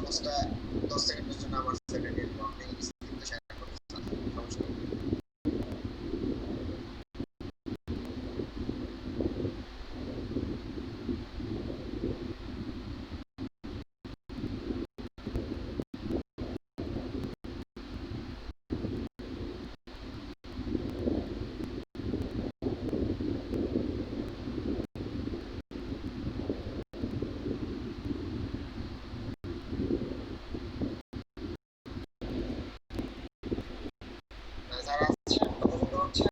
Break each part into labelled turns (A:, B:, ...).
A: দশটা 10 সেকেন্ডের জন্য আমার সাইডে নিয়ে নিবো আপনি স্ক্রিনটা শেয়ার করতে সমস্যা নেই যারা আছেন কথা শুনতে পাচ্ছেন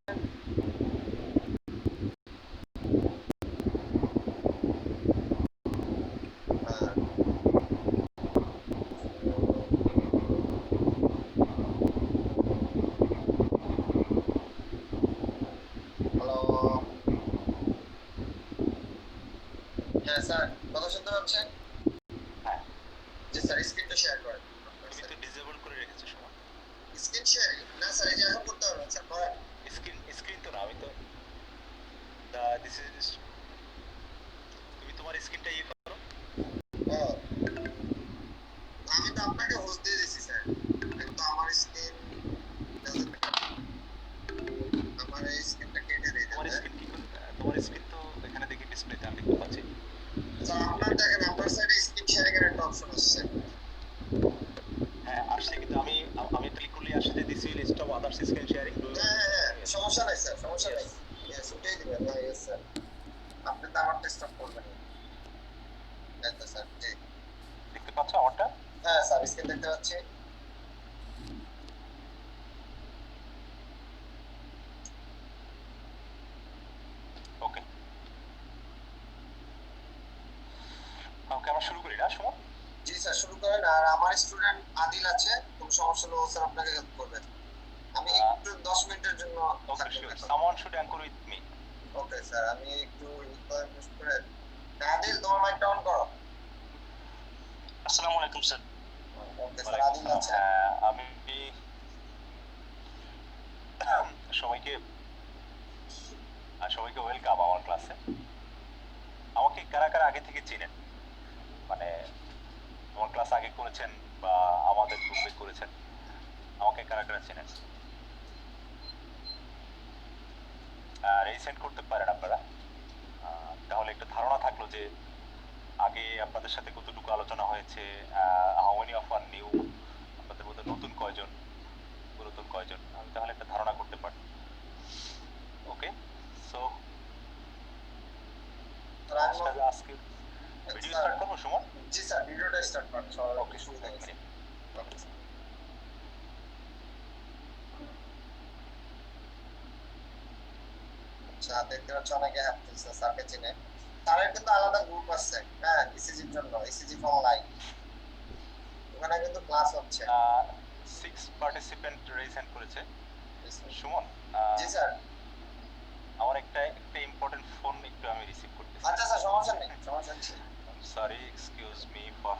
A: হ্যালো হ্যাঁ স্যার কথা শুনতে পাচ্ছেন
B: হ্যাঁ
A: জি স্যার স্ক্রিনটা শেয়ার করেন
B: তুমি তো ডিসেবল করে রেখেছো শোনো
A: স্ক্রিন শেয়ারিং না স্যার এই যে এখন করতে পারবেন স্যার করেন
B: স্ক্রিন তো না আমি তো দিস ইজ তুমি তোমার স্ক্রিনটা ইয়ে করো
A: ও আমি তো আপনাকে হোস্ট দিয়ে দিছি স্যার কিন্তু আমার স্ক্রিন আমার এই স্ক্রিনটা কেটে দিই
B: তোমার স্ক্রিন কি করে তোমার স্ক্রিন তো এখানে দেখি ডিসপ্লেতে আমি দেখতে পাচ্ছি
A: স্যার আপনার দেখেন আপনার সাইডে স্ক্রিন শেয়ারিং এর একটা অপশন আসছে
B: হ্যাঁ আসছে কিন্তু আমি ক্লিক করলে আসছে যে this will stop others screen sharing
A: হ্যাঁ সমস্যা নাই স্যার সমস্যা নাই ইয়েস ওটাই দিবেন হ্যাঁ ইয়েস স্যার আপনি তো আমারটা স্টপ করবেন আচ্ছা স্যার জি
B: দেখতে পাচ্ছ আমারটা
A: হ্যাঁ স্যার স্ক্রিন দেখতে পাচ্ছি
B: ওকে ওকে আমরা শুরু করি না সুমন
A: জি স্যার শুরু করেন আর আমার স্টুডেন্ট আদিল আছে কোনো সমস্যা হলে ও স্যার আপনাকে হেল্প করবে আমি একটু 10 মিনিটের জন্য
B: okay sure someone should anchor with me
A: okay sir আমি একটু রিকোয়ারমেন্ট করে আদিল তোমার মাইকটা অন করো
B: আসসালামু আলাইকুম স্যার
A: ওকে স্যার আদিল আছে
B: আমি সবাইকে সবাইকে ওয়েলকাম আমার ক্লাসে আমাকে কারা কারা আগে থেকে চিনেন মানে তোমার ক্লাস আগে করেছেন বা আমাদের গ্রুপে করেছেন আমাকে কারা কারা চেনেন রিসেন্ট করতে পারেন আপনারা তাহলে একটা ধারণা থাকলো যে আগে আপনাদের সাথে কতটুকু আলোচনা হয়েছে how many of our new আপনাদের মধ্যে নতুন কয়জন পুরাতন কয়জন আমি তাহলে একটা ধারণা করতে পারি ওকে সো আজকে ভিডিও স্টার্ট করবো সুমন
A: জি স্যার ভিডিওটা স্টার্ট করুন সবাই ওকে শুরু থেকে আচ্ছা দেখতে পাচ্ছ অনেকে হ্যাপ দিচ্ছে স্যারকে চিনে তারের কিন্তু আলাদা গ্রুপ আছে হ্যাঁ ইসিজির জন্য ইসিজি ফর লাইফ ওখানে কিন্তু ক্লাস হচ্ছে
B: 6 পার্টিসিপেন্ট রিসেন্ট করেছে সুমন
A: জি স্যার
B: আমার একটা ইম্পর্টেন্ট ফোন একটু আমি রিসিভ করতেছি
A: আচ্ছা স্যার সমস্যা নেই সমস্যা নেই
B: sorry excuse me for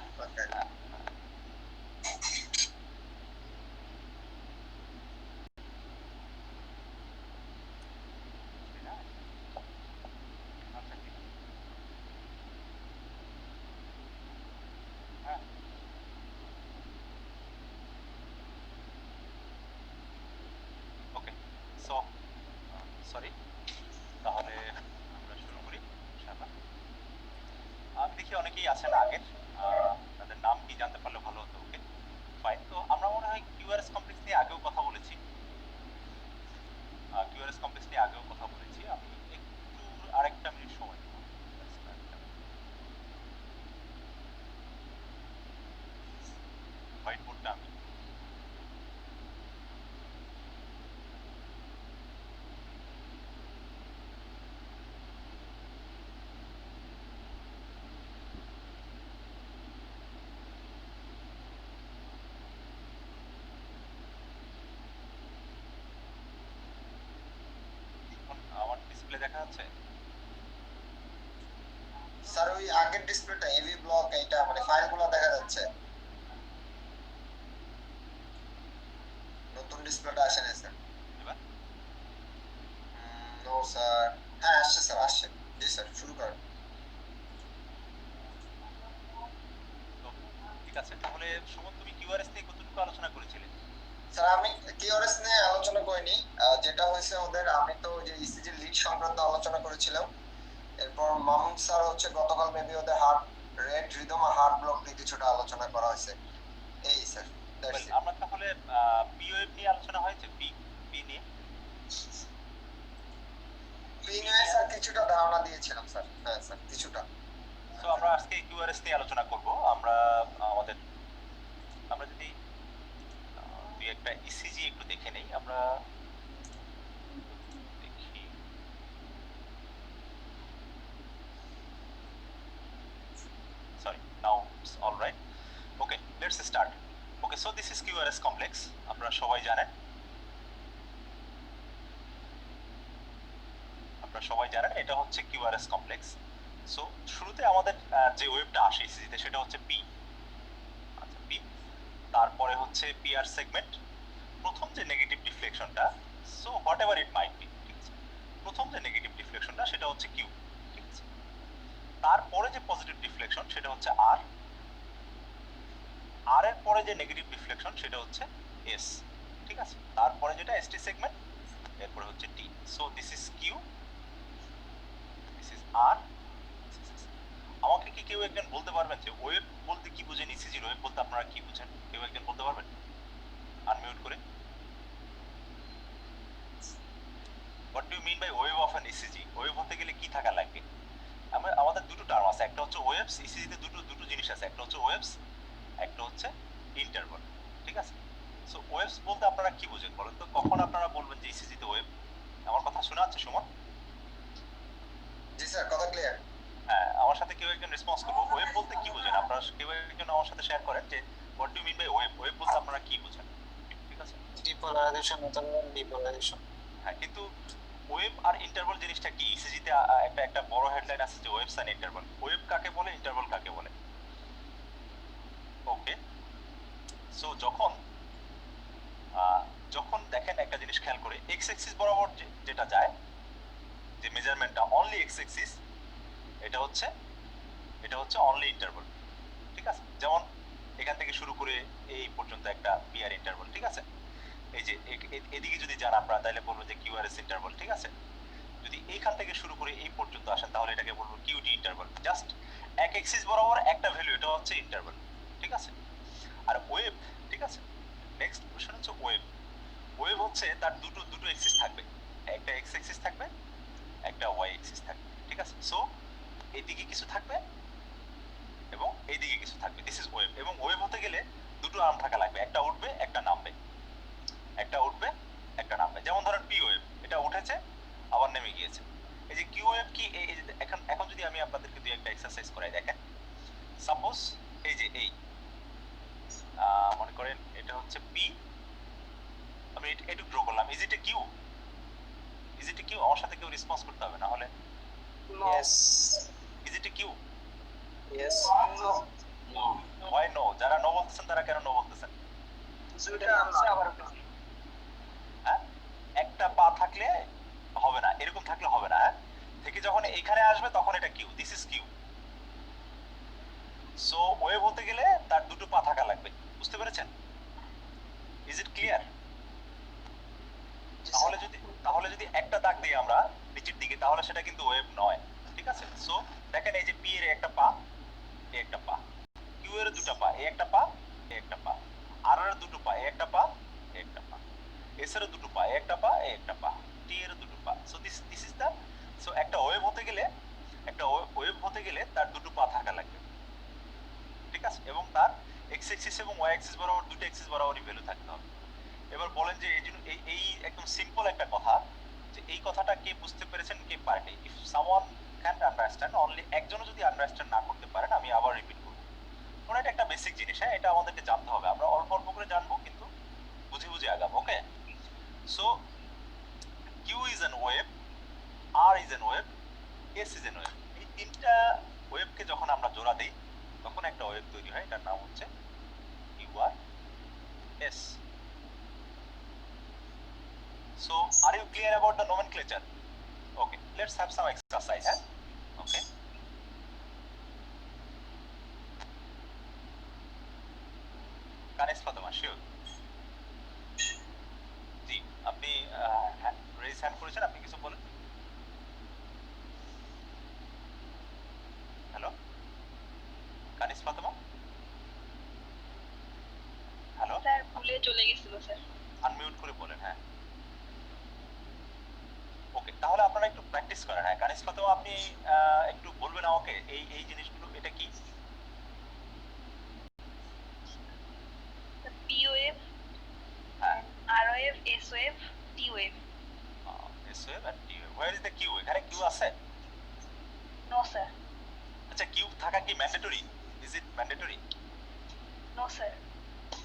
B: okay so sorry তাহলে আমরা শুরু করি ইনশাআল্লাহ আমি দেখি অনেকেই আছেন আগের তাদের নাম কি জানতে পারলে ভালো হতো ওকে ফাইন তো আমরা মনে হয় কিউআরএস কমপ্লেক্স নিয়ে আগেও কথা বলেছি কিউআরএস কমপ্লেক্স নিয়ে আগেও কথা বলেছি আমি একটু আরেকটা মিনিট সময় দেবো হোয়াইট বোর্ডটা আমি আমার ডিসপ্লে দেখা যাচ্ছে
A: স্যার ওই আগের ডিসপ্লেটা এভি ব্লক এটা মানে ফাইলগুলো দেখা যাচ্ছে নতুন ডিসপ্লেটা আসে না স্যার
B: এবার
A: নো স্যার হ্যাঁ আসছে স্যার আসছে জি স্যার শুরু করুন
B: তো ঠিক আছে, তাহলে সুমন তুমি কিউআরএস নিয়ে কতটুকু আলোচনা করেছিলে?
A: স্যার আমি কিউআরএস নিয়ে আলোচনা করিনি, যেটা হয়েছে ওদের, আমি তো যে ইসিজি লিড সংক্রান্ত আলোচনা করেছিলাম। এরপর মাহমুদ স্যার হচ্ছে গতকাল মেবি ওদের হার্ট রেট রিদম আর হার্ট ব্লক নিয়ে কিছুটা আলোচনা করা হয়েছে। এই স্যার, দ্যাটস ইট।
B: আমরা তাহলে পি ওয়েভ নিয়ে আলোচনা হয়েছে, পি পি নিয়ে
A: পি নিয়ে স্যার কিছুটা ধারণা দিয়েছিলাম স্যার। হ্যাঁ স্যার, কিছুটা।
B: সো আমরা আজকে কিউআরএস নিয়ে আলোচনা করব। আমরা যদি দুই একটা ইসিজি একটু দেখে নেই। আমরা দেখি, sorry, now it's alright. Okay, let's start. Okay, so this is QRS complex. আপনারা সবাই জানেন, এটা হচ্ছে কিউআরএস কমপ্লেক্স। সো শুরুতে আমাদের যে ওয়েভটা আসে ইসিজিতে সেটা হচ্ছে পি। আচ্ছা, পি, তারপরে হচ্ছে পিআর সেগমেন্ট, প্রথম যে নেগেটিভ ডিফ্লেকশনটা, so whatever it might be, ঠিক আছে, প্রথম যে নেগেটিভ ডিফ্লেকশনটা সেটা হচ্ছে কিউ, ঠিক আছে। তারপরে যে পজিটিভ ডিফ্লেকশন সেটা হচ্ছে আর, আর এর পরে যে নেগেটিভ ডিফ্লেকশন সেটা হচ্ছে এস, ঠিক আছে। তারপরে যেটা এসটি সেগমেন্ট, এরপরে হচ্ছে T. So this is Q, this is R, আমাকে কি কেউ একজন বলতে পারবেন যে ওয়েভ বলতে কি বুঝেন, ইসিজির ওয়েভ বলতে আপনারা কি বুঝেন? কেউ একজন বলতে পারবেন আনমিউট করে? What do you mean by wave of an ECG? Wave হতে গেলে কি থাকা লাগবে? আমাদের দুটো টার্ম আছে, একটা হচ্ছে ওয়েভস। ইসিজিতে দুটো জিনিস আছে, একটা হচ্ছে ওয়েভস, একটা হচ্ছে ইন্টারভাল, ঠিক আছে। সো ওয়েভস বলতে আপনারা কি বুঝেন বলেন তো? কখন আপনারা বলবেন যে ইসিজিতে ওয়েভ? আমার কথা শোনা যাচ্ছে সুমন?
A: জি স্যার, কথা ক্লিয়ার।
B: হ্যাঁ, আমার সাথে কেউ একজন রেসপন্স করবো। ওয়েভ বলতে কি বুঝেন আপনারা? কেউ একজন আমার সাথে শেয়ার করেন যে what do you mean by wave? Wave বলতে আপনারা কি বুঝেন? ঠিক আছে,
C: ডিপোলারাইজেশন, ডিপোলারাইজেশন।
B: হ্যাঁ, কিন্তু ওয়েভ আর ইন্টারভাল জিনিসটা কি? ইসিজিতে একটা বড় হেডলাইন আছে যে ওয়েভস এন্ড ইন্টারভাল। ওয়েভ কাকে বলে, ইন্টারভাল কাকে বলে? ওকে, সো যখন দেখেন একটা জিনিস খেয়াল করে, এক্স এক্সিস বরাবর যেটা যায়, যে মেজারমেন্টটা অনলি এক্স এক্সিস, এটা হচ্ছে অনলি ইন্টারভাল, ঠিক আছে। যেমন এখান থেকে শুরু করে এই পর্যন্ত একটা পিআর ইন্টারভাল, ঠিক আছে। এই যে এদিকে যদি যান আপনারা, তাহলে বলবো যে কিউআরএস ইন্টারভাল, ঠিক আছে। যদি এইখান থেকে শুরু করে এই পর্যন্ত আসেন, তাহলে এটাকে বলবো কিউটি ইন্টারভাল। জাস্ট এক এক্সিস বরাবর একটা ভ্যালু, এটা হচ্ছে ইন্টারভাল, ঠিক আছে। আর ওয়েভ, ঠিক আছে, নেক্সট কোশ্চেন হচ্ছে ওয়েভ। ওয়েভ হচ্ছে তার দুটো এক্সিস থাকবে, একটা এক্স এক্সিস থাকবে, একটা ওয়াই এক্সিস থাকবে, ঠিক আছে। সো এইদিকে কিছু থাকবে এবং এইদিকে কিছু থাকবে, দিস ইজ ওয়েভ। এবং ওয়েভ হতে গেলে দুটো আর্ম থাকা লাগবে, একটা উঠবে একটা নামবে, একটা উঠবে একটা নামবে। যেমন ধরেন পি ওয়েভ, এটা উঠেছে আবার নেমে গিয়েছে। এই যে কিউ ওয়েভ কি, এই যে এখন যদি আমি আপনাদেরকে দুই একটা এক্সারসাইজ করাই, দেখেন। সাপোজ এই যে মনে করেন এটা হচ্ছে পি, আমি একটু ড্র করলাম। Is it a Q? Is it a Q? আমার সাথে কেউ রেসপন্স করতে হবে, না হলে
C: yes,
B: is it a Q?
C: Yes,
B: why no? যারা নো বলতেছেন তারা কেন নো বলতেছেন? হ্যাঁ, একটা পা থাকলে হবে না, এরকম থাকলে হবে না। হ্যাঁ, থেকে যখন এইখানে আসবে তখন এটা Q, this is Q. So wave হতে গেলে তার দুটো পা থাকা লাগবে, বুঝতে পেরেছেন? Is it clear? তাহলে যদি একটা দাগ দিই আমরা নিচের দিকে, তাহলে সেটা কিন্তু ওয়েভ নয়, ঠিক আছে। সো দেখেন, এই যে পি এর একটা পা, এ একটা পা, কিউ এর দুটো পা, এ একটা পা, এ একটা পা, আর এর দুটো পা, এ একটা পা, এ একটা পা, এস এর দুটো পা, এ একটা পা, এ একটা পা, টি এর দুটো পা। So this is the, so একটা ওয়েভ হতে গেলে তার দুটো পা থাকা লাগবে, ঠিক আছে। এবং তার এক্স এক্সিস এবং ওয়াই এক্সিস বরাবর, দুটো এক্সিস বরাবরই ভ্যালু থাকতে হবে। এবার বলেন যে এই একদম সিম্পল একটা কথা, যে এই কথাটা কে বুঝতে পেরেছেন, কে পারেনি? If someone can understand, only একজনও যদি আন্ডারস্ট্যান্ড না করতে পারেন, আমি আবার রিপিট করব। কারণ এটা একটা বেসিক জিনিস, হ্যাঁ, এটা আমাদেরকে জানতে হবে। আমরা অল্প অল্প করে জানবো, কিন্তু বুঝে বুঝে আগাবো। Okay, so Q is an wave, R is an wave, S is an wave. এই তিনটা ওয়েভকে যখন আমরা জোড়া দিই, তখন একটা ওয়েভ তৈরি হয়, এটার নাম হচ্ছে Q R S. So, are you clear about the nomenclature? Okay, let's have some exercise. Okay. Kaniz Fatema sure? জি, আপনি রেজ হ্যান্ড করেছেন, আপনি কিছু বলেন। Hello Kaniz Fatema, hello,
D: sir ভুলে চলে গেছিল স্যার।
B: আনমিউট করে বলেন। হ্যাঁ, ওকে, তাহলে আপনারা একটু প্র্যাকটিস করেন। হ্যাঁ কানিস ফাতেমা, আপনি একটু বলবেন আমাকে এই এই জিনিসগুলো, এটা কি?
D: পি ওয়েভ,
B: হ্যাঁ,
D: R wave, S wave, T wave.
B: S wave and T wave. Where is the Q? এখানে কিউ আছে?
D: নো স্যার,
B: আচ্ছা, কিউ থাকা কি mandatory? Is it mandatory?
D: No sir.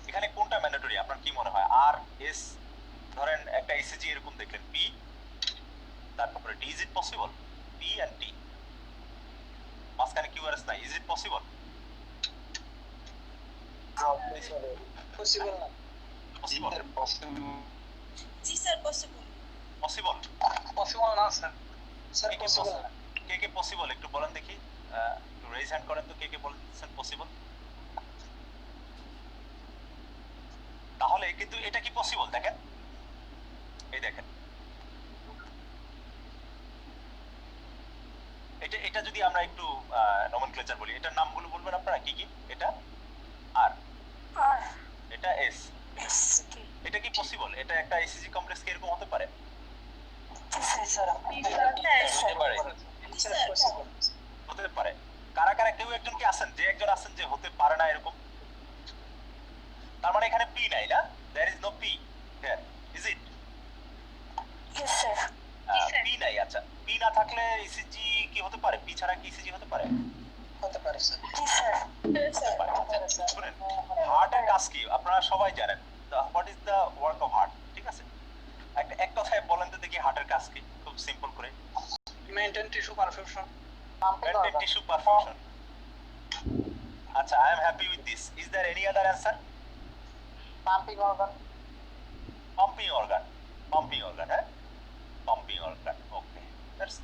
B: এখানে কোনটা ম্যান্ডেটরি আপনার কি মনে হয়? আর এস, ধরেন একটা ইসিজি এরকম দেখলেন, পি তারপরে T, is it possible? P and T, মাঝখানে কিউ আর এস নাই, ইজ ইট পসিবল?
C: পসিবল না।
B: পসিবল?
D: জি স্যার পসিবল।
B: পসিবল?
C: পসিবল না স্যার। স্যার
B: কে কে
C: পসিবল না।
B: কে কে পসিবল একটু বলেন দেখি, একটু রেজ হ্যান্ড করেন তো, কে কে বলছেন পসিবল। তাহলে কিন্তু এটা কি পসিবল? দেখেন, এই দেখেন, এটা এটা যদি আমরা একটু নমেনক্লেচার বলি, এটার নামগুলো বলবেন আপনারা কি কি? এটা আর,
D: আর
B: এটা এস,
D: এস টি।
B: এটা কি পসিবল? এটা একটা ইসিজি কমপ্লেক্স কি এরকম হতে পারে?
D: স্যার স্যার
B: হতে পারে,
C: স্যার পসিবল।
B: হতে পারে। কারা কারা কেউ একজন কি আছেন, যে একজন আছেন যে হতে পারে না এরকম? তার মানে এখানে পি নাই না? There is no P here, is it?
D: Yes sir.
B: P নাই। আচ্ছা, পি না থাকলে ইসিজি কি হতে পারে? পি ছাড়া কি ইসিজি হতে পারে?
C: হতে পারে স্যার।
D: জি স্যার।
B: হতে পারে। শুনেন, হার্টের কাজ কি আপনারা সবাই জানেন। What is the work of heart? ঠিক আছে, একটা এক কথায় বলেন তো দেখি হার্টের কাজ কি, খুব সিম্পল করে।
C: Maintain tissue perfusion.
B: Maintain tissue perfusion. আচ্ছা, I am happy with this. Is there any other answer?
C: Pumping organ.
B: Pumping organ, pumping organ, হ্যাঁ, pumping organ. Okay, that's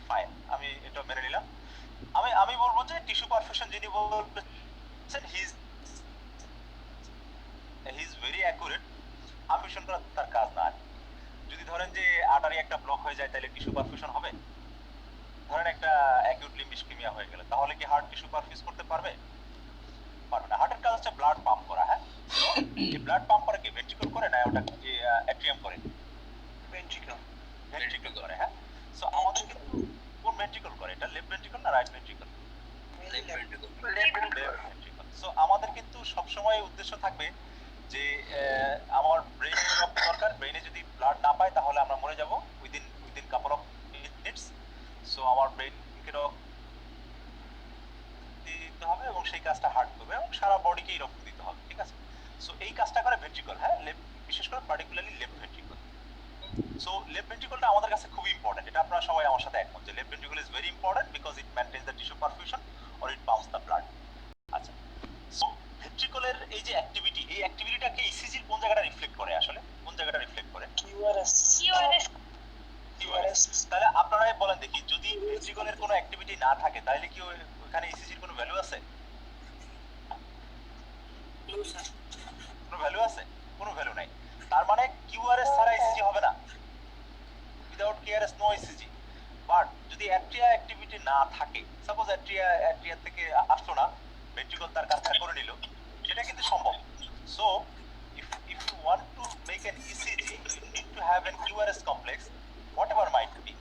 B: fine, আমি এটা মেনে নিলাম। আমি বলবো যে টিস্যু পারফিউশন যিনি বলছেন, he is very accurate. Perfusion করা তার কাজ না। যদি ধরেন যে আর্টারি একটা ব্লক হয়ে যায়, তাহলে টিস্যু পারফিউশন হবে? ধরেন একটা অ্যাকিউট লিম্ব ইসকেমিয়া হয়ে গেল, তাহলে কি হার্ট টিস্যু পারফিউজ করতে পারবে? পারবে না। হার্টের কাজ হচ্ছে ব্লাড পাম্প করা। হ্যাঁ, এই ব্লাড পাম্প করে কি ভেন্ট্রিকল করে না ওটা অ্যাট্রিয়াম করে?
C: ভেন্ট্রিকল।
B: ভেন্ট্রিকল করে। হ্যাঁ, সো আমাদের কিন্তু কোন ভেন্ট্রিকল করে? এটা লেফট ভেন্ট্রিকল না right ventricle? Left ventricle. So আমাদের কিন্তু সবসময় উদ্দেশ্য থাকবে যে আমার ব্রেইনে রক্ত দরকার, ব্রেইনে যদি ব্লাড না পায় তাহলে আমরা মরে যাব within couple of minutes. So আমার ব্রেইনকে রক্ত দিতে হবে এবং সেই কাজটা হার্ট করবে এবং সারা বডিকেই রক্ত দিতে হবে। ঠিক আছে, সো এই কাজটা করে ভেন্ট্রিকল। হ্যাঁ, বিশেষ করে particularly left ventricle. So left ভেন্ট্রিকলটা আমাদের কাছে খুবই ইম্পর্টেন্ট। এটা আপনারা সবাই আমার সাথে একমত যে left ventricle is very important because it maintains the tissue perfusion or it pumps the blood. আচ্ছা, সো ভেন্ট্রিকলের এই যে অ্যাক্টিভিটি, এই অ্যাক্টিভিটিটাকে ইসিজির কোন জায়গাটা রিফ্লেক্ট করে? আসলে কোন জায়গাটা রিফ্লেক্ট করে?
C: কিউআরএস।
D: কিউআরএস।
B: কিউআরএস। তাহলে আপনারাই বলেন দেখি, যদি ভেন্ট্রিকলের কোনো অ্যাক্টিভিটি না থাকে তাহলে কি ওখানে ইসিজির কোনো ভ্যালু আছে? কোনো ভ্যালু আছে? কোনো ভ্যালু নাই। তার মানে কিউআরএস ছাড়া ইসিজি হবে না। Without QRS no ECG. But যদি অ্যাট্রিয়া অ্যাক্টিভিটি না থাকে, সাপোজ অ্যাট্রিয়া থেকে আসলো না, ভেন্ট্রিকল তার কাজটা করে নিল, সেটা কিন্তু সম্ভব। So if you want to make an ECG, you need to have an QRS complex, whatever might be.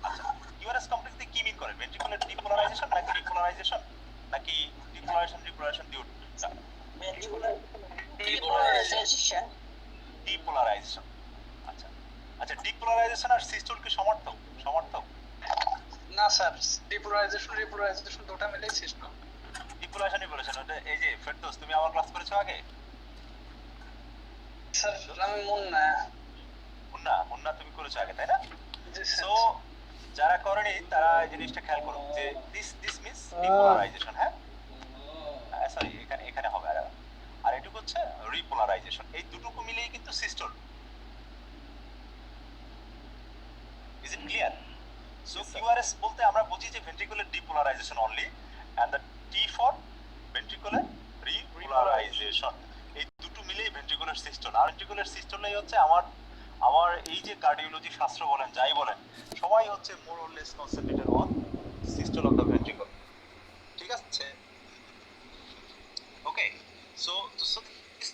B: আচ্ছা, QRS complex দিয়ে কি মিন করেন? ভেন্ট্রিকুলার ডিপোলারাইজেশন নাকি রিপোলারাইজেশন নাকি ডিপোলারাইজেশন ডিউট?
C: Ventricular
D: depolarisation.
B: ডিপোলারাইজেশন। আচ্ছা আচ্ছা, ডিপোলারাইজেশন আর সিস্টোল কি সমর্থক?
C: না স্যার, ডিপোলারাইজেশন দুটো মিলে সিস্টেম।
B: ডিপোলারাইজেশনই বলেছেন ওটা। এই যে ফেরদৌস, তুমি আমার ক্লাস করেছো আগে?
C: স্যার আমি
B: মুন্না তুমি করেছো আগে, তাই না?
C: জি
B: সো
C: স্যার।
B: যারা করেনি তারা এই জিনিসটা খেয়াল করো যে দিস মিন্স ডিপোলারাইজেশন। হ্যাঁ, সরি, এখানে হবে আর এটুকু হচ্ছে রিপোলারাইজেশন। এই দুটুকু মিলেই কিন্তু systole. Is it clear? So QRS বলতে আমরা বুঝি যে ventricular depolarization only, and the T for ventricular repolarization. এই ভেন্ট্রিকুলার সিস্টোলাই হচ্ছে আমার আমার এই যে কার্ডিওলজি শাস্ত্র বলেন যাই বলেন সবাই হচ্ছে more or less concentrated on systole of the ventricle. ঠিক আছে? Okay, so so this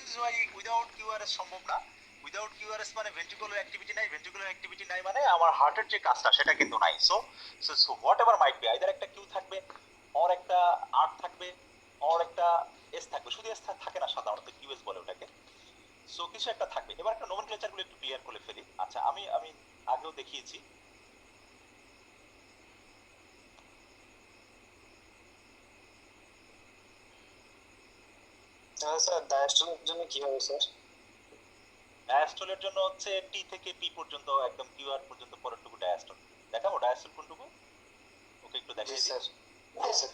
B: is why without QRS সম্ভব না। উইদাউট কিউআরএস মানে ভেন্ট্রিকুলার অ্যাক্টিভিটি নাই, ভেন্ট্রিকুলার অ্যাক্টিভিটি নাই মানে আমার হার্টের যে কাজটা সেটা কিন্তু নাই। So so whatever might be, either একটা কিউ থাকবে, অর একটা আর থাকবে, অর একটা এস থাকবে। শুধু এস থাকে না, সাধারণত কিউএস বলে ওটাকে। সো কিছু একটা থাকবে। এবার একটা নোমেনক্লেচার গুলো একটু ক্লিয়ার করে ফেলি। আচ্ছা, আমি আমি আগেও দেখিয়েছি।
C: তাহলে স্যার ডায়াস্টলের জন্য কি হবে স্যার?
B: ডায়াস্টলের জন্য হচ্ছে টি থেকে পি পর্যন্ত একদম কিউআর পর্যন্ত পরেরটুকু ডায়াস্টল। দেখাবো ডায়াস্টল কোনটুকু? ওকে, একটু দেখাই দিই।
C: স্যার স্যার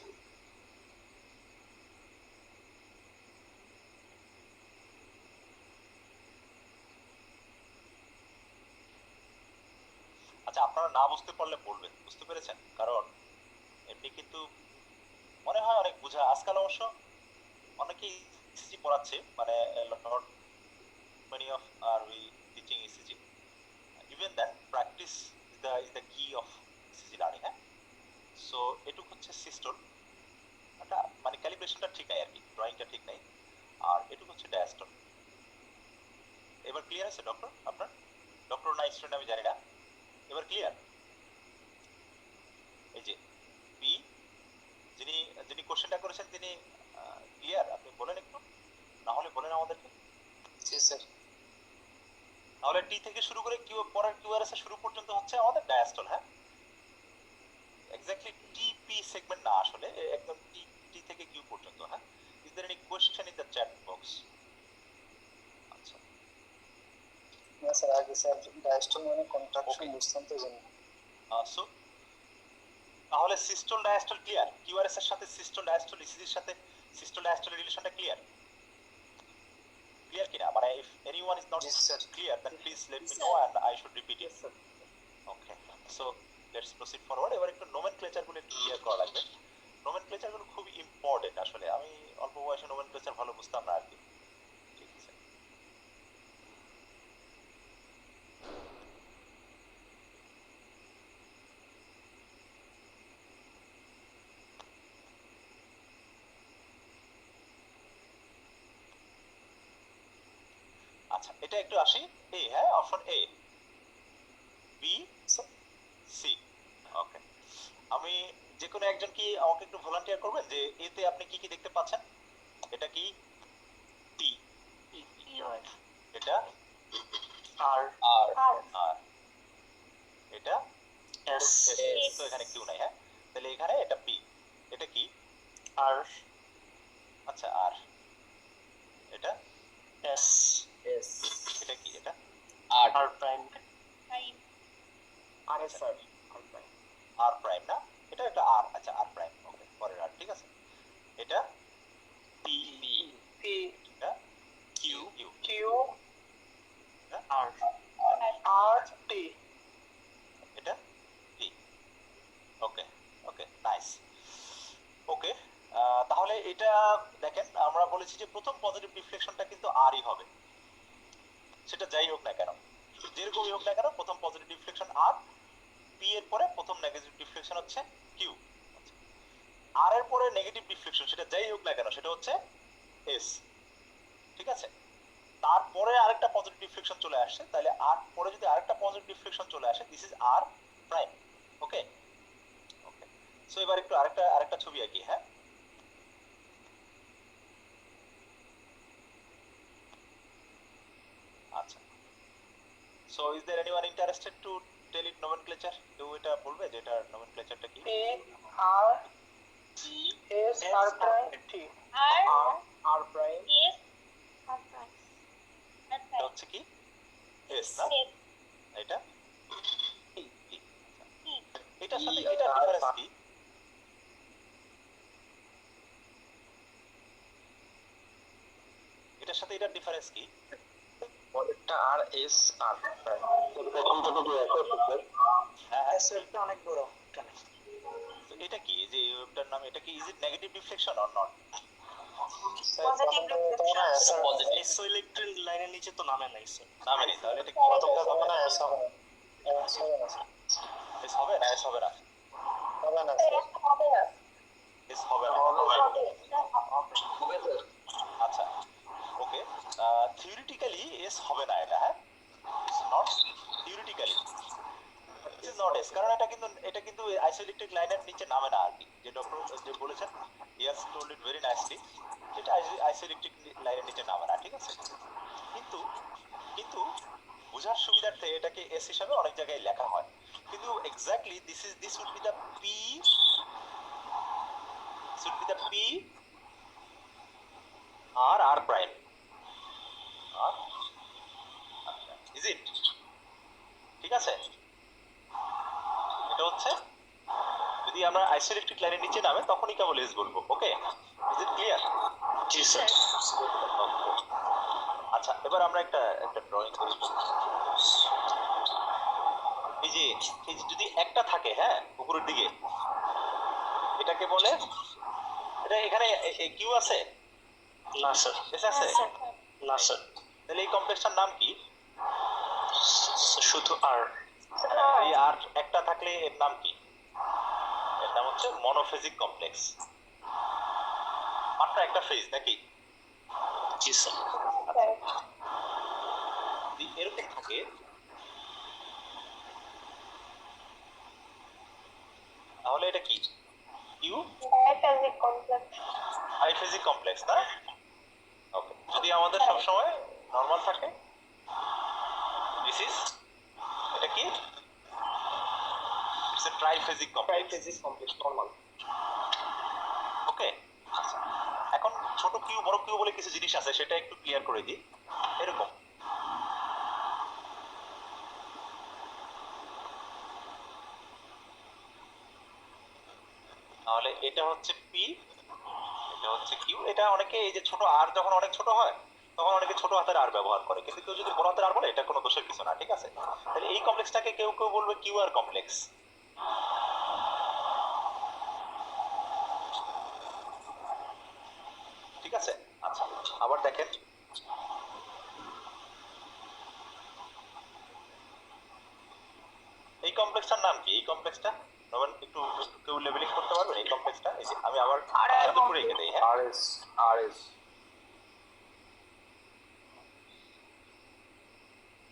B: আচ্ছা, আপনারা না বুঝতে পারলে বলবেন, বুঝতে পেরেছেন? কারণ এমনি কিন্তু মনে হয় অনেক বোঝা। আজকাল অবশ্য অনেকেই ইসিজি পড়াচ্ছে, মানে লট many of are we teaching ECG. Even then, practice is the key of ECG learning. হ্যাঁ, সো এটুকু হচ্ছে সিস্টোল। একটা মানে ক্যালিব্রেশনটা ঠিক নাই আর কি, ড্রয়িংটা ঠিক নাই। আর এটুকু হচ্ছে ডায়াস্টল। এবার ক্লিয়ার আছে ডক্টর? আপনার ডক্টর না স্টুডেন্ট আমি জানি না। এবার ক্লিয়ার? এই যে পি, যিনি যিনি কোশ্চেনটা করেছেন তিনি ক্লিয়ার? আপনি বলেন একটু, না হলে বলেন আমাদেরকে।
C: জি স্যার।
B: তাহলে টি থেকে শুরু করে কিউ পরের কিউআরএস এর শুরু পর্যন্ত হচ্ছে আমাদের ডায়াস্টল। হ্যাঁ, এক্স্যাক্টলি টিপি সেগমেন্ট না, আসলে একদম টি থেকে কিউ পর্যন্ত। হ্যাঁ, is there any question in the chat box? আচ্ছা,
C: না স্যার, আগে স্যার ডায়াস্টল মানে কন্ট্রাকশন বুঝতাম তো জানি।
B: সো তাহলে সিস্টোল ডায়াস্টল ক্লিয়ার? কিউআরএস এর সাথে সিস্টোল ডায়াস্টল, ইসিজির সাথে সিস্টোল ডায়াস্টলের রিলেশনটা ক্লিয়ার? ক্লিয়ার কিনা? মানে if anyone is not
C: Yes, sir.
B: clear then please let me know and I should repeat it. Okay, so let's proceed forward. এবার একটু nomenclature গুলো একটু ক্লিয়ার করা লাগবে। নোমেনক্লেচার গুলো খুব ইম্পর্টেন্ট আসলে। আমি অল্প বয়সে নোমেনক্লেচার ভালো বুঝতাম না আর কি। ঠিক আছে, আচ্ছা এটা একটু আসি। এ, হ্যাঁ, অপশন এ, বি, সি। ওকে, আমি যে কোনো একজন কি আমাকে একটু ভলান্টিয়ার করবেন যে এতে আপনি কি কি দেখতে পাচ্ছেন? এটা কি টি, এটা
C: আর
B: আর, আর এটা
C: এস
B: এস, তো এখানে কিউ নাই। হ্যাঁ, তাহলে এখানে এটা পি, এটা কি
C: আর
B: আচ্ছা আর, এটা
C: এস
A: এস
B: এটা কি, এটা
C: আর প্রাইম
A: আর এস স্যার আর প্রাইম
B: আর প্রাইম না, এটা একটা আর। আচ্ছা আর প্রাইম, ওকে, পরের আর, ঠিক আছে। এটা পি,
C: পি
B: এটা
C: কিউ
B: কিউ,
C: কিউ
B: এটা
C: আর আর টি।
B: এটা টি। ওকে ওকে, নাইস। ওকে, তাহলে এটা দেখেন, আমরা বলেছি যে প্রথম পজিটিভ রিফ্লেকশনটা কিন্তু আরই হবে, সেটা যাই হোক না কেন, যেরকমই হোক না কেন, প্রথম পজিটিভ রিফ্লেকশন আর। পি এর পরে প্রথম নেগেটিভ রিফ্লেকশন হচ্ছে কিউ। আর এর পরে নেগেটিভ রিফ্লেকশন সেটা যাই হোক না কেন সেটা হচ্ছে এস। ঠিক আছে, তারপরে আরেকটা পজিটিভ রিফ্লেকশন চলে আসছে, তাহলে আর পরে যদি আরেকটা পজিটিভ রিফ্লেকশন চলে আসে, this is R prime. Okay okay, so এবার একটু আরেকটা ছবি আঁকি। হ্যাঁ, আচ্ছা, so is there anyone interested to tell it nomenclature? কেউ এটা বলবে যে এটার নোমেনক্লেচারটা কি?
C: P R S R prime T
A: R prime
B: এটা হচ্ছে কি এস না, এটা টি। এটার সাথে এটার ডিফারেন্স কি? এটার সাথে এটার ডিফারেন্স কি?
A: পরেরটা আর এস আর প্রাইম
B: হ্যাঁ হ্যাঁ,
C: এসএলটা অনেক বড় এখানে।
B: তো এটা কি, এই যে ওয়েবটার নাম, এটা কি is it negative reflection or not?
C: Sir প্রথমটা এটা না
E: স্যার
B: পজিটিভ
E: আইসোইলেকট্রিক লাইনের নিচে তো নামে নাই স্যার।
B: নামে নেই, তাহলে এটা কি
C: প্রথম কাজ হবে না, এস হবে না। এস হবে না স্যার।
B: এস হবে না, এস হবে না,
C: হবে না স্যার।
D: হবে না।
B: এস হবে না।
D: হবে।
B: আচ্ছা, ওকে, থিওরিটিক্যালি এস হবে না এটা, হ্যাঁ, it's not theoretically, it is not S, কারণ এটা কিন্তু আইসোইলেকট্রিক লাইনের নিচে নামে না আর কি, যে ডক্টর যে বলেছেন, ইয়াস টোল্ড ইট ভেরি নাইসলি, যেটা আইসোইলেকট্রিক লাইনের নিচে নামে না, ঠিক আছে। কিন্তু কিন্তু বোঝার সুবিধার্থে এটাকে এস হিসাবে অনেক জায়গায় লেখা হয়, কিন্তু exactly this would be the P, should be the P R R prime, আর ইজ ইট, ঠিক আছে। এটা হচ্ছে যদি আমরা আইসোইলেকট্রিক লাইনের নিচে নামে তখনই কেবল এস বলবো, ওকে, ইজ ইট ক্লিয়ার?
E: জি স্যার।
B: আচ্ছা, এবার আমরা একটা ড্রয়িং করি। এই যে যদি একটা থাকে, হ্যাঁ, উপরের দিকে, এটাকে বলে, এটা এখানে কিউ আছে,
E: না স্যার।
B: এস আছে,
E: না স্যার,
B: তাহলে এই কমপ্লেক্সটার নাম কি?
E: শুধু আর।
B: এই আর একটা থাকলে এর নাম কি? এর নাম হচ্ছে মনোফেজিক কমপ্লেক্স, মাত্র একটা ফেজ নাকি?
E: জি স্যার।
B: যদি এরকম থাকে, তাহলে এটা কি? কিউ আইফেজিক কমপ্লেক্স, না? ওকে, যদি আমাদের সব সময় নরমাল থাকে, দিস ইজ, এটা কি? ইটস এ ট্রাইফেজিক কমপ্লেক্স, নরমাল, ওকে। আচ্ছা, এখন ছোট কিউ বড় কিউ বলে কিছু জিনিস আছে, সেটা একটু ক্লিয়ার করে দিই। এরকম তাহলে এটা হচ্ছে পি, এটা হচ্ছে কিউ। এটা অনেকে এই যে ছোট আর যখন অনেক ছোট হয় তখন অনেকে ছোট হাতের আর ব্যবহার করে, কিন্তু কেউ যদি বড় হাতের আর বলে এটা কোনো দোষের কিছু না, ঠিক আছে। তাহলে এই কমপ্লেক্সটাকে কেউ কেউ বলবে কিউ আর কমপ্লেক্স, ঠিক আছে। আচ্ছা, আবার দেখেন, এই কমপ্লেক্সটার নাম কি? এই কমপ্লেক্সটা নবান একটু কেউ লেবেলিং করতে পারবেন এই কমপ্লেক্সটা? এই যে আমি আবার করে রেখে দেই, হ্যাঁ,
C: আরএস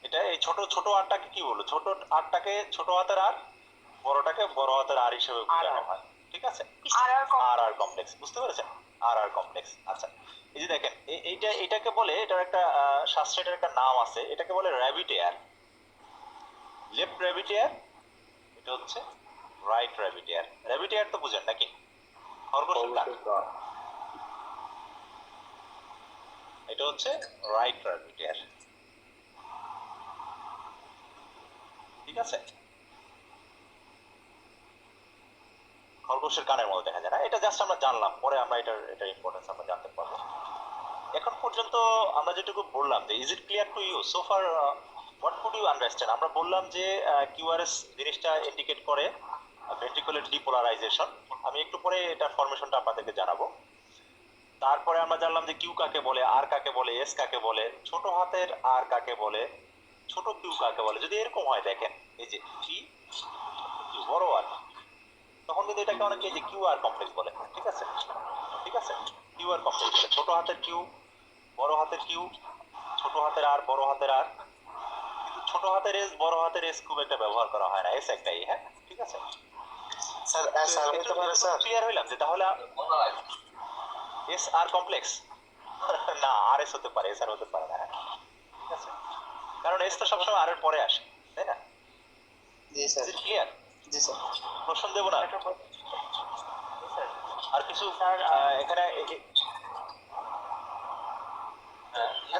B: এটা এই ছোট ছোট আরটাকে কি বলবো? ছোট আরটাকে ছোট হাতের আর, বড়টাকে বড় হাতের আর হিসেবে বোঝানো হয়, ঠিক আছে। আর আর কমপ্লেক্স, বুঝতে পেরেছেন? আর আর কমপ্লেক্স। আচ্ছা, এই যে দেখেন, এটাকে বলে, এটার একটা শাস্ত্রের একটা নাম আছে, এটাকে বলে rabbit air, left rabbit air, এটা হচ্ছে right rabbit air. Rabbit air তো বুঝেন নাকি? খরগোশের কান, এটা হচ্ছে রাইট র্যাবিট এয়ার, ঠিক আছে। খরগোশের কানের মধ্যে দেখা যায় না, এটা জাস্ট আমরা জানলাম, পরে আমরা এটার ইম্পর্টেন্স আমরা জানতে পারবো। এখন পর্যন্ত আমরা যেটুকু বললাম, যে is it clear to you so far, what could you understand? আমরা বললাম যে কিউআরএস জিনিসটা ইন্ডিকেট করে ভেন্ট্রিকুলার ডিপোলারাইজেশন, আমি একটু পরে এটার ফরমেশনটা আপনাদেরকে জানাবো। তারপরে আমরা জানলাম যে কিউ কাকে বলে, আর কাকে বলে, এস কাকে বলে, ছোট হাতের আর কাকে বলে, ছোট কিউ কাকে বলে। যদি এরকম হয়, দেখেন এই যে পি কিউ বড় আর, তখন কিন্তু এটাকে অনেকে এই যে কিউ আর কমপ্লেক্স বলে, ঠিক আছে, ঠিক আছে, কিউ আর কমপ্লেক্স বলে। ছোট হাতের কিউ, বড় হাতের কিউ, ছোট হাতের আর, বড় হাতের আর, কিন্তু ছোট হাতের এস, বড় হাতের এস খুব একটা ব্যবহার করা হয় না, এস একটাই, হ্যাঁ, ঠিক আছে।
C: স্যার এস আর হতে পারে স্যার।
B: ক্লিয়ার হইলাম যে তাহলে এস আর কমপ্লেক্স না, আর এস হতে পারে, এস আর হতে পারে না, ঠিক আছে, কারণ এস তো সবসময় আর এর পরে আসে, তাই না?
C: জি স্যার।
B: ক্লিয়ার?
C: জি স্যার।
B: প্রশ্ন দেবো না আর কিছু এখানে?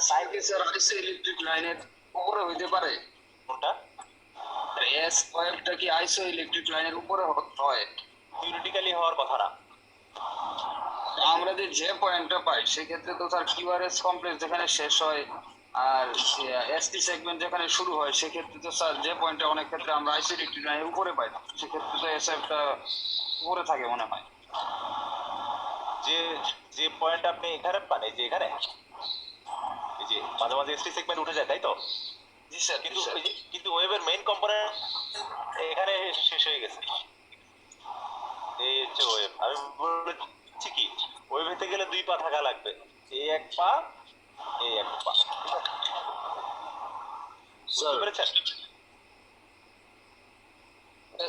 F: স্যার আইসো ইলেকট্রিক লাইনের উপরে হইতে পারে?
B: কোনটা?
F: এস ওয়েভটা কি আইসো ইলেকট্রিক লাইনের উপরে হয়?
B: থিওরিটিক্যালি হওয়ার কথা না।
F: আমরা যে পয়েন্টটা পাই সেক্ষেত্রে তো স্যার কিউআরএস কমপ্লেক্স যেখানে শেষ হয় আর এসটি সেগমেন্ট যেখানে শুরু হয়, সেক্ষেত্রে তো স্যার যে পয়েন্টটা অনেক ক্ষেত্রে আমরা আইসো ইলেকট্রিক লাইনের উপরে পাই, সেক্ষেত্রে তো এসএফটা উপরে থাকে মনে হয়।
B: যে যে পয়েন্ট আপনি এখানে পান, এই যে এখানে যে মাঝে মাঝে এসটি সেগমেন্ট উঠে যায়, তাই তো?
F: জি স্যার,
B: কিন্তু কিন্তু ওয়েভের মেইন কম্পোনেন্ট এখানে শেষ হয়ে গেছে। এই হচ্ছে ওয়েভ। আমি বলছি কি, ওয়েভ হতে গেলে 2 পা থাকা লাগবে, এই 1 পা, এই 1 পা। বুঝতে পেরেছেন?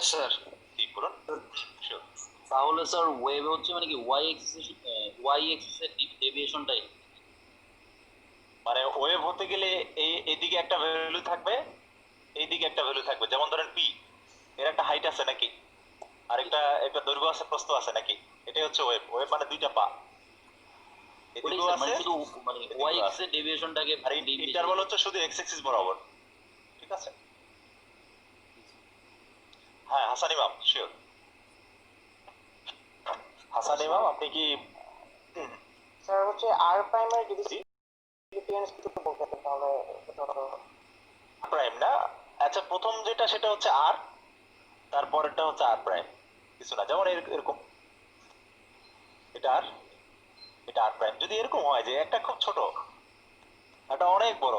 F: স্যার
B: ঠিক বলুন। Sure.
G: তাহলে স্যার ওয়েভ হচ্ছে মানে কি ওয়াই এক্সিসের ডেভিয়েশনটাই?
B: মানে ওয়েভ হতে গেলে এইদিকে একটা ভ্যালু থাকবে, এইদিকে একটা ভ্যালু থাকবে। যেমন ধরেন পি, এর একটা হাইট আছে নাকি, আর একটা দৈর্ঘ্য আছে, প্রস্থ আছে নাকি, এটাই হচ্ছে ওয়েভ। ওয়েভ মানে 2টা পা, এদিকেও আছে,
G: মানে শুধু মানে ওয়াই এক্সিসের ডেভিয়েশনটাকে
B: আর ইন্টারভাল হচ্ছে শুধু এক্স অ্যাক্সিস বরাবর। ঠিক আছে? হ্যাঁ, হাসান ইমাম, শিওর। হাসান ইমাম, আপনি কি
C: স্যার হচ্ছে আর প্রাইমারি ডিফারেন্স কিছু বলতে পারেন তাহলে
B: প্রাইম না? আচ্ছা, প্রথম যেটা সেটা হচ্ছে আর, তারপরেরটা হচ্ছে আর প্রাইম। কিছু না, যেমন এরকম, এটা আর, এটা আর প্রাইম। যদি এরকম হয় যে একটা খুব ছোট, একটা অনেক বড়,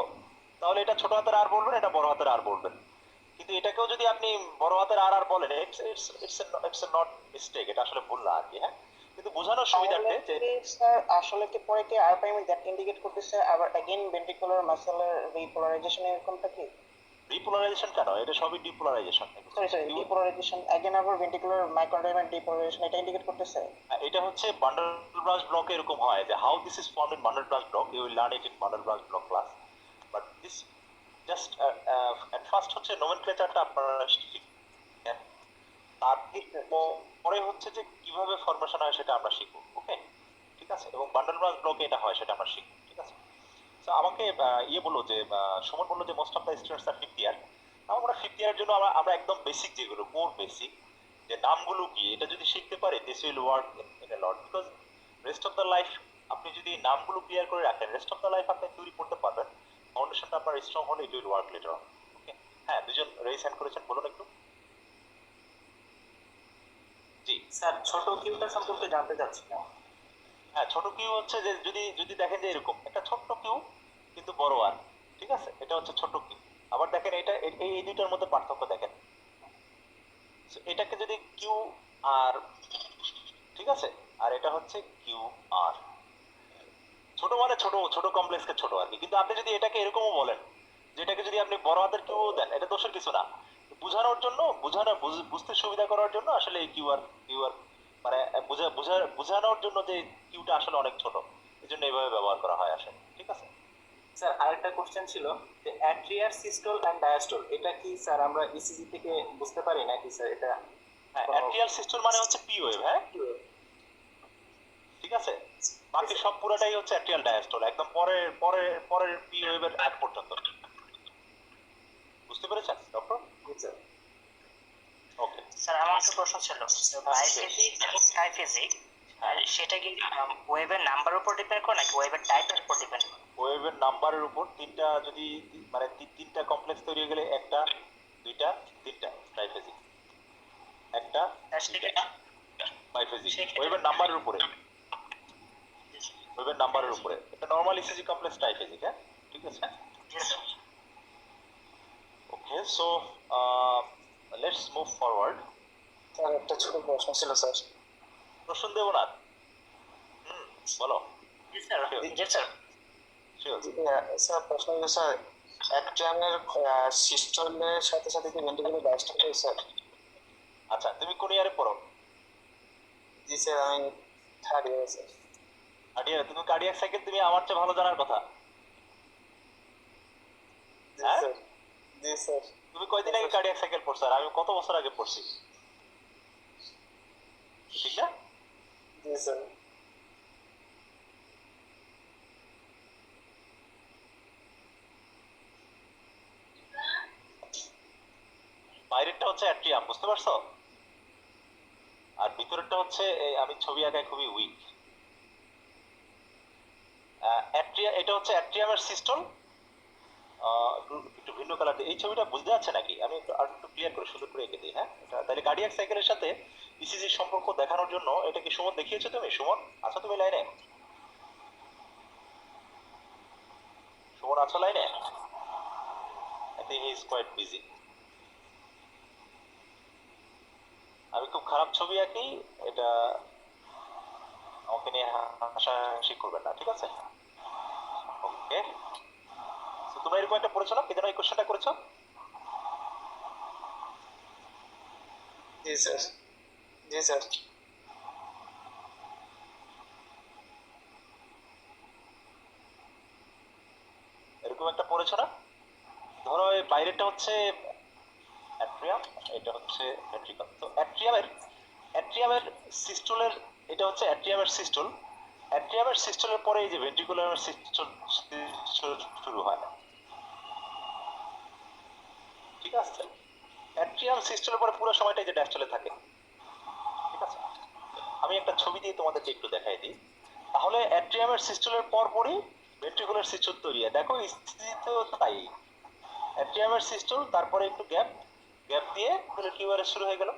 B: তাহলে এটা ছোট হাতের আর বলবেন, এটা বড় হাতের আর বলবেন। কিন্তু এটাকেও যদি আপনি বড় হাতের আর আর বলেন, ইটস নট মিস্টেক, এটা আসলে ভুল না আর কি। হ্যাঁ, কিন্তু বোঝানোর সুবিধার্থে যে
C: স্যার আসলে কি পরে কি আর প্রাইমারি দ্যাট ইন্ডিকেট করতেছে আবার अगेन ভেন্ট্রিকুলার মাসেলের রিপোলারাইজেশন এরকমটা কি?
B: রিপোলারাইজেশন কেন, এটা সবই ডিপোলারাইজেশন।
C: সরি ডিপোলারাইজেশন अगेन আবার ভেন্ট্রিকুলার মাইক্রোডাইমার ডিপোলারাইজেশন এটা ইন্ডিকেট করতেছে?
B: এটা হচ্ছে বান্ডল ব্রাঞ্চ ব্লক এরকম হয় যে how this is formed in bundle branch block, you will learn it in bundle branch block class. But this just at first হচ্ছে নোমেনক্লেচারটা আপনারা শিখেন, তারপরে হচ্ছে যে কিভাবে ফরমেশন হয় সেটা আমরা শিখবো। ওকে, ঠিক আছে? এবং বান্ডল ব্রাঞ্চ ব্লকে এটা হয় সেটা আমরা শিখবো। ঠিক আছে? তো আমাকে বললো যে সুমন বললো যে most of the students are 5th year. আমরা 5th ইয়ারের জন্য আমরা একদম বেসিক যেগুলো কোর বেসিক, যে নামগুলো কি, এটা যদি শিখতে পারি, this will work in a lot. Because rest of the life আপনি যদি নামগুলো ক্লিয়ার করে রাখেন, রেস্ট অফ দ্য লাইফ আপনি থিওরি পড়তে পারবেন। ফাউন্ডেশনটা আপনার স্ট্রং হলে it will work later on. Okay, হ্যাঁ, দুজন রেইজ হ্যান্ড করেছেন, বলুন একটু। জি
G: স্যার ছোট কিউটা সম্পর্কে জানতে চাচ্ছিলাম।
B: হ্যাঁ, ছোট কিউ হচ্ছে যে যদি দেখেন যে এরকম একটা ছোট্ট কিউ কিন্তু বড় আর, ঠিক আছে, এটা হচ্ছে ছোট কিউ। আবার দেখেন এটা এই দুইটার মধ্যে পার্থক্য দেখেন। So, এটাকে যদি কিউ আর, ঠিক আছে, আর এটা হচ্ছে কিউ আর। ছোট মানে ছোট, ছোট কমপ্লেক্সকে ছোট আর কি। কিন্তু আপনি যদি এটাকে এরকমও বলেন, যেটাকে যদি আপনি বড় হাতের কিউ দেন, এটা দোষের কিছু না। বোঝানোর জন্য, বুঝতে সুবিধা করার জন্য আসলে এই কিউ আর মানে বোঝানোর জন্য যে কিউটা আসলে অনেক ছোট, এই জন্য এইভাবে ব্যবহার করা হয় আসলে। ঠিক আছে?
G: স্যার আরেকটা কোশ্চেন ছিল যে অ্যাট্রিয়ার সিস্টোল এন্ড ডায়াস্টোল এটা কি স্যার আমরা ইসিজি থেকে বুঝতে পারি নাকি স্যার? এটা
B: হ্যাঁ, অ্যাট্রিয়াল সিস্টেম মানে হচ্ছে পি ওয়েভ। হ্যাঁ, ঠিক আছে, বাকি সব পুরোটাই হচ্ছে অ্যাট্রিয়াল ডায়াস্টল, একদম পরের পি ওয়েভের আগ পর্যন্ত। বুঝতে পেরেছেন ডক্টর?
G: Sir
B: okay.
E: স্যার আমার একটা প্রশ্ন ছিল, বাইফেজিক এবং ট্রাইফেজিক সেটা কি ওয়েভের নাম্বার উপর ডিপেন্ড করে নাকি ওয়েভের টাইপের উপর ডিপেন্ড করে?
B: ওয়েভের নাম্বারের উপর তিনটা, যদি মানে তিনটা কমপ্লেক্স তৈরি হয়ে গেলে একটা, দুইটা, তিনটা ট্রাইফেজিক, একটা বাইফেজিক। ওয়েভের নাম্বারের উপরে, ওয়েভের নাম্বারের উপরে। এটা নরমাল ইসিজি কমপ্লেক্স ট্রাইফেজিক। হ্যাঁ, ঠিক আছে। Okay, so let's move forward.
C: Sir একটা ছোট প্রশ্ন ছিল স্যার।
B: প্রশ্ন দেব না? বলো।
E: জি স্যার, জি স্যার।
B: শিওর।
C: স্যার প্রশ্ন হলো স্যার অ্যাট্রিয়ামের সিস্টোলের সাথে সাথে কি ভেন্ট্রিকুলার ডায়াস্টোল হয় স্যার?
B: আচ্ছা, তুমি কোন ইয়ারে পড়ো?
C: জি স্যার আমি থার্ড ইয়ার স্যার।
B: কার্ডিয়াক, তুমি কার্ডিয়াক সাইকেল তুমি আমার চেয়ে ভালো জানার কথা।
C: জি
B: হ্যাঁ?
C: স্যার, জি স্যার।
B: তুমি কয়দিন আগে কার্ডিয়াক সাইকেল পড়ছো, আর আমি কত বছর আগে পড়ছি, ঠিক না?
C: জি স্যার।
B: বাইরেরটা হচ্ছে অ্যাট্রিয়াম, বুঝতে পারছো? আর ভিতরেরটা হচ্ছে আমি ছবি আঁকায় খুবই উইক। এটা হচ্ছে অ্যাট্রিয়ামের সিস্টল, একটু ভিন্ন কালার। এই ছবিটা বুঝতে যাচ্ছে নাকি? আমি আর একটু ক্লিয়ার করে সুন্দর করে এঁকে দিই। হ্যাঁ, তাহলে কার্ডিয়াক সাইকেলের সাথে ইসিজির সম্পর্ক দেখানোর জন্য এটা কি সুমন দেখিয়েছো তুমি? সুমন, আচ্ছা তুমি লাইনে? আছো লাইনে? I think he is quite busy. আমি খুব খারাপ ছবি আঁকি, এটা আমাকে নিয়ে হাসাহাসি করবেন না, ঠিক আছে? ওকে, তোমরা এরকম একটা পড়েছো না, কে যেন এই কোশ্চেনটা করেছো?
G: জি স্যার। জি স্যার।
B: এরকম একটা পড়েছো না? ধরো এই বাইরেটা হচ্ছে অ্যাট্রিয়াম, এটা হচ্ছে ভেন্ট্রিকল। তো অ্যাট্রিয়ামের সিস্টুলের, এটা হচ্ছে অ্যাট্রিয়ামের সিস্টুল। অ্যাট্রিয়ামের সিস্টুলের পরে এই যে ভেন্ট্রিকুলার সিস্টুল শুরু হয়, ঠিক আছে? অ্যাট্রিয়াম সিস্টুলের পরে পুরো সময়টাই যে ডায়াস্টলে থাকে, ঠিক আছে? আমি একটা ছবি দিয়ে তোমাদেরকে একটু দেখাই দিই। তাহলে অ্যাট্রিয়ামের সিস্টুলের পরপরই ভেন্ট্রিকুলার সিস্টুল তৈরি হয়। দেখো স্থিতিতেও তাই, অ্যাট্রিয়ামের সিস্টুল, তারপরে একটু গ্যাপ দিয়ে কিউআরএস শুরু হয়ে গেল,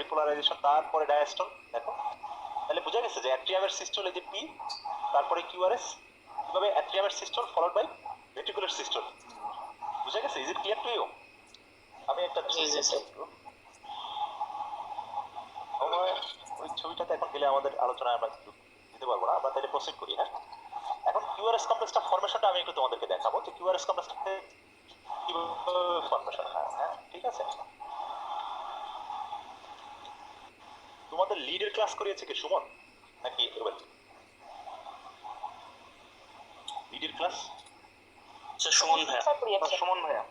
B: রিপোলারাইজেশন, তারপরে ডায়াস্টল। দেখো, তাহলে বোঝা গেছে যে অ্যাট্রিয়ামের সিস্টল এই যে পি, তারপরে কিউআরএস, কিভাবে অ্যাট্রিয়ামের systole followed by ventricular systole. বুঝা গেছে? Is it clear to you? আমি একটা ওই ছবিটাতে এখন গেলে আমাদের আলোচনায় আমরা দিতে পারবো না, আমরা তাহলে প্রসিড করি। হ্যাঁ, এখন কিউআরএস কমপ্লেক্সটা ফরমেশনটা আমি একটু তোমাদেরকে দেখাবো যে কিউআরএস কমপ্লেক্সটা কিভাবে ফরমেশন হয়। হ্যাঁ, ঠিক আছে। তোমাদের লিডের ক্লাস করিয়েছে কি সুমন নাকি রুবেল? লিডের ক্লাস
E: সুমন ভাইয়া।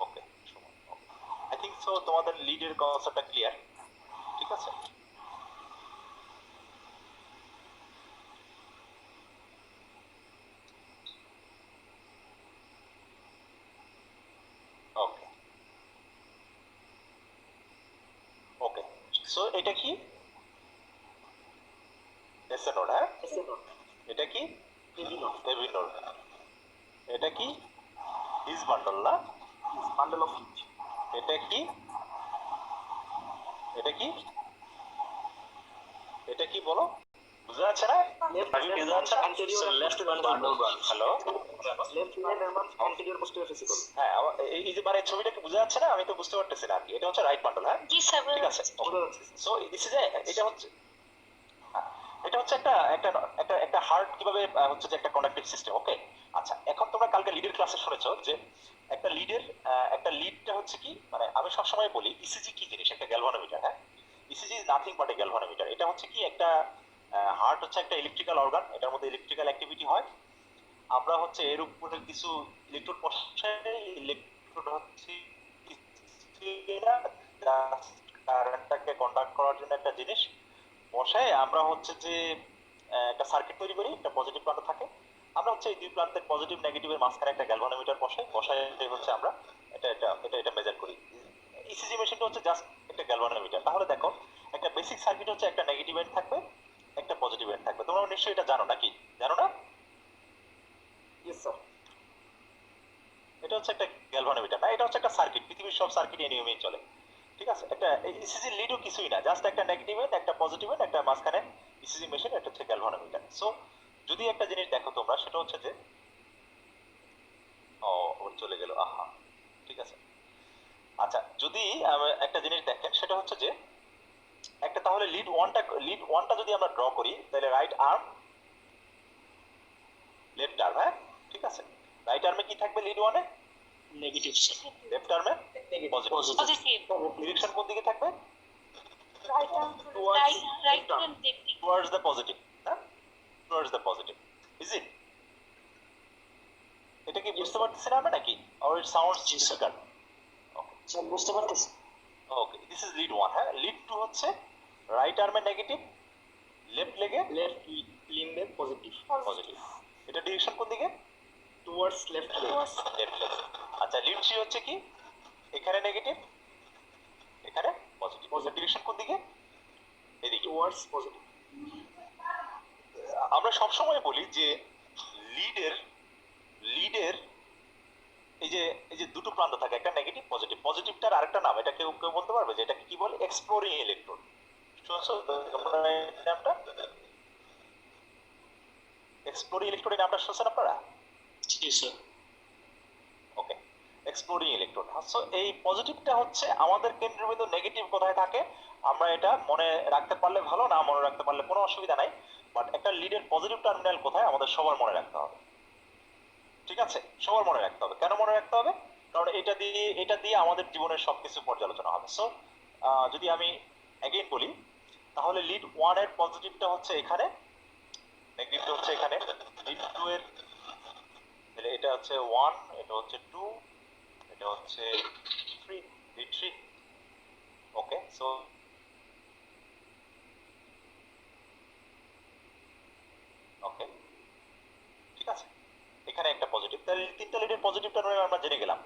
B: ওকে, সুমন। আই থিংক সো তোমাদের লিডের কনসেপ্টটা ক্লিয়ার, ঠিক আছে? ওকে ওকে, সো এটা কি এসএ নোড? হ্যাঁ, এটা কি হেভি নোড? এটা কি হিজ বান্ডল না?
G: বান্ডেল অফ
B: এটা কি এটা কি এটা কি বলো, বুঝা যাচ্ছে না? বুঝা যাচ্ছে না?
G: Left bundle.
B: Hello,
G: left bundle anterior posterior physical.
B: হ্যাঁ, এই যে মানে ছবিটা কি বুঝা যাচ্ছে না? আমি তো বুঝতে পারতেছি না আর কি। এটা হচ্ছে রাইট বান্ডল। হ্যাঁ,
D: জি স্যার।
B: ঠিক আছে। সো দিস ইজ এটা হচ্ছে একটা একটা একটা একটা হার্ট কিভাবে হচ্ছে যে একটা কন্ডাক্টিভ সিস্টেম। ওকে, আচ্ছা, এখন তোমরা কালকে লিডের ক্লাসে শুনেছো যে একটা লিডটা হচ্ছে কি, মানে আমি সবসময় বলি ইসিজি কি জিনিস, একটা গ্যালভানোমিটার। হ্যাঁ, ECG is nothing but A galvanometer. এটা হচ্ছে কি একটা হার্ট হচ্ছে একটা ইলেকট্রিক্যাল অর্গান, এটার মধ্যে ইলেকট্রিক্যাল অ্যাক্টিভিটি হয়। আমরা হচ্ছে এর উপরে কিছু ইলেকট্রোড বসাই, ইলেকট্রোড হচ্ছে কারেন্টটাকে কন্ডাক্ট করার জন্য একটা জিনিস বসায়। আমরা হচ্ছে যে একটা সার্কিট তৈরি করি, একটা পজিটিভ প্রান্ত থাকে। আমরা হচ্ছে এই দুই প্রান্তের পজিটিভ নেগেটিভের মাঝখানে একটা গ্যালভানোমিটার বসাই হচ্ছে আমরা এটা মেজার করি। ইসিজি মেশিনটা হচ্ছে জাস্ট একটা গ্যালভানোমিটার। তাহলে দেখো, একটা বেসিক সার্কিট হচ্ছে একটা নেগেটিভ এন্ড থাকবে, একটা পজিটিভ এন্ড থাকবে। তোমরা নিশ্চয়ই এটা জানো নাকি? জানো না?
G: Yes sir.
B: এটা হচ্ছে একটা গ্যালভানোমিটার না, এটা হচ্ছে একটা সার্কিট। পৃথিবীর সব সার্কিট এই নিয়মেই চলে, ঠিক আছে? একটা ইসিজি লিডও কিছুই না, জাস্ট একটা নেগেটিভ এন্ড, একটা পজিটিভ এন্ড, একটা মাঝখানে ইসিজি মেশিন, এটা হচ্ছে গ্যালভানোমিটার। সো যদি একটা জিনিস দেখো তোমরা, সেটা হচ্ছে যে ওর চলে গেল, আহা, ঠিক আছে। আচ্ছা, যদি একটা জিনিস দেখেন, সেটা হচ্ছে যে একটা, তাহলে লিড ওয়ানটা যদি আমরা ড্র করি, তাহলে রাইট আর্ম, লেফট আর্ম। হ্যাঁ, ঠিক আছে। রাইট আর্মে কি থাকবে লিড ওয়ানে?
E: নেগেটিভ
B: লেফট আর্মে পজিটিভ। ডিরেকশন কোন দিকে থাকবে? Towards the positive. হ্যাঁ, towards the positive. Is it? এটা কি বুঝতে পারতেছেন আমরা নাকি? Or it sounds difficult?
C: Sir বুঝতে পারতেছি।
B: Okay, this is lead one. হ্যাঁ, লিড টু হচ্ছে রাইট আর্মে নেগেটিভ, লেফট লেগে
G: লেফট লিম্বে পজিটিভ।
B: পজিটিভ। এটা ডিরেকশন কোন দিকে?
G: Towards left leg.
B: Left leg. আচ্ছা, লিড থ্রি হচ্ছে কি, এখানে নেগেটিভ, এখানে পজিটিভ। ডিরেকশন কোন দিকে? এদিকে,
G: টুয়ার্ডস পজিটিভ।
B: আমরা সবসময় বলি যে লিডের এই যে দুটো প্রান্ত থাকে, একটা নেগেটিভ, পজিটিভ। পজিটিভটার আরেকটা নাম, এটা কেউ বলতে পারবে যে এটাকে কি বলে? Exploring electron. শুনছো নামটা? এক্সপ্লোরিং ইলেকট্রন নামটা শুনছেন আপনারা?
E: জি স্যার।
B: ওকে, এক্সপ্লোডিং ইলেকট্রন। সো এই পজিটিভটা হচ্ছে আমাদের কেন্দ্রবিন্দু, নেগেটিভ কোথায় থাকে আমরা এটা মনে রাখতে পারলে ভালো, না মনে রাখতে পারলে কোনো অসুবিধা নাই, বাট একটা লিডের পজিটিভ টার্মিনাল কোথায় আমাদের সবার মনে রাখতে হবে। ঠিক আছে, সবার মনে রাখতে হবে। কেন মনে রাখতে হবে? কারণ এটা দিয়ে আমাদের জীবনের সবকিছু পর্যালোচনা হবে। সো যদি আমি অ্যাগেইন বলি, তাহলে লিড 1 এর পজিটিভটা হচ্ছে এখানে, নেগেটিভটা হচ্ছে এখানে। লিড 2 এর, তাহলে এটা হচ্ছে 1, এটা হচ্ছে 2, এটা হচ্ছে 3, লিড 3। ওকে, সো ওকে, ঠিক আছে, এখানে একটা পজিটিভ। তাহলে তিনটা লিডের পজিটিভটা আমরা জেনে গেলাম।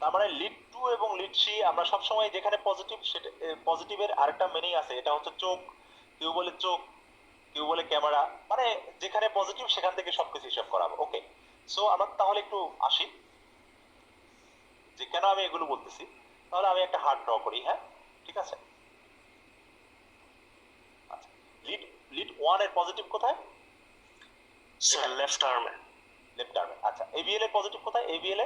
B: তার মানে লিড 2 এবং লিড 3 আমরা সব সময় যেখানে পজিটিভ, সেটা পজিটিভের আরেকটা মিনিং আছে, এটা হচ্ছে চোখ। কেউ বলে চোখ, কেউ বলে ক্যামেরা, মানে যেখানে পজিটিভ সেখান থেকে সবকিছু হিসাব করাবো। ওকে, সো আমরা তাহলে একটু আসি যে কেন আমি এগুলো বলতেছি। তাহলে আমি একটা হার্ট ড্র করি, হ্যাঁ ঠিক আছে। আচ্ছা, লিড লিড 1 এর পজিটিভ কোথায়?
E: স্যার লেফট আর্মে।
B: লেফট আর্মে। আচ্ছা, এবিএল এর পজিটিভ কোথায়? এবিএল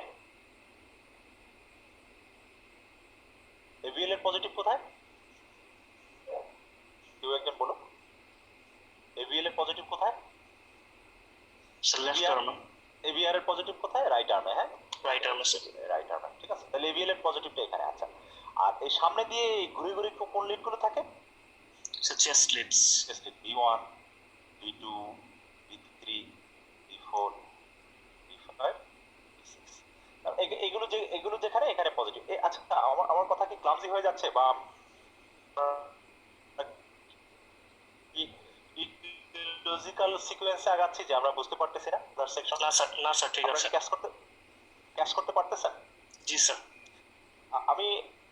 B: এর পজিটিভ কোথায়? কেউ একজন বলো, এবিএল এর পজিটিভ কোথায়?
E: স্যার লেফট আর্মে।
B: এবিআর এর পজিটিভ কোথায়? রাইট আর্মে। হ্যাঁ,
E: রাইট আর্মে স্যার।
B: রাইট আর্মে, ঠিক আছে। তাহলে এবিএল এর পজিটিভটা এখানে। আচ্ছা, আর এই সামনে দিয়ে ঘুরে ঘুরে কোন লিডগুলো থাকে?
E: Sir chest leads.
B: B1, B2, B3, B4, B5, B6। এগুলো যেখানে এখানে পজিটিভ। আচ্ছা, আমার কথা কি ক্লামসি হয়ে যাচ্ছে, বা লজিক্যাল সিকোয়েন্সে আগাচ্ছি যে আমরা বুঝতে পারতেছি না সেকশন?
E: না স্যার ঠিক আছে।
B: ক্যাচ করতে পারতেছেন?
E: জি স্যার।
B: আমি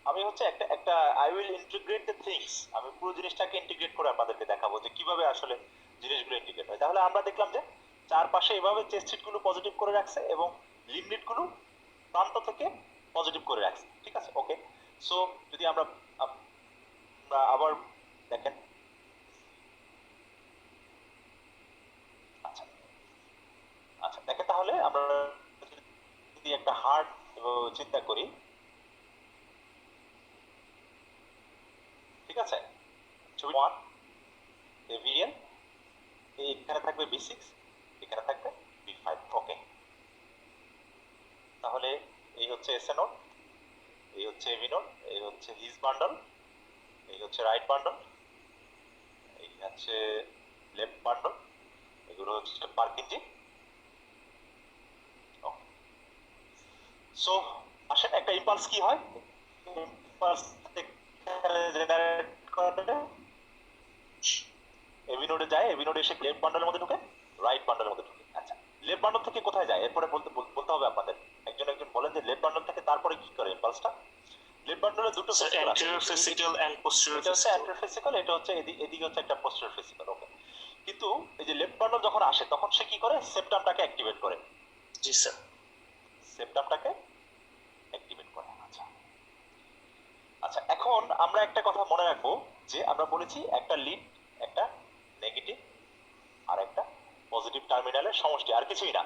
B: আমি হচ্ছে একটা I will integrate the things, আমি পুরো জিনিসটাকে ইন্টিগ্রেট করে আপনাদেরকে দেখাবো যে কিভাবে আসলে জিনিসগুলো ইন্টিগ্রেট হয়। তাহলে আমরা দেখলাম যে চারপাশে এভাবে চেস্ট সিটগুলো পজিটিভ করে রাখছে এবং লিমিটগুলো প্রান্ত থেকে পজিটিভ করে রাখছে, ঠিক আছে। ওকে, সো যদি আমরা আবার দেখেন, আচ্ছা আচ্ছা দেখেন, তাহলে আমরা যদি একটা হার্ট চিন্তা করি, ঠিক আছে, ছবি 1 এভিএন, এখানে থাকবে B6, এখানে থাকবে B5। ওকে, তাহলে এই হচ্ছে এসএ নোড, এই হচ্ছে এবি নোড, এই হচ্ছে হিজ বান্ডল, এই হচ্ছে রাইট বান্ডল, এই হচ্ছে লেফট বান্ডল, এগুলো হচ্ছে পার্কিনজি। সো আসেন, একটা ইম্পালস কি হয়, ইম্পালস জেনারেট করে এবি নোডে যায়, এবি নোডে এসে লেফট বান্ডলের মধ্যে ঢুকে, রাইট বান্ডলের মধ্যে ঢুকে। আচ্ছা, লেফট বান্ডল থেকে কোথায় যায় এরপরে বলতে হবে আপনাদের। একজন বলেন যে লেফট বান্ডল থেকে তারপরে কি করে ইম্পালসটা? লেফট বান্ডলে দুটো ফেসিকল আছে,
E: অ্যান্টেরিয়র ফেসিকল এন্ড পোস্টেরিয়র
B: এটা হচ্ছে অ্যান্টেরিয়র ফেসিকল, এটা হচ্ছে এদিকে হচ্ছে একটা পোস্টেরিয়র ফেসিকল। ওকে, কিন্তু এই যে লেফট বান্ডল যখন আসে তখন সে কি করে? সেপ্টামটাকে অ্যাক্টিভেট করে।
E: জি স্যার।
B: সেপ্টামটাকে অ্যাক্টিভেট করে। আচ্ছা আচ্ছা, এখন আমরা একটা কথা মনে রাখবো যে আমরা বলেছি একটা লিড, একটা নেগেটিভ আর একটা পজিটিভ টার্মিনালের সমষ্টি, আর কিছুই না।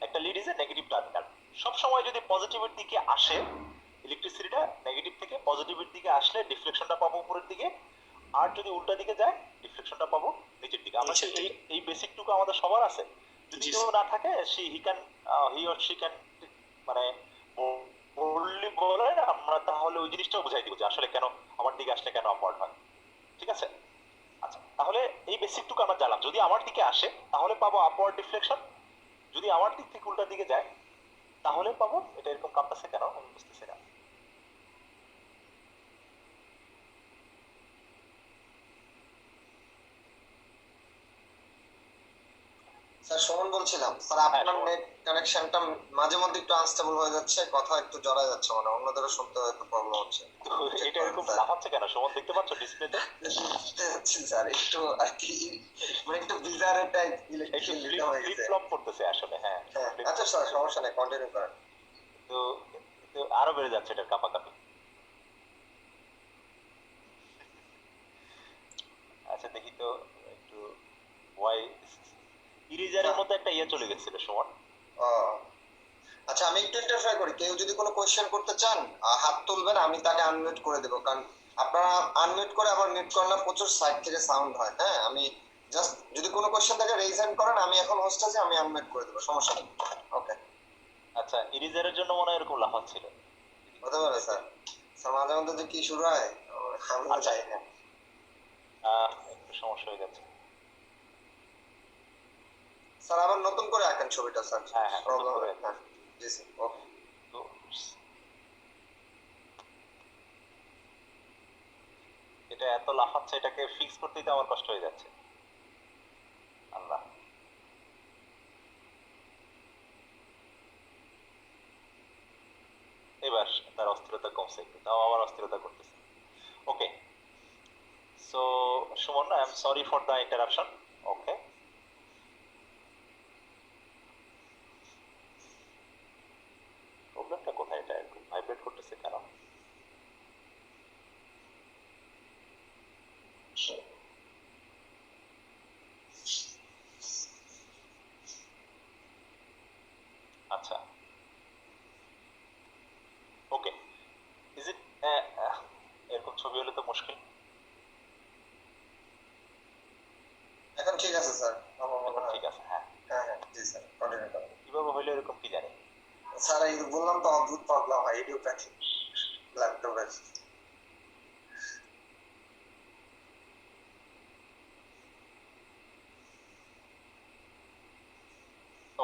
B: একটা lead is a negative terminal. সব সময় যদি পজিটিভের দিকে আসে ইলেকট্রিসিটিটা, নেগেটিভ থেকে পজিটিভের দিকে আসলে ডিফ্লেকশনটা পাবো উপরের দিকে, আর যদি উল্টা দিকে যায় ডিফ্লেকশনটা পাবো নিচের দিকে। আমরা এই বেসিকটুকু আমাদের সবার আছে। যদি কেউ না থাকে, হি অর শি ক্যান মানে বললি বলে আমরা তাহলে ওই জিনিসটাও বুঝাই দিব যে আসলে কেন আমার দিকে আসলে কেন আপওয়ার্ড হয়, ঠিক আছে। আচ্ছা, তাহলে এই বেসিকটুকু আমরা জানলাম। যদি আমার দিকে আসে তাহলে পাবো আপওয়ার্ড ডিফ্লেকশন, যদি আমার দিক থেকে উল্টা দিকে যায় তাহলে পাবো, এটা এরকম কাঁপতেছে কেন আমি বুঝতেছি না।
A: স্যার সুমন বলছিলাম, স্যার আপনার নেট কানেকশনটা মাঝে মধ্যে একটু আনস্টেবল হয়ে যাচ্ছে, কথা একটু জড়ায় যাচ্ছে, মানে অন্যদেরও শুনতে হয়তো প্রবলেম হচ্ছে।
B: এটা এরকম লাফাচ্ছে কেন সুমন, দেখতে পাচ্ছ ডিসপ্লেতে?
A: স্যার একটু আর কি, মানে একটু বিজার টাইপ
B: একটু
A: ইলেকট্রিক হয়ে
B: ফ্লিপ
A: গেছে।
B: ফ্লপ করতেছে আসলে, হ্যাঁ।
A: আচ্ছা স্যার, সমস্যা নেই, কন্টিনিউ করেন।
B: তো আরো বেড়ে যাচ্ছে এটার কাঁপাকাঁপি। আচ্ছা দেখি তো একটু ওয়াই ইরিজারের মধ্যে একটা ইয়ে চলে গেছিল সুমন,
A: ও আচ্ছা, আমি একটু ইন্টারফেয়ার করি। কেউ যদি কোনো কোয়েশ্চেন করতে চান হাত তুলবেন, আমি তাকে আনমিউট করে দেবো। কারণ আপনারা আনমিউট করে আবার মিউট করলে প্রচুর সাইড থেকে সাউন্ড হয়। হ্যাঁ, আমি জাস্ট যদি কোনো কোয়েশ্চেন থাকে রেইজ হ্যান্ড করেন, আমি এখন হোস্ট আছি, আমি আনমিউট করে দেবো, সমস্যা নেই। ওকে,
B: আচ্ছা, ইরিজারের জন্য মনে হয় এরকম লাফাচ্ছিল।
A: হতে পারে স্যার। স্যার মাঝে মধ্যে যে কি শুরু হয় আমিও
B: আচ্ছা।
A: চাই না।
B: একটু সমস্যা হয়ে যাচ্ছে।
A: স্যার আবার নতুন করে আঁকেন ছবিটা স্যার।
B: হ্যাঁ, নতুন
A: প্রবলেম
B: করে।
A: হ্যাঁ, জি স্যার, ওকে।
B: তো এটা এত লাফাচ্ছে, এটাকে ফিক্স করতেই তো আমার কষ্ট হয়ে যাচ্ছে। আল্লাহ। এবার তার অস্থিরতা কমছে একটু, তাও আবার অস্থিরতা করতেছে। Okay, so Suman, I am sorry for the interruption. Okay, প্রবলেমটা কোথায়? এটা একটু ভাইব্রেট করতেছে কেন? আচ্ছা, ওকে। ইজ ইট এরকম ছবি হলে তো মুশকিল।
A: এখন ঠিক আছে স্যার, আমার মনে
B: এখন
A: হয়।
B: ঠিক আছে, হ্যাঁ।
A: হ্যাঁ হ্যাঁ, জি স্যার, কন্টিনিউ করুন।
B: কিভাবে হইলো এরকম কি জানি।
A: স্যার এই বললাম তো, অদ্ভুত প্রবলেম হয় ইডিওপ্যাথি ল্যাপটপের।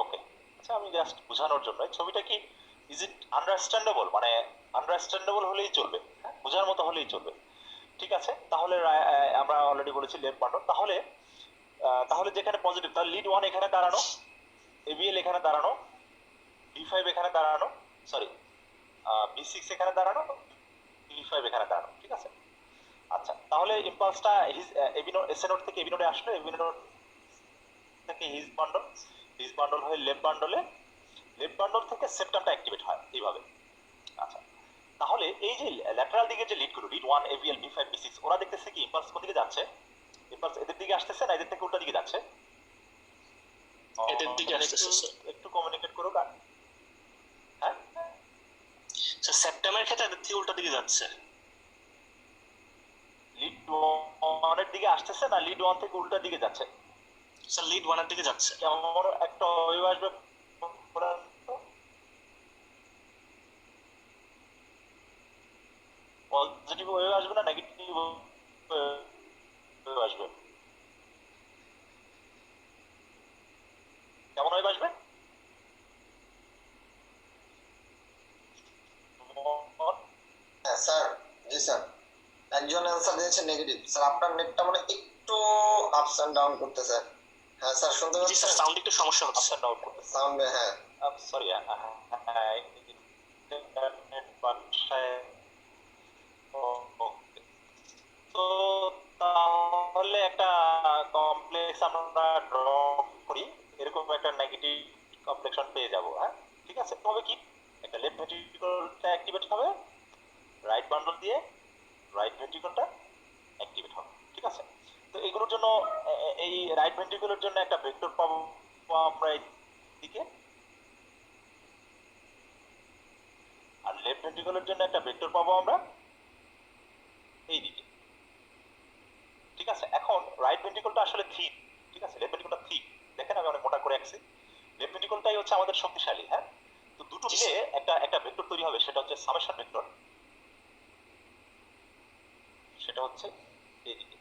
B: ওকে, আচ্ছা, আমি জাস্ট বোঝানোর জন্য, এই ছবিটা কি ইজ ইট আন্ডারস্ট্যান্ডেবল? মানে আন্ডারস্ট্যান্ডেবল হলেই চলবে, হ্যাঁ, বোঝার মতো হলেই চলবে। ঠিক আছে, তাহলে আমরা অলরেডি বলেছি লেফট বাটন। তাহলে তাহলে যেখানে পজিটিভ, তাহলে লিড 1 এখানে দাঁড়ানো, এবিএল এখানে দাঁড়ানো, বি5 এখানে দাঁড়ানো, সরি বি6 এখানে দাঁড়ানো, বি5 এখানে দাঁড়ানো। ঠিক আছে, আচ্ছা, তাহলে ইম্পালসটা এবি নোড, এসএ নোড থেকে এবি নোডে আসলো, এবি নোড থেকে হিজ বান্ডল হয়ে লেফট বান্ডলে, লেফট বান্ডল থেকে সেপ্টামটা অ্যাক্টিভেট হয় এইভাবে। আচ্ছা, তাহলে এই যে ল্যাটারাল দিকে যে লিডগুলো, লিড 1, এবিএল, বি5, বি6, ওরা দেখতেছে কি ইম্পালস কোন দিকে যাচ্ছে? ইম্পালস এদের দিকে আসতেছে না এদের থেকে উল্টা দিকে যাচ্ছে?
H: এদের দিকে আসতেছে স্যার।
B: একটু কমিউনিকেট করুক। হ্যাঁ
H: স্যার, সেপ্টেম্বরের ক্ষেত্রে এদের থেকে উল্টা দিকে যাচ্ছে।
B: লিড 1 এর দিকে আসতেছে না লিড 1 থেকে উল্টা দিকে যাচ্ছে?
H: স্যার, লিড 1 এর দিকে যাচ্ছে।
B: কেমন একটা ওয়েভ আসবে, পজিটিভ ওয়েভ আসবে না নেগেটিভ ওয়েভ আসবে? কেমন ওয়েভ আসবে?
A: হ্যাঁ স্যার, জি স্যার। একজন অ্যান্সার দিয়েছে নেগেটিভ। স্যার আপনার নেটটা মানে একটু আপস এন্ড ডাউন করতেছে। হ্যাঁ স্যার, শুনতে
H: জি স্যার,
A: পাচ্ছেন?
H: সাউন্ড একটু সমস্যা হচ্ছে।
B: আপসাইড ডাউন করতেছে।
A: সাউন্ডে হ্যাঁ।
B: সরি, ইন্টারনেট বাসায়। তো তাহলে একটা কমপ্লেক্স আমরা ড্র করি, এরকম একটা নেগেটিভ কমপ্লেক্সন পেয়ে যাব। হ্যাঁ, ঠিক আছে, তবে কি একটা লেফট ভেন্ট্রিকলটা অ্যাক্টিভেট হবে, রাইট বান্ডল দিয়ে রাইট ভেন্ট্রিকলটা অ্যাক্টিভেট হবে। ঠিক আছে, তো এগুলোর জন্য এই রাইট ভেন্ট্রিকলের জন্য একটা ভেক্টর পাবো আমরা এইদিকে, আর লেফট ভেন্ট্রিকলের জন্য একটা ভেক্টর পাবো আমরা এইদিকে। ঠিক আছে, এখন রাইট ভেন্ট্রিকলটা আসলে থিক। ঠিক আছে, লেফট ভেন্ট্রিকলটা থিক। দেখেন আমি অনেক মোটা করে আঁকছি। লেফট ভেন্ট্রিকলটাই হচ্ছে আমাদের শক্তিশালী। হ্যাঁ, তো দুটো মিলে একটা ভেক্টর তৈরি হবে, সেটা হচ্ছে সামেশন ভেক্টর। সেটা হচ্ছে এইদিকে।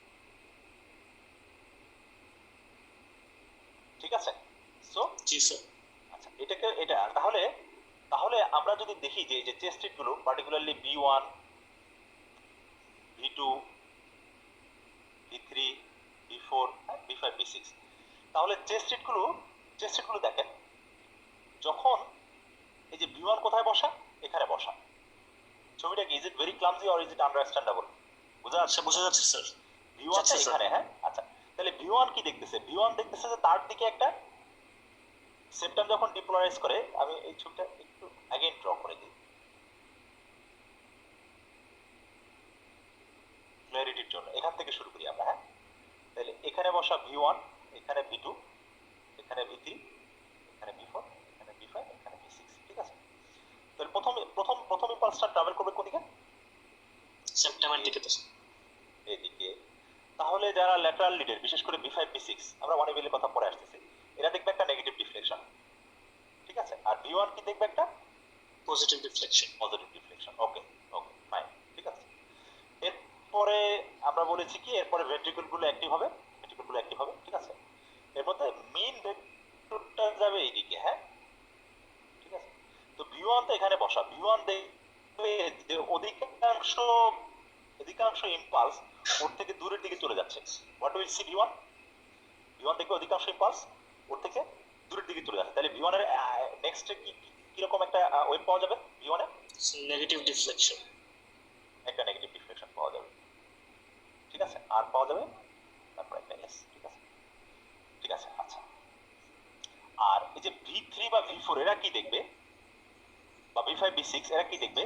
B: ঠিক আছে, সো
H: জি স্যার।
B: আচ্ছা, এটা তাহলে তাহলে আমরা যদি দেখি যে এই যে চেস্ট গুলো, পার্টিকুলারলি বি1, বি2, বি3, বি4, বি5, বি6, তাহলে চেস্ট গুলো দেখেন, যখন এই যে বি1 কোথায় বসা, এখানে বসা। ছবিটা কি is it very clumsy or is it understandable? বুঝা যাচ্ছে?
H: বোঝা যাচ্ছে স্যার।
B: বি1 টা এখানে। হ্যাঁ, আচ্ছা, তাহলে বি1 কি দেখতেছে? বি1 দেখতেছে যে তার দিকে একটা সেপ্টাম যখন ডিপোলারাইজ করে, আমি এই ছবিটা একটু अगेन ড্র করে দিই ক্ল্যারিটির জন্য। এখান থেকে শুরু করি আমরা। হ্যাঁ, তাহলে এখানে বসা ভি1, এখানে ভি2, এখানে ভি3, এখানে ভি4, এখানে ভি5, এখানে V6, ঠিক আছে? তাহলে প্রথম ইম্পালসটা ট্রাভেল করবে কোনদিকে?
H: সেপ্টেমের দিকে তো
B: এদিকে। তাহলে যারা ল্যাটারাল লিডের, বিশেষ করে B5 B6, আমরা 1 এর কথা পরে আসতেছি, এরা দেখবে একটা নেগেটিভ ডিফ্লেকশন, ঠিক আছে? আর B1 কি দেখবে? একটা
H: positive deflection.
B: Positive deflection. Okay, okay, fine, ঠিক আছে। এরপরে আমরা বলেছি কি, এরপরে ভেন্ট্রিকল গুলো অ্যাক্টিভ হবে, ঠিক আছে? এর মধ্যে মেইন ভেক্টরটা যাবে এইদিকে, হ্যাঁ, ঠিক আছে? তো V1 তো এখানে বসা, V1 দেখবে যে অধিকাংশ ইম্পালস ওর থেকে দূরের দিকে চলে যাচ্ছে। হোয়াট উইল সি V1 দেখবে অধিকাংশ ইম্পালস ওর থেকে দূরের দিকে চলে যাচ্ছে। তাহলে V1 এর নেক্সট কিরকম একটা ওয়েভ পাওয়া যাবে? V1 এর
H: নেগেটিভ ডিফ্লেকশন।
B: একটা নেগেটিভ ডিফ্লেকশন পাওয়া যাবে, ঠিক আছে? আর পাওয়া যাবে তারপর একটা এস, ঠিক আছে, আচ্ছা। আর এই যে V3 বা V4 এরা কি দেখবে, বা B5 B6 এরা কি দেখবে?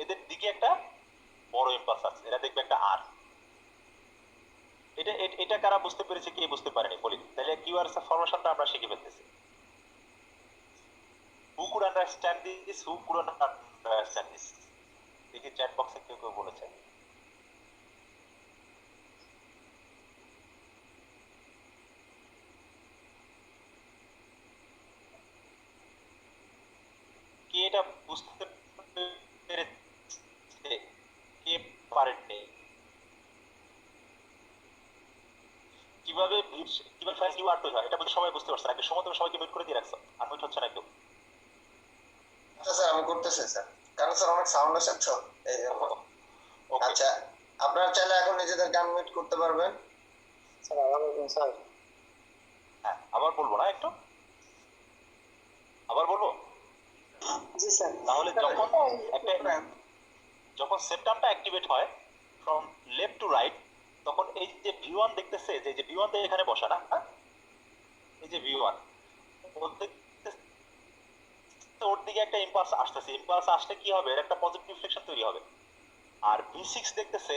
B: এদের দিকে একটা বড় ইম্পালস আছে, এরা দেখবে একটা আর। এটা কারা বুঝতে পেরেছে, কে বুঝতে পারেনি বলি? তাহলে কিউআরএস এর ফরমেশনটা আমরা শিখে ফেলতেছি। Who could understand this? Who couldn't understand this? দেখি চ্যাট বক্সে কেউ বলেছে। কে এটা বুঝতে পেরেছে, কে পারেননি? কিভাবে ফাইল কিউ আর তৈরি হয় এটা বলতে সবাই বুঝতে পারছে নাকি? সময় তুমি সবাইকে মিউট করে দিয়ে রাখছো, আনমিউট হচ্ছে না কেউ?
A: আচ্ছা স্যার, আমি করতেছি স্যার, কারণ স্যার অনেক সাউন্ড আসে তো এই জন্য।
B: ওকে,
A: আচ্ছা, আপনারা চাইলে এখন নিজেদেরকে আনমিউট করতে পারবেন।
C: স্যার আবার বলবেন স্যার?
B: হ্যাঁ, আবার বলবো না, একটু আবার বলবো।
C: জি স্যার।
B: তাহলে যখন সেপ্টামটা অ্যাক্টিভেট হয় ফ্রম লেফট টু রাইট, তখন এই যে V1 দেখতেছে, যে V1 তে এখানে বসা না, এই যে V1 ওর দিকে একটা ইম্পালস আসতেছে, ইম্পালস আসলে কি হবে? এর একটা পজিটিভ ডিফ্লেকশন তৈরি হবে। আর B6 দেখতেছে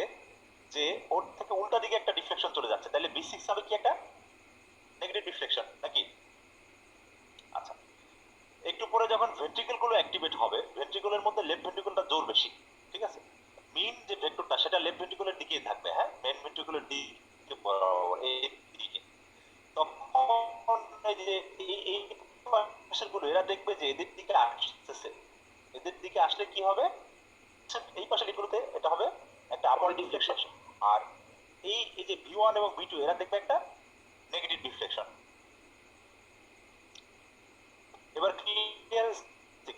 B: যে ওর থেকে উল্টা দিকে একটা ডিফ্লেকশন চলে যাচ্ছে, তাহলে B6 হবে কি? একটা নেগেটিভ ডিফ্লেকশন নাকি? আচ্ছা, একটু পরে যখন ভেন্ট্রিকল গুলো অ্যাক্টিভেট হবে, ভেন্ট্রিকলের মধ্যে লেফট ভেন্ট্রিকলটা জোর বেশি, ঠিক আছে? মেইন যে ভেক্টরটা সেটা লেফট ভেন্ট্রিকলের দিকেই থাকবে, হ্যাঁ, মেইন ভেন্ট্রিকলের দিকে বরাবর এই দিকে। তখন এই যে এই পাশেরগুলো এরা দেখবে যে এদের দিকে আসতেছে, এদের দিকে আসলে কি হবে? এই পাশের লিডগুলোতে এটা হবে একটা আপার ডিফ্লেকশন, আর এই যে V1 এবং V2 এরা দেখবে একটা নেগেটিভ ডিফ্লেকশন। এবার ক্লিয়ার যে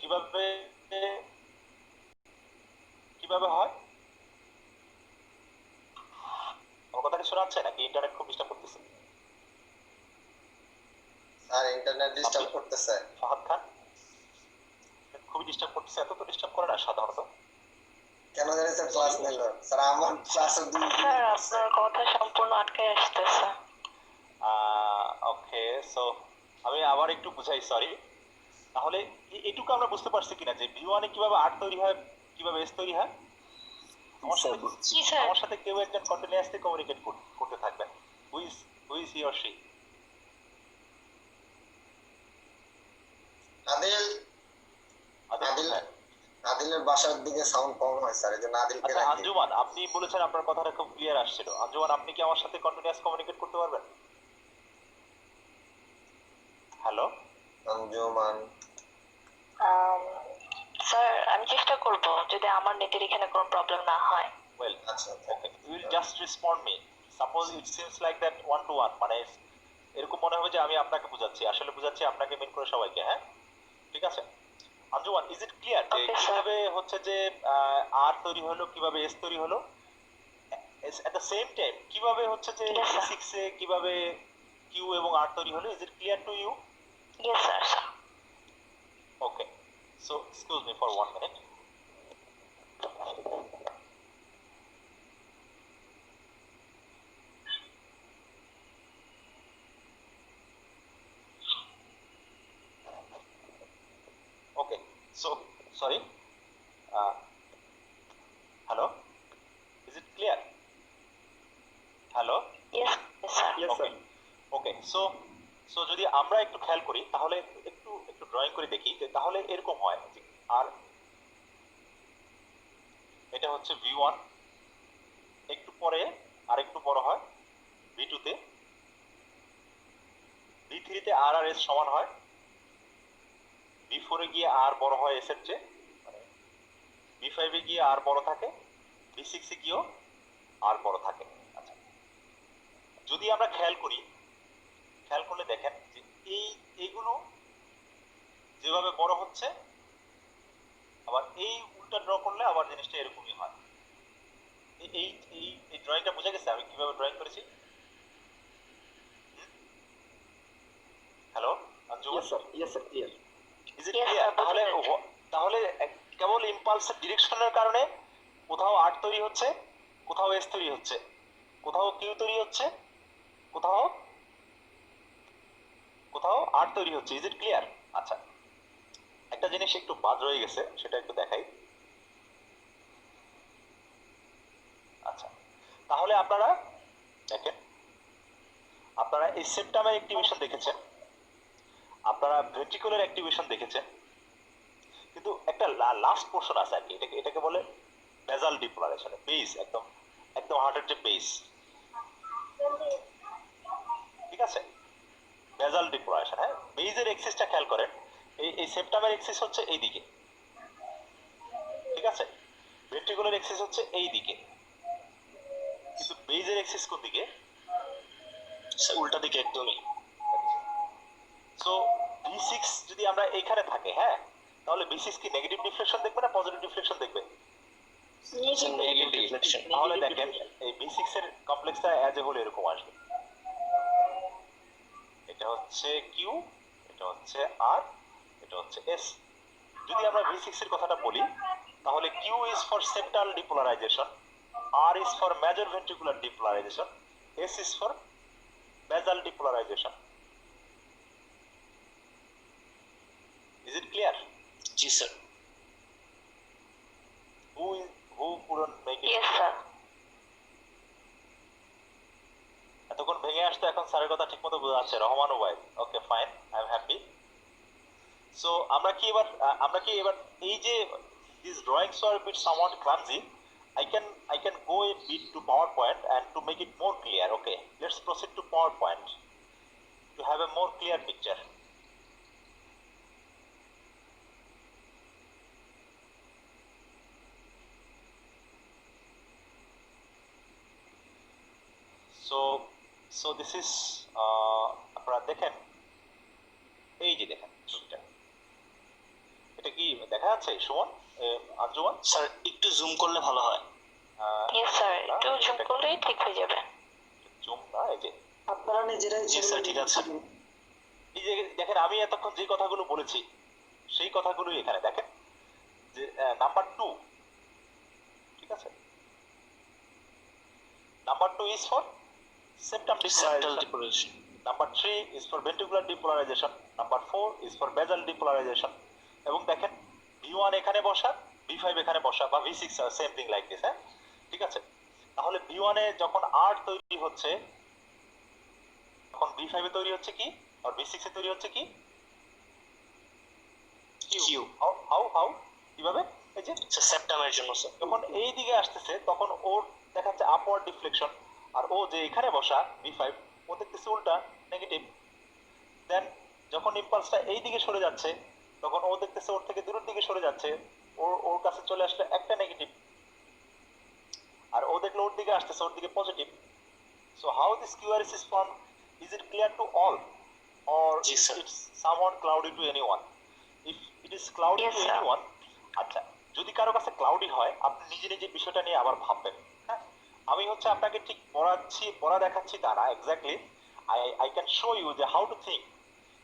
B: কিভাবে হয়? আমার কথা কি শোনা যাচ্ছে নাকি ইন্টারনেট খুব ডিস্টার্ব করতেছে?
A: স্যার ইন্টারনেট ডিস্টার্ব করতেছে।
B: ফাহাদ খান খুবই ডিস্টার্ব করতেছে, এত তো ডিস্টার্ব করে না সাধারণত।
A: কেন জানি স্যার ক্লাস নিল স্যার, আমার ক্লাসে
D: স্যার আপনার কথা সম্পূর্ণ আটকে আসতেছে।
B: ওকে, সো আমি আবার একটু বুঝাই, সরি। তাহলে এইটুকু আমরা বুঝতে পারছি কিনা যে V1 এ কিভাবে আর তৈরি হয়, কিভাবে এস তৈরি হয়?
D: জি স্যার।
B: আমার সাথে কেউ একজন কন্টিনিউয়াসলি কমিউনিকেট করতে থাকবেন। Who is he or she?
A: আদিলের বাসার দিকে সাউন্ড কম হয় স্যার, এই জন্য আদিলকে
B: আচ্ছা,
A: রাখি।
B: আঞ্জুমান, আপনি বলেছেন আপনার কথাটা খুব ক্লিয়ার আসছিল। আঞ্জুমান, আপনি কি আমার সাথে কন্টিনিউয়াস কমিউনিকেট করতে পারবেন? হ্যালো
A: আঞ্জুমান,
D: স্যার আমি চেষ্টা করব যদি আমার নেটের এখানে কোনো প্রবলেম না হয়।
B: ওয়েল,
A: আচ্ছা
B: okay, you will just respond me. Suppose it seems like that one two one, মানে এরকম মনে হবে যে আমি আপনাকে বুঝাচ্ছি, আসলে বুঝাচ্ছি আপনাকে মিন করে সবাইকে, হ্যাঁ, ঠিক আছে? আঞ্জুমান, ইজ ইট ক্লিয়ার যে
D: Okay, sir.
B: কিভাবে হচ্ছে যে আর তৈরি হলো, কিভাবে এস তৈরি হলো, এট দ্য সেম টাইম কিভাবে হচ্ছে যে
D: Yes, sir.
B: B6 এ কিভাবে কিউ এবং আর তৈরি হলো? Is it clear to you?
D: Yes sir.
B: Okay, so excuse me for 1 minute. Okay, so sorry. Hello, is it clear? Hello.
D: Yes sir.
B: Okay, okay, so যদি আমরা একটু খেয়াল করি তাহলে একটু একটু ড্রয়িং করে দেখি যে তাহলে এরকম হয় যে আর এটা হচ্ছে V1, একটু পরে আর একটু বড় হয় V2 তে, V3 তে আর আর এস সমান হয়, V4 এ গিয়ে আর বড় হয় এস এর চেয়ে, মানে V5 এ গিয়ে আর বড় থাকে, V6 এ গিয়েও আর বড় থাকে। আচ্ছা, যদি আমরা খেয়াল করলে দেখেন যে এইগুলো যেভাবে বড় হচ্ছে, আবার এই উল্টা ড্র করলে আবার জিনিসটা এরকমই হয়। এই এই এই ড্রয়িংটা বোঝা গেছে আমি কিভাবে ড্রয়িং করেছি? Hello Anju,
G: yes sir clear.
B: Is it
D: Yes,
B: clear?
D: sir,
B: তাহলে
D: বুঝতে
B: তাহলে কেবল ইম্পালসের ডিরেকশনের কারণে কোথাও আর তৈরি হচ্ছে, কোথাও এস তৈরি হচ্ছে, কোথাও কিউ তৈরি হচ্ছে, কোথাও আর তৈরি হচ্ছে। Is it clear? আচ্ছা, একটা জিনিস একটু বাদ রয়ে গেছে, সেটা একটু দেখাই। আচ্ছা, তাহলে আপনারা দেখেন, আপনারা এই সেপ্টামের অ্যাক্টিভেশন দেখেছেন, আপনারা ভেন্ট্রিকুলার অ্যাক্টিভেশন দেখেছেন, কিন্তু একটা লাস্ট পোর্শন আছে আর কি, এটাকে বলে বেজাল ডিপোলারাইজেশন, বেস, একদম হার্টের যে বেস, ঠিক আছে, বেজাল ডিপোলারাইজেশন। হ্যাঁ, বেজের এক্সিসটা খেয়াল করেন, এই সেপ্টামের এক্সিস হচ্ছে এই দিকে, ঠিক আছে, ভেন্ট্রিকুলার এক্সিস হচ্ছে এই দিকে, কিন্তু বেজের এক্সিস কোন দিকে?
H: উল্টা দিকে একদমই।
B: সো V6 যদি আমরা এখানে থাকে, হ্যাঁ, তাহলে V6 কি নেগেটিভ ডিফ্লেকশন দেখবে না পজিটিভ ডিফ্লেকশন দেখবে?
H: Negative deflection.
B: তাহলে দেখেন এই V6 এর কমপ্লেক্সটা অ্যাজ এ হোল এরকম আসবে, এটা হচ্ছে কিউ, এটা হচ্ছে আর, এটা হচ্ছে এস। যদি আমরা V6 এর কথাটা বলি, তাহলে Q is for septal depolarization, R is for major ventricular depolarization, S is for basal depolarization. Is it clear?
H: জি sir.
B: Who couldn't make it?
D: Yes, sir.
B: এতক্ষণ ভেঙে আসতো, এখন স্যারের কথা ঠিকমতো বোঝা যাচ্ছে। রহমান ওয়াইদ, okay fine, I am happy. So আমরা কি এবার এই যে these drawings are a bit somewhat clumsy, I can go a bit to PowerPoint and to make it more clear. Okay, let's proceed to PowerPoint to have a more clear picture. So this is আপনারা দেখেন, এই যে দেখেন ছবিটা, এটা কি দেখা যাচ্ছে সুমন, আঞ্জুমান?
H: স্যার একটু জুম করলে ভালো হয়।
D: Yes, sir. একটু জুম করলেই ঠিক হয়ে যাবে।
B: জুম না, এই যে
C: আপনারা নিজেরাই
H: জি স্যার ঠিক আছে।
B: এই যে দেখেন, আমি এতক্ষণ যে কথাগুলো বলেছি সেই কথাগুলোই এখানে দেখেন, যে নাম্বার 2, ঠিক আছে, number 2 is for septum
H: septal
B: depolarization,
H: depolarisation.
B: number 3 is for ventricular depolarization, number 4 is for basal depolarization। এবং দেখেন V1 এখানে বসা, V5 এখানে বসা, বা V6 same thing like this. হ্যাঁ, ঠিক আছে, তাহলে V1 এ যখন R তৈরি হচ্ছে, তখন V5 এ তৈরি হচ্ছে কি, আর V6 এ তৈরি হচ্ছে কি?
H: কিউ।
B: হাউ কিভাবে? এই যে
H: সেপ্টামের জন্য স্যার।
B: যখন এই দিকে আসতেছে তখন ওর দেখাচ্ছে আপওয়ার্ড ডিফ্লেকশন, আর ও যে এখানে বসা V5, ও দেখতেছে উল্টা নেগেটিভ। দেন যখন ইম্পালসটা এই দিকে সরে যাচ্ছে, তখন ও দেখতেছে ওর থেকে দূরের দিকে সরে যাচ্ছে, ওর কাছে চলে আসলে একটা নেগেটিভ, আর ও দেখলো ওর দিকে আসতেছে, ওর দিকে positive. So how this QRS is formed, is it clear to all or
H: G sir.
B: it's somewhat cloudy to anyone? If it is cloudy
D: Yes,
B: to
D: sir.
B: anyone, আচ্ছা, যদি কারো কাছে ক্লাউডি হয়, আপনি নিজে বিষয়টা নিয়ে আবার ভাববেন। হ্যাঁ, আমি হচ্ছে আপনাকে ঠিক পড়া দেখাচ্ছি তা না, exactly I can show you যে হাউ টু থিঙ্ক,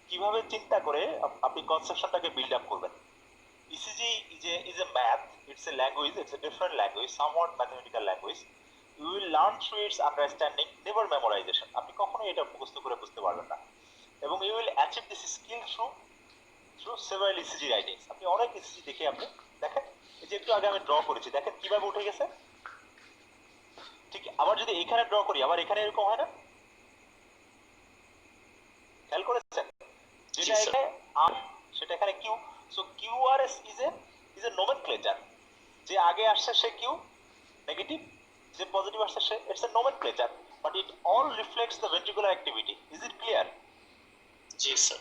B: কিভাবে চিন্তা করে আপনি কনসেপশনটাকে বিল্ড আপ করবেন। ECG is a math, it's a language, it's a different language, somewhat mathematical language. You will learn through its understanding, never memorization. আপনি কখনোই এটা মুখস্থ করে বুঝতে পারবেন না, এবং you will achieve this skill through several ECG writings. আপনি অনেক ECG দেখে আপনি দেখেন, এই যে একটু আগে আমি ড্র করেছি, দেখেন কিভাবে উঠে গেছে। ঠিক আবার যদি এখানে ড্র করি, আবার এখানে এরকম হয় না? খেয়াল করেছেন? যেটা এখানে সেটা এখানে Q. So QRS is a nomenclature. যে আগে আসছে সে কিউ নেগেটিভ, যে পজিটিভ আসছে সে, it's a nomenclature, but it all reflects the ventricular activity. Is it clear?
H: জি স্যার।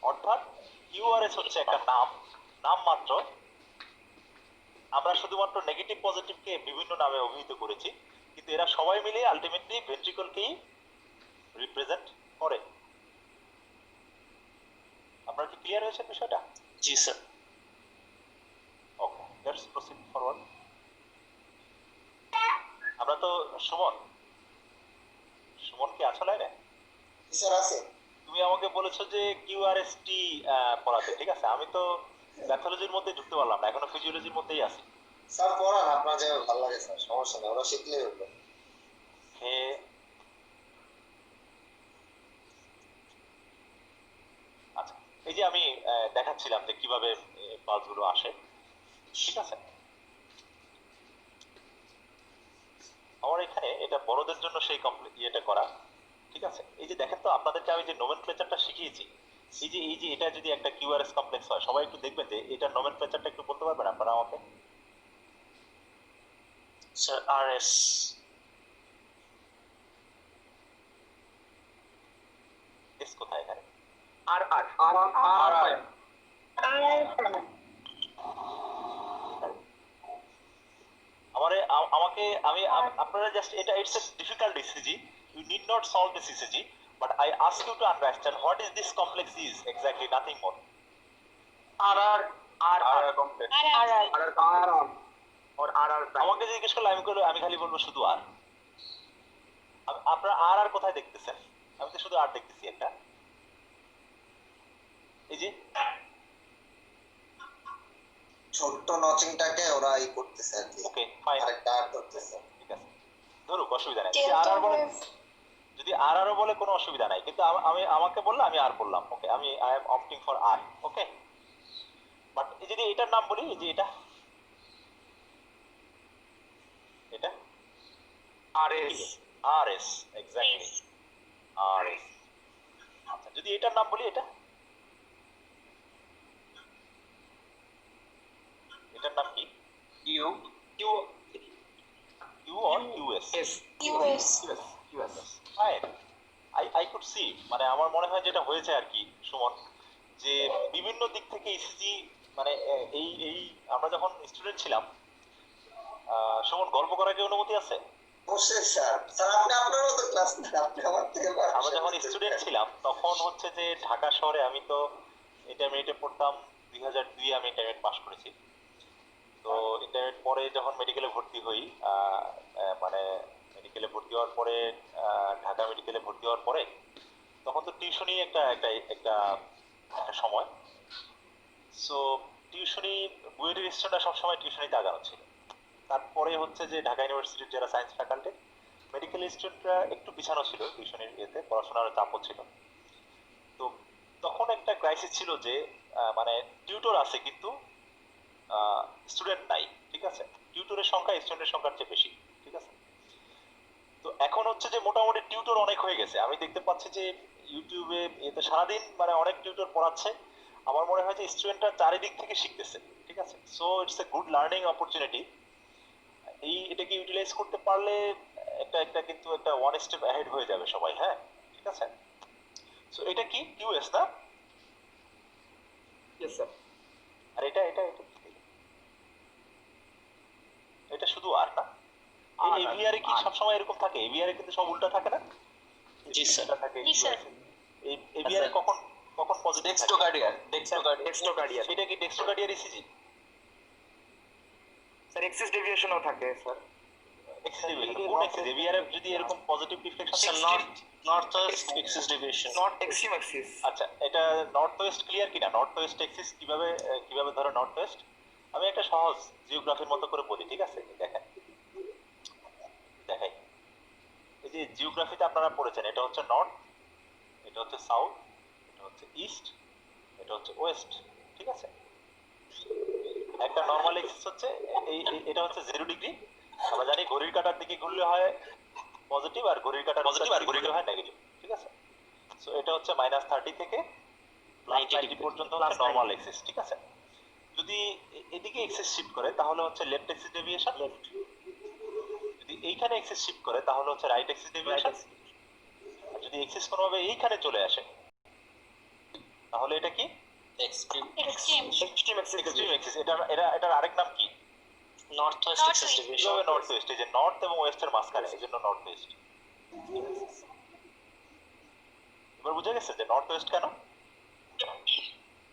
B: অর্থাৎ কিউআরএস হচ্ছে একটা নাম, নাম মাত্র। আমরা শুধুমাত্র নেগেটিভ পজিটিভকে বিভিন্ন নামে অভিহিত করেছি, কিন্তু এরা সবাই মিলে আলটিমেটলি ভেন্ট্রিকলকেই রিপ্রেজেন্ট করে। আপনার কি ক্লিয়ার হয়েছে বিষয়টা?
H: জি sir.
B: Okay, let's proceed forward. আমরা তো সুমন কি আছো লাইনে?
A: স্যার আছে।
B: তুমি আমাকে বলেছো যে কিউআরএসটি পড়াতে, ঠিক আছে? আমি তো প্যাথোলজির মধ্যে ঢুকতে পারলাম না, এখনো ফিজিওলজির মধ্যেই আছি।
A: স্যার পড়ান, আপনার যে ভালো লাগে স্যার, সমস্যা নেই, ওরা শিখলেই হলো।
B: আচ্ছা, এই যে আমি দেখাচ্ছিলাম যে কিভাবে পালস গুলো আসে, ঠিক আছে? আমার এখানে এটা বড়দের জন্য সেই ইয়েটা করা, ঠিক আছে? এই যে দেখেন তো, আপনাদেরকে আমি যে নোমেনক্লেচারটা শিখিয়েছি, এই যে এটা যদি একটা কিউআরএস কমপ্লেক্স হয়, সবাই একটু দেখবেন যে এটা নোমেনক্লেচারটা একটু বলতে পারবেন আপনারা আমাকে?
H: Sir RS.
B: এস কোথায় এখানে?
F: আর আর আর আর আর
B: আমাকে আমি আপনারা জাস্ট এটা, it's a difficult ECG, you need not solve this ECG, but I ask you to understand what is this complex is exactly, nothing more.
F: R R R R complex R R R R
B: আমাকে জিজ্ঞেস করলে আমি খালি বলবো শুধু আর। আপনারা আর কোথায় দেখতেছেন? আমি তো শুধু আর দেখতেছি একটা, এই যে
A: ছোট্ট নচিংটাকে ওরা ই করতেছে আর কি।
B: ওকে ফাইন,
A: আরেকটা আর ধরতেছে।
B: ঠিক আছে, ধরুক, অসুবিধা নাই। যদি আর আরও বলে কোনো অসুবিধা নাই, কিন্তু আমাকে বললে আমি আর বললাম, okay, I am opting for R, okay. But যদি এটার নাম বলি, এই যে এটা
F: আরএস
B: আরএস, এক্স্যাক্টলি আরএস। আচ্ছা, যদি এটার নাম বলি, এটার নাম কি?
F: U U
B: Q or QS?
F: S
D: US.
B: Fine, I could see, মানে আমার মনে হয় যেটা হয়েছে আর কি সুমন, যে বিভিন্ন দিক থেকে ইসিজি, মানে এই আমরা যখন স্টুডেন্ট ছিলাম, সুমন গল্প করার কি অনুমতি আছে?
A: অবশ্যই স্যার। স্যার আপনি আপনারও তো ক্লাস নেন, আপনি আমার থেকে
B: আমরা যখন স্টুডেন্ট ছিলাম তখন হচ্ছে যে ঢাকা শহরে, আমি তো ইন্টারমিডিয়েটে পড়তাম, 2002 আমি ইন্টারমিডিয়েট পাস করেছি। তো ইন্টারমিডিয়েট পরে যখন মেডিকেলে ভর্তি হই, মানে মেডিকেলে ভর্তি হওয়ার পরে, ঢাকা মেডিকেলে ভর্তি হওয়ার পরে, তখন তো টিউশনই একটা একটা একটা একটা সময়। সো টিউশনি, বুয়েটের স্টুডেন্টরা সবসময় টিউশনিতে আগানো ছিল। তারপরে হচ্ছে যে ঢাকা ইউনিভার্সিটির যারা সায়েন্স ফ্যাকাল্টি, মেডিকেল স্টুডেন্টরা একটু পিছানো ছিল টিউশনের ইয়েতে, পড়াশোনার চাপও ছিল। তো তখন একটা ক্রাইসিস ছিল যে মানে টিউটর আছে কিন্তু স্টুডেন্ট নাই, ঠিক আছে? টিউটরের সংখ্যা স্টুডেন্টের সংখ্যার চেয়ে বেশি, ঠিক আছে? তো এখন হচ্ছে যে মোটামুটি টিউটর অনেক হয়ে গেছে, আমি দেখতে পাচ্ছি যে ইউটিউবে এতে সারাদিন মানে অনেক টিউটর পড়াচ্ছে। আমার মনে হয় যে স্টুডেন্টরা চারিদিক থেকে শিখতেছে, ঠিক আছে? So it's a good learning opportunity. এটাকে ইউটিলাইজ করতে পারলে একটা কিন্তু একটা ওয়ান স্টেপ অ্যাহেড হয়ে যাবে সবাই, হ্যাঁ, ঠিক আছে? সো এটা কি কিউএস না?
F: Yes sir.
B: আর এটা এটা এটা এটা শুধু আর না? এই এভিআর কি সব সময় এরকম থাকে? এভিআর কিন্তু সব উল্টা থাকে না?
H: জি স্যার।
B: থাকে
D: জি স্যার।
B: এই এভিআর কখন পজিটিভ?
F: ডেক্সটোকার্ডিয়া
B: সেটা কি ডেক্সটোকার্ডিয়ার ইসিজি?
F: স্যার এক্সিস ডেভিয়েশনও থাকে স্যার।
B: কোন এক্সিস? এভিআর যদি এরকম positive reflection
H: sir north west axis deviation.
F: Not extreme axis.
B: আচ্ছা, এটা নর্থ ওয়েস্ট ক্লিয়ার কিনা? নর্থ ওয়েস্ট এক্সিস কিভাবে ধরো নর্থ ওয়েস্ট? আমি একটা সহজ জিওগ্রাফির মতো করে বলি, ঠিক আছে? দেখাই। এই যে জিওগ্রাফিতে আপনারা পড়েছেন, এটা হচ্ছে নর্থ, এটা হচ্ছে সাউথ, এটা হচ্ছে ইস্ট, এটা হচ্ছে ওয়েস্ট, ঠিক আছে? একটা নরমাল এক্সিস হচ্ছে এটা হচ্ছে 0 ডিগ্রি। আমরা জানি ঘড়ির কাঁটার দিকে ঘুরলে হয় পজিটিভ, আর ঘড়ির কাঁটার
H: Positive আর ঘড়ির
B: হয় নেগেটিভ, ঠিক আছে? সো এটা হচ্ছে -30 থেকে 90 পর্যন্ত হচ্ছে নরমাল এক্সিস, ঠিক আছে? যদি এদিকে এক্সিস শিফট করে তাহলে হচ্ছে লেফট এক্সিস ডেভিয়েশন, যদি এইখানে এক্সিস শিফট করে তাহলে হচ্ছে রাইট এক্সিস ডেভিয়েশন, আর যদি এক্সিস কোনোভাবে এইখানে চলে আসে তাহলে এটা কি?
H: Extreme
B: extreme axis. এটার আরেক নাম কি?
H: North west axis division.
B: কিভাবে নর্থ ওয়েস্ট? এই যে নর্থ এবং ওয়েস্টের মাঝখানে, এই জন্য নর্থ ওয়েস্ট। এবার বুঝে গেছে যে নর্থ ওয়েস্ট কেন?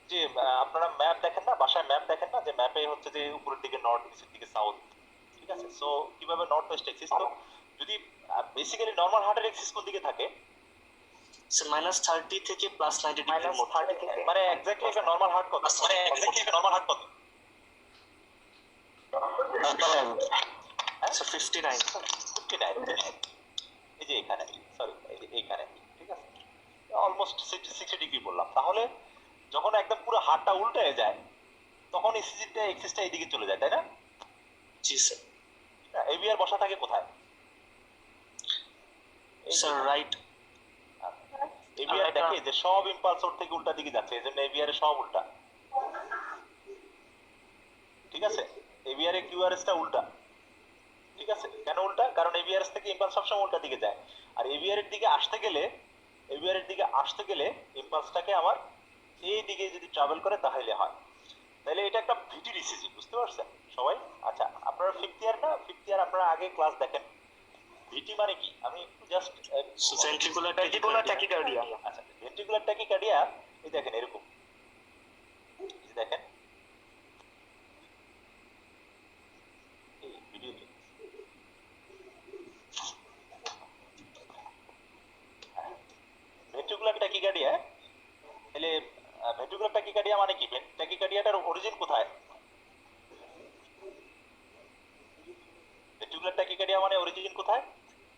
B: যে আপনারা ম্যাপ দেখেন না, বাসায় ম্যাপ দেখেন না, যে ম্যাপে হচ্ছে যে উপরের দিকে নর্থ, নিচের দিকে সাউথ, ঠিক আছে? সো কিভাবে নর্থ ওয়েস্ট এক্সিস? তো যদি বেসিক্যালি নরমাল হার্টের এক্সিস কোন দিকে থাকে?
H: স্যার -30 থেকে +90 ডিগ্রির মধ্যে।
B: মানে এক্স্যাক্টলি একটা নরমাল হার্ট কত?
H: স্যার 59।
B: 59। এই যে এখানে, সরি এই যে এইখানে, ঠিক আছে? অলমোস্ট 60 ডিগ্রি বললাম। তাহলে যখন একদম পুরো হাতটা উল্টে যায় তখন ইসিজিটা এক্সিসটা এইদিকে চলে যায়, তাই না?
H: জি স্যার।
B: এবিআর বসা থাকে কোথায়?
H: Sir right.
B: এবিআর দেখে যে সব ইম্পালস ওর থেকে উল্টা দিকে যাচ্ছে, এজন্য এবিআর এর সব উল্টা, ঠিক আছে? এবিআর এ কিউআরএস টা উল্টা, ঠিক আছে? কেন উল্টা? কারণ এবিআরএস থেকে ইম্পালস সবসময় উল্টা দিকে যায়, আর এবিআর এর দিকে আসতে গেলে ইম্পালসটাকে আমার এই দিকে যদি ট্রাভেল করে তাহলে হয়। তাহলে এটা একটা ভিটি ইসিজি, বুঝতে পারছেন সবাই? আচ্ছা, আপনারা ফিফথ ইয়ার আপনারা আগে ক্লাস দেখেন। ভিটি মানে কি? আমি একটু জাস্ট
H: ভেন্ট্রিকুলার
B: ট্যাকিকার্ডিয়া। আচ্ছা, ভেন্ট্রিকুলার ট্যাকিকার্ডিয়া এই দেখেন এরকম, এই দেখেন এই ভিডিওতে ভেন্ট্রিকুলার ট্যাকিকার্ডিয়া। তাহলে ভেন্ট্রিকুলার ট্যাকিকার্ডিয়া মানে কি? ট্যাকিকার্ডিয়াটার অরিজিন কোথায়? ভেন্ট্রিকুলার ট্যাকিকার্ডিয়া মানে অরিজিন কোথায়?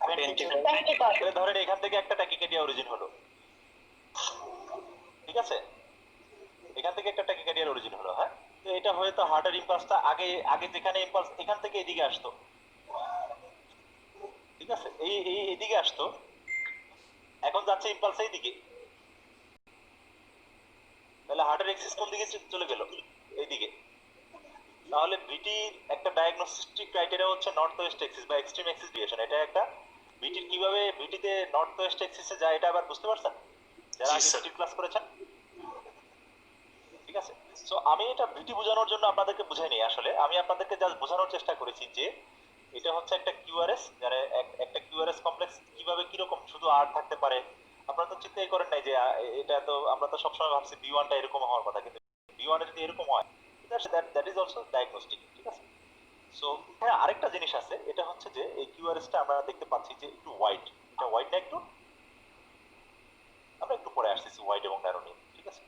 B: তাহলে ধরেন এখান থেকে একটা ট্যাকিকার্ডিয়া অরিজিন হলো, ঠিক আছে? এখান থেকে একটা ট্যাকিকার্ডিয়ার অরিজিন হলো, হ্যাঁ? তো এটা হয়তো হার্টের ইম্পালসটা আগে যেখানে ইম্পালস এখান থেকে এদিকে আসতো, ঠিক আছে? এদিকে আসতো, এখন যাচ্ছে ইম্পালস এইদিকে, তাহলে হার্টের এক্সিস কোন দিকে চলে গেল? এইদিকে। তাহলে ভিটির একটা ডায়াগনস্টিক ক্রাইটেরিয়া হচ্ছে নর্থ ওয়েস্ট এক্সিস বা এক্সট্রিম এক্সিস ডিভিয়েশন। এটা একটা ভিটির কিভাবে ভিটিতে নর্থ ওয়েস্ট এক্সিসে যায় এটা আবার বুঝতে পারছেন যারা আগে ভিটি ক্লাস করেছেন, ঠিক আছে? সো আমি এটা ভিটি বোঝানোর জন্য আপনাদেরকে বুঝাইনি, আসলে আমি আপনাদেরকে জাস্ট বোঝানোর চেষ্টা করেছি যে এটা হচ্ছে একটা কিউআরএস, যারা একটা কিউআরএস কমপ্লেক্স কিভাবে কিরকম শুধু আর থাকতে পারে। আপনারা তো চিন্তাই করেন নাই যে এটা তো আমরা তো সবসময় ভাবছি বি1টা এরকম হওয়ার কথা, কিন্তু বি1 যদি এরকম হয় দ্যাট ইজ অলসো ডায়াগনস্টিক, ঠিক আছে? সো হ্যাঁ, আরেকটা জিনিস আছে, এটা হচ্ছে যে এই কিউআরএসটা আমরা দেখতে পাচ্ছি যে একটু ওয়াইড, এটা ওয়াইড না একটু? আমরা একটু পরে আসতেছি ওয়াইড এবং ন্যারো নিয়ে, ঠিক আছে?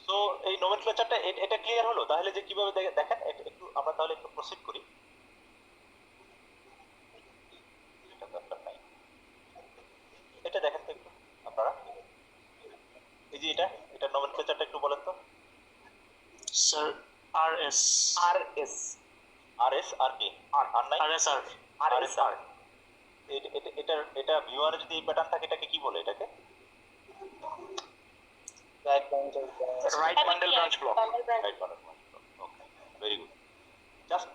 B: সো এই নোমেনক্লেচারটা এটা ক্লিয়ার হলো তাহলে যে কিভাবে দেখেন একটু আমরা তাহলে একটু প্রসিড করি। এটা দরকার নাই, এটা দেখেন তো একটু আপনারা, এই যে এটা নোমেনক্লেচারটা একটু বলেন তো।
H: স্যার আরএস
B: আর কি? আর নাই?
H: আরএসআর
B: এটা ভিউয়ারে যদি এই প্যাটার্ন থাকে এটাকে কি বলে? এটাকে
C: right bundle
B: right bundle branch block. Okay, very good. Just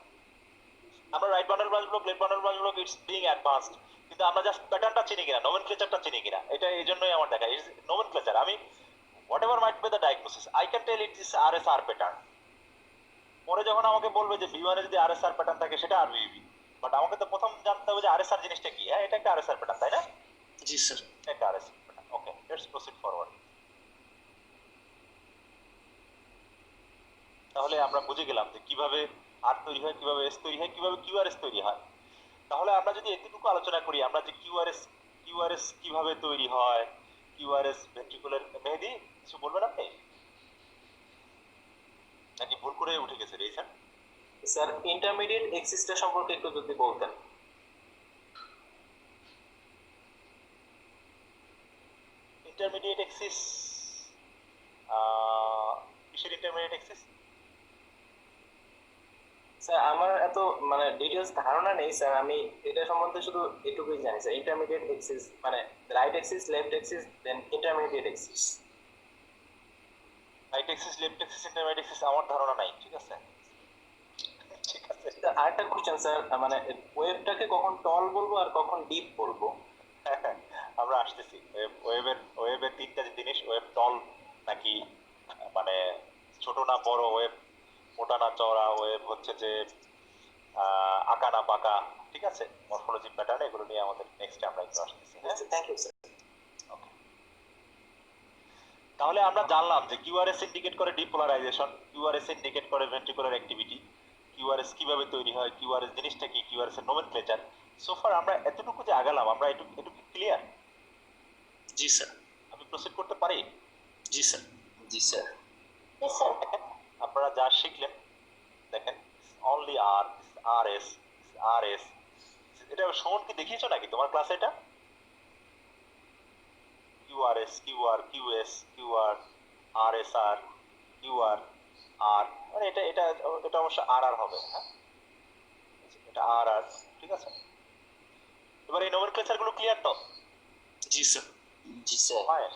B: আমরা right bundle branch block, left bundle branch block, it's being advanced, কিন্তু আমরা জাস্ট প্যাটার্নটা চিনি কিনা, নোমেনক্লেচারটা চিনি কিনা, এটা এই জন্যই আমার দেখা। ইটস নোমেনক্লেচার, আমি whatever might be the diagnosis, I can tell it is RSR pattern. পরে যখন আমাকে বলবে যে B1 এ যদি RSR প্যাটার্ন থাকে সেটা RBB, বাট আমাকে তো প্রথম জানতে হবে যে RSR জিনিসটা কি। হ্যাঁ, এটা একটা RSR প্যাটার্ন, তাই না?
H: জি স্যার।
B: একটা RSR pattern. Okay, let's proceed forward. তাহলে আমরা বুঝে গেলাম যে কিভাবে আর তৈরি হয়, কিভাবে এস তৈরি হয়, কিভাবে কিউআরএস তৈরি হয়। তাহলে আমরা যদি এতটুকু আলোচনা করি, আমরা যে কিউআরএস কিভাবে তৈরি হয়, কিউআরএস ভেন্ট্রিকুলার, মেহেদি কিছু বলবেন আপনি নাকি ভুল করে উঠে গেছে রেইসান?
G: স্যার ইন্টারমিডিয়েট এক্সিসটা সম্পর্কে একটু যদি বলতেন।
B: ইন্টারমিডিয়েট এক্সিস, কিসের ইন্টারমিডিয়েট এক্সিস?
G: স্যার আমার এত মানে ডিটেইলস ধারণা নেই স্যার, আমি এটা সম্বন্ধে শুধু এটুকুই জানি স্যার, ইন্টারমিডিয়েট এক্সিস মানে right axis, left axis, then intermediate axis.
B: Right axis left axis intermediate axis আমার ধারণা নাই, ঠিক আছে? ঠিক আছে,
G: আরেকটা কোশ্চেন স্যার, মানে ওয়েভটাকে কখন টল বলবো আর কখন ডিপ বলবো?
B: আমরা আসতেছি। ওয়েবের তিনটা জিনিস, ওয়েব টল নাকি মানে ছোট না বড়, ওয়েব মোটা না চওড়া, ওয়েব হচ্ছে যে আঁকা না বাঁকা, ঠিক আছে? মরফোলজি প্যাটার্ন, এগুলো নিয়ে আমাদের নেক্সট আমরা একটু আসতেছি। হ্যাঁ,
G: থ্যাংক ইউ স্যার।
B: তাহলে আমরা জানলাম যে কিউআরএস ইন্ডিকেট করে ডিপোলারাইজেশন, কিউআরএস ইন্ডিকেট করে ভেন্ট্রিকুলার অ্যাক্টিভিটি, কিউআরএস কিভাবে তৈরি হয়, কিউআরএস জিনিসটা কি, কিউআরএস এর নোমেনক্লেচার। সো ফার আমরা এতটুকু যে আগালাম, আমরা এটুকু ক্লিয়ার?
H: জি স্যার।
B: আমি প্রসিড করতে পারি?
H: জি স্যার।
F: জি স্যার।
B: দেখেন আপনারা যা শিখলেন, দেখেন only R R S R S, এটা সুমন কি দেখিয়েছো নাকি তোমার ক্লাসে? এটা QRS, QR, QS, QR, RSR, QR, R, মানে এটা এটা এটা অবশ্য আর আর হবে। হ্যাঁ, এটা আর আর, ঠিক আছে? এবার এই নোমেনক্লেচার গুলো ক্লিয়ার তো?
H: জি স্যার।
F: জি স্যার।
B: ফাইন,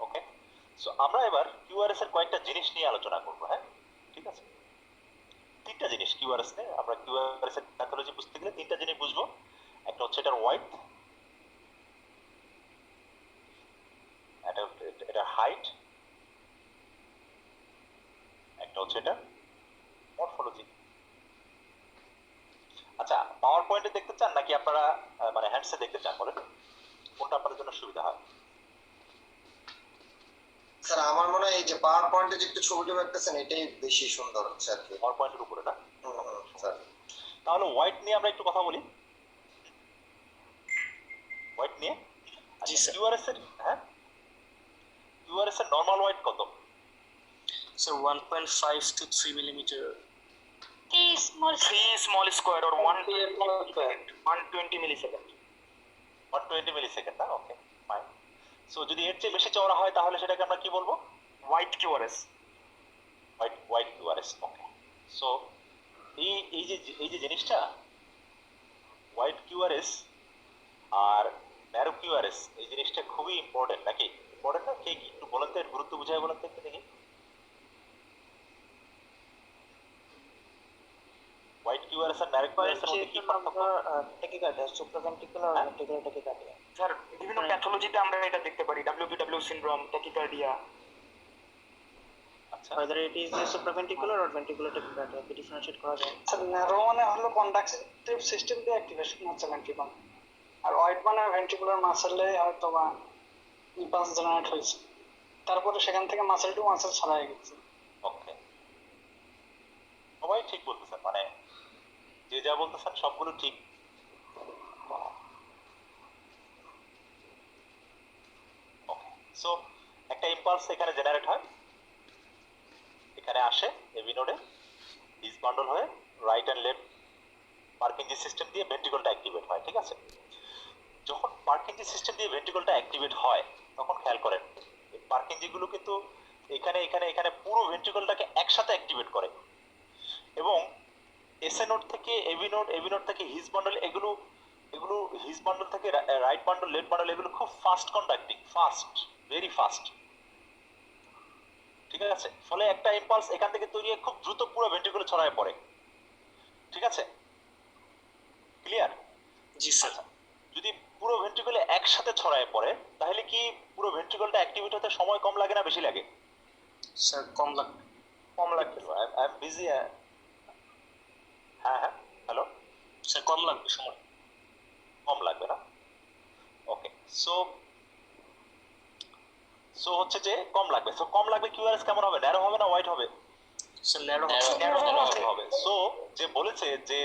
B: ওকে। সো আমরা এবার কিউআরএস এর কয়েকটা জিনিস নিয়ে আলোচনা করব। হ্যাঁ, ঠিক আছে? তিনটা জিনিস কিউআরএস নিয়ে, আমরা কিউআরএস এর প্যাথোলজি বুঝতে গেলে তিনটা জিনিস বুঝবো। একটা হচ্ছে এটার ওয়াইড, এটা হাইট, একটা হচ্ছে এটা মরফোলজি। আচ্ছা, পাওয়ার পয়েন্টে দেখতে চান নাকি আপনারা মানে হ্যান্ডসে দেখতে চান, বলেন কোনটা আপনাদের জন্য সুবিধা হয়?
A: স্যার আমার মনে হয় এই যে পাওয়ার পয়েন্টে যে একটু ছবিটা রাখতেছেন এটাই বেশি সুন্দর হচ্ছে আর কি।
B: পাওয়ার পয়েন্টের উপরে না?
A: স্যার
B: তাহলে হোয়াইট নিয়ে আমরা একটু কথা বলি। হোয়াইট নিয়ে,
H: জি স্যার।
B: কিউআরএস এর, হ্যাঁ, কিউআরএস এর নরমাল হোয়াইট কত?
H: Sir 1.5 to 3 millimeter.
D: 3 small
H: square or
C: 120 millisecond.
B: 120 millisecond না? ওকে, ফাইন। সো যদি এর চেয়ে বেশি চওড়া হয় তাহলে সেটাকে আমরা কি বলবো?
H: White QRS.
B: White QRS. Okay, so এই যে জিনিসটা হোয়াইট কিউআরএস আর ন্যারো কিউআরএস, এই জিনিসটা খুবই ইম্পর্টেন্ট নাকি? ইম্পর্টেন্ট না? কে কি একটু বলেন তো, এর গুরুত্ব বুঝায় বলেন তো একটু দেখি। হোয়াইট কিউআরএস আর ন্যারো কিউআরএস এর মধ্যে কি পার্থক্য?
C: ট্যাকিকার্ডিয়া, সুপ্রাভেন্ট্রিকুলার আর ভেন্ট্রিকুলার ট্যাকিকার্ডিয়া।
E: স্যার বিভিন্ন প্যাথোলজিতে আমরা এটা দেখতে পারি, WPW সিনড্রোম, ট্যাকিকার্ডিয়া।
B: আচ্ছা,
C: whether it is a supraventricular or ventricular tachycardia কি ডিফারেন্সিয়েট করা যায়?
I: স্যার ন্যারো মানে হলো কন্ডাকটিভ সিস্টেম দিয়ে অ্যাক্টিভেশন হচ্ছে ভেন্ট্রিকল, আর ওয়াইড মানে ভেন্ট্রিকুলার মাসেলে হয়তো বা ইম্পালস জেনারেট হয়েছে, তারপরে সেখান থেকে মাসেল টু মাসেল ছড়ায় গেছে।
B: ওকে, সবাই ঠিক বলতেছেন, মানে যে যা বলতেছেন সবগুলো ঠিক। ওকে, সো একটা ইম্পালস এখানে জেনারেট হয়, এখানে আসে এবি নোডে, ডিস বান্ডল হয়ে right and left Purkinje system দিয়ে ভেন্ট্রিকলটা অ্যাক্টিভেট হয়, ঠিক আছে? যখন পার্কিনজি সিস্টেম দিয়ে ভেন্ট্রিকলটা অ্যাক্টিভেট হয় তখন খেয়াল করেন এই পার্কিনজি গুলো কিন্তু এখানে এখানে এখানে পুরো ভেন্ট্রিকলটাকে একসাথে অ্যাক্টিভেট করে, এবং এসএ নোড থেকে এবি নোড থেকে হিজ বান্ডল, এগুলো হিজ বান্ডল থেকে রাইট বান্ডল, লেফট বান্ডল, এগুলো খুব fast conducting, fast, very fast, ঠিক আছে? ফলে একটা ইম্পালস এখান থেকে তৈরি হয়ে খুব দ্রুত পুরো ভেন্ট্রিকলে ছড়ায় পড়ে, ঠিক আছে? ক্লিয়ার?
H: জি স্যার।
B: যদি পুরো ভেন্ট্রিকলে একসাথে ছড়ায় পড়ে তাহলে কি পুরো ভেন্ট্রিকলটা অ্যাক্টিভেট হতে সময় কম লাগে না বেশি লাগে?
H: স্যার কম লাগবে।
B: কম লাগবে। I am busy. হ্যাঁ হ্যাঁ, হ্যালো
H: স্যার কম লাগবে, সময়
B: কম লাগবে না? ওকে, সো হচ্ছে যে কম লাগবে। সো কম লাগবে, কিউআরএস কেমন হবে? ন্যারো হবে না ওয়াইড হবে?
H: স্যার ন্যারো
B: হবে। সো যে বলেছে যে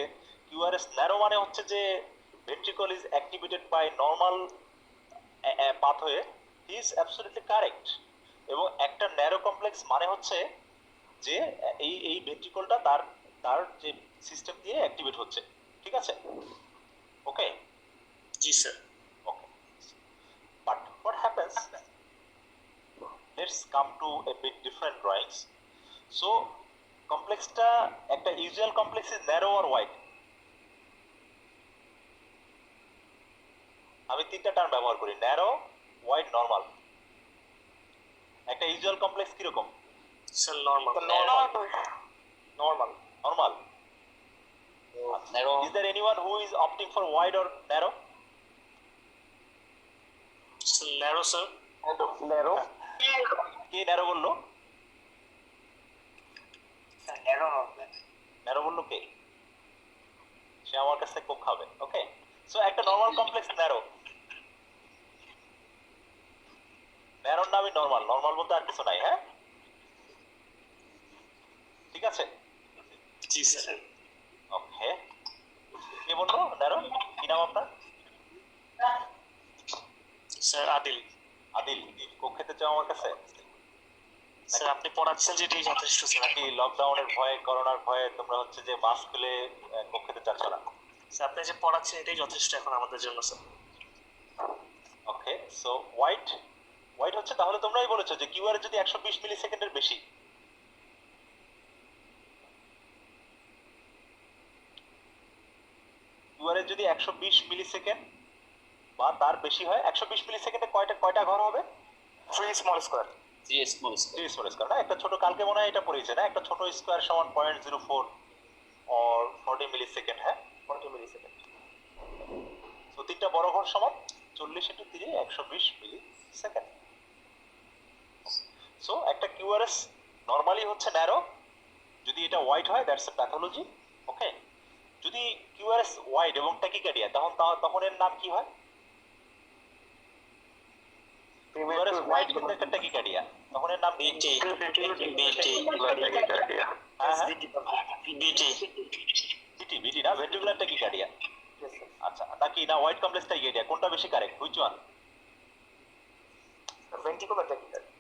B: কিউআরএস ন্যারো মানে হচ্ছে যে ventricle is activated by normal pathway, he is absolutely correct। এবং একটা ন্যারো কমপ্লেক্স মানে হচ্ছে যে এই ভেন্ট্রিকলটা তার যে সিস্টেম দিয়ে অ্যাক্টিভেট হচ্ছে, ঠিক আছে? ওকে,
H: জি sir.
B: Okay, but what happens, let's come to a bit different drawings। so কমপ্লেক্সটা একটা usual complex is narrow or wide? আমি তিনটা টার্ম ব্যবহার করি, ন্যারো, ওয়াইড নরমাল। একটা ইউজুয়াল কমপ্লেক্স কিরকম?
H: Sir normal.
B: Normal. Normal.
F: narrow
B: Is there anyone who is opting for wide or narrow?
H: Narrow sir.
C: Narrow
B: K narrow বললো?
E: Sir narrow হবে।
B: Narrow বললো কে? সে আমার কাছ থেকে কোক খাবে। ওকে, সো একটা নরমাল কমপ্লেক্স ন্যারো। ন্যারোর নামই নরমাল। নরমাল বলতে আর কিছু নাই। হ্যাঁ, ঠিক আছে।
H: জি স্যার।
B: ওকে, কে বললো ন্যারো? কি নাম আপনার?
H: স্যার আদিল।
B: আদিল, কোক খেতে চাও আমার কাছে?
H: স্যার আপনি পড়াচ্ছেন যেটাই যথেষ্ট স্যার।
B: নাকি লকডাউনের ভয়ে, করোনার ভয়ে তোমরা হচ্ছে যে মাস্ক খুলে কোক খেতে চাচ্ছ না?
H: স্যার আপনি যে পড়াচ্ছেন এটাই যথেষ্ট এখন আমাদের জন্য স্যার।
B: ওকে, সো হোয়াইট হোয়াইট হচ্ছে, তাহলে তোমরাই বলেছো যে কিউআর যদি 120 মিলি সেকেন্ডের বেশি, কিউআর যদি 120 মিলি সেকেন্ড বা তার বেশি হয়, 120 মিলি সেকেন্ডে কয়টা ঘর হবে?
E: 3 স্মল স্কয়ার।
F: 3 small
B: 3 স্কয়ার না? একটা ছোট, কালকে মনে হয় এটা পড়িয়েছে না, একটা ছোট স্কয়ার সমান 0.04 or 40 মিলি সেকেন্ড। হ্যাঁ, 40 মিলি সেকেন্ড। তো তিনটা বড় ঘর সমান 40 × 3 120 মিলি সেকেন্ড। সো একটা কিউআরএস নরমালি হচ্ছে ন্যারো। যদি এটা ওয়াইড হয় দ্যাটস এ প্যাথোলজি। ওকে, যদি কিউআরএস ওয়াইড এবং ট্যাকিকার্ডিয়া, তখন এর নাম কি হয়? কিউআরএস ওয়াইড কিন্তু একটা ট্যাকিকার্ডিয়া, তখন এর নাম
H: বিটি।
B: হ্যাঁ হ্যাঁ,
H: বিটি।
B: বিটি না, ভেন্ট্রিকুলার ট্যাকিকার্ডিয়া। আচ্ছা, নাকি না ওয়াইড কমপ্লেক্স ট্যাকিকার্ডিয়া, কোনটা বেশি correct? Which one?
E: Ventricular tachycardia.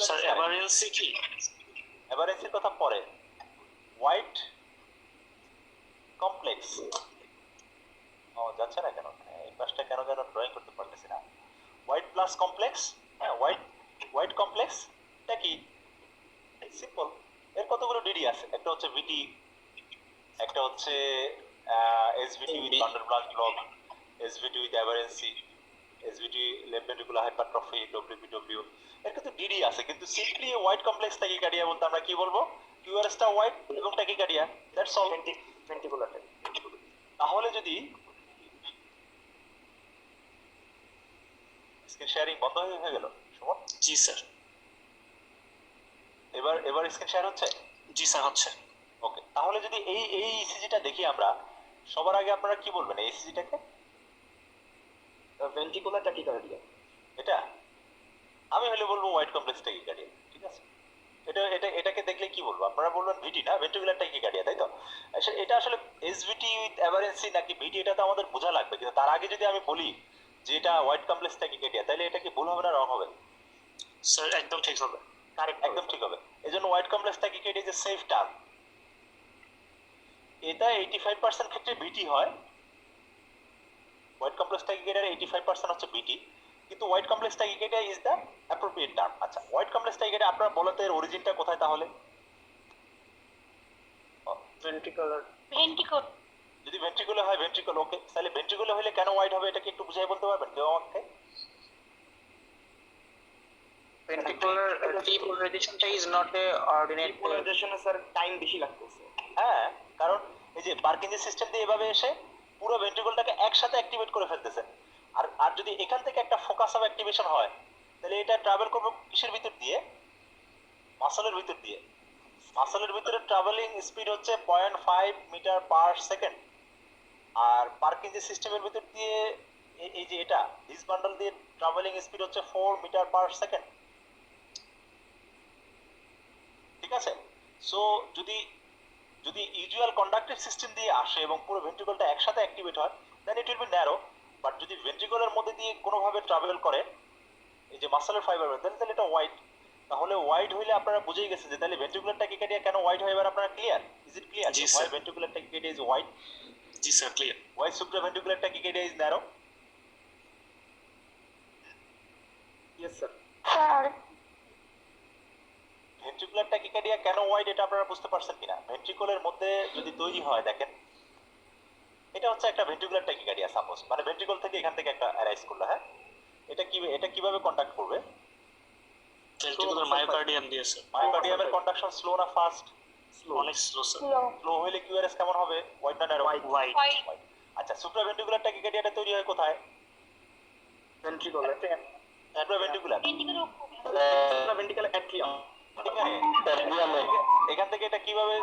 H: Sir emergency কি?
B: এভারেজের কথা পরে। হোয়াইট কমপ্লেক্স যাচ্ছে না কেন? এই পাশটা কেন যেন ড্রয়িং করতে পারতেছি না। হোয়াইট প্লাস কমপ্লেক্স, হ্যাঁ, হোয়াইট কমপ্লেক্স এটা কি? সিম্পল। এর কতগুলো ডিডি আছে? একটা হচ্ছে ভিটি, একটা হচ্ছে SVT with bundle branch block, SVT with aberrancy, SVT left ventricular hypertrophy, WPW. এর কিন্তু ডিডি আছে, কিন্তু সিম্পলি হোয়াইট কমপ্লেক্স ট্যাকিকার্ডিয়া বলতে আমরা কি বলবো? কিউআরএসটা হোয়াইট এবং ট্যাকিকার্ডিয়া, দ্যাটস অল।
E: ভেন্ট্রিকুলার।
B: তাহলে যদি স্ক্রিন শেয়ারিং বন্ধ হয়ে গেল সুমন?
H: জি স্যার।
B: এবার স্ক্রিন শেয়ার হচ্ছে?
H: জি স্যার হচ্ছে।
B: ওকে, তাহলে যদি এই ইসিজিটা দেখি আমরা, সবার আগে আপনারা কি বলবেন এই ইসিজিটাকে?
E: Ventricular tachycardia.
B: এটা আমি হলে বলবো হোয়াইট কমপ্লেক্স ট্যাকিকার্ডিয়া। ঠিক আছে, এটাকে দেখলে কি বলবো? আপনারা বলবেন ভিটি না, ভেন্ট্রিকুলার ট্যাকিকার্ডিয়া, তাই তো? আচ্ছা, এটা আসলে এসভিটি উইথ অ্যাভারেন্সি নাকি ভিটি, এটা তো আমাদের বোঝা লাগবে। কিন্তু তার আগে যদি আমি বলি যে এটা হোয়াইট কমপ্লেক্স ট্যাকিকার্ডিয়া, তাহলে এটা কি ভুল হবে না রং হবে?
H: স্যার একদম ঠিক হবে।
B: কারেক্ট, একদম ঠিক হবে। এজন্য white complex tachycardia is a safe term. এটা 85% ক্ষেত্রে বিটি হয়। হোয়াইট কমপ্লেক্স ট্যাকিকার্ডিয়ার 85% হচ্ছে বিটি, কিন্তু white complex tachycardia is the appropriate term. আচ্ছা, হোয়াইট কমপ্লেক্স ট্যাকিকার্ডিয়া আপনারা বলেন তো এর অরিজিনটা কোথায় তাহলে?
E: ভেন্ট্রিকুলার।
B: যদি ভেন্ট্রিকুলার হয়, ভেন্ট্রিকুলার। ওকে, তাহলে ভেন্ট্রিকুলার হলে কেন হোয়াইট হবে এটা কি একটু বুঝাই বলতে পারবেন কেউ আমাকে?
C: ventricular depolarization is not a ordinate
E: ডিপোলারাইজেশনে স্যার টাইম বেশি লাগতেছে।
B: হ্যাঁ, কারণ এই যে পার্কিনসন সিস্টেম দিয়ে এভাবে এসে পুরো ভেন্ট্রিকলটাকে একসাথে অ্যাক্টিভেট করে ফেলতেছে। আর যদি এখান থেকে একটা ফোকাস অফ অ্যাক্টিভেশন হয়, তাহলে এটা ট্রাভেল করবে কিসের ভিতর দিয়ে? মাসলের ভিতর দিয়ে। মাসলের ভিতরে ট্রাভেলিং স্পিড হচ্ছে 0.5 মিটার পার সেকেন্ড। আর পার্কিনসন সিস্টেমের ভিতর দিয়ে এই যে এটা দিস বান্ডল দিয়ে ট্রাভেলিং স্পিড হচ্ছে 4 মিটার পার সেকেন্ড। ঠিক আছে, সো যদি ইউজুয়াল কন্ডাক্টিভ সিস্টেম দিয়ে আসে এবং পুরো ভেন্ট্রিকলটা একসাথে অ্যাক্টিভেট হয়, then it will be narrow. But যদি ভেন্ট্রিকলের মধ্যে দিয়ে কোনোভাবে ট্রাভেল করে এই যে মাসলের ফাইবার, তাহলে এটা ওয়াইড। তাহলে ওয়াইড হইলে আপনারা বুঝেই গেছেন যে তাহলে ভেন্ট্রিকুলার ট্যাকিকার্ডিয়া কেন ওয়াইড হয়। এবার আপনারা ক্লিয়ার? Is it clear?
H: জি,
B: why
H: sir.
B: Ventricular tachycardia is wide?
H: জি sir, clear.
B: Why supraventricular tachycardia is narrow?
E: Yes sir.
B: Ventricular tachycardia কেন ওয়াইড এটা আপনারা বুঝতে পারছেন কিনা? ভেন্ট্রিকলের মধ্যে যদি তৈরি হয়, দেখেন এটা হচ্ছে একটা ভেন্ট্রিকুলার ট্যাকিকার্ডিয়া সাপোজ, মানে ভেন্ট্রিকল থেকে এখান থেকে একটা অ্যারাইজ করলো। হ্যাঁ, এটা কিভাবে কন্ডাক্ট করবে?
H: ভেন্ট্রিকুলার মায়োকার্ডিয়াম দিয়ে স্যার।
B: মায়োকার্ডিয়ামের কন্ডাকশন স্লো না ফাস্ট?
H: অনেক স্লো স্যার।
B: স্লো হলে কিউআরএস কেমন হবে? হোয়াইট না ন্যারো?
H: হোয়াইট।
B: আচ্ছা, সুপ্রাভেন্ট্রিকুলার ট্যাকিকার্ডিয়াটা তৈরি হয় কোথায়?
G: ভেন্ট্রিকুলার
B: সুপ্রাভেন্ট্রিকুলার
G: ভেন্ট্রিকুলার অ্যাট্রিয়াম
B: এখান থেকে এটা কিভাবে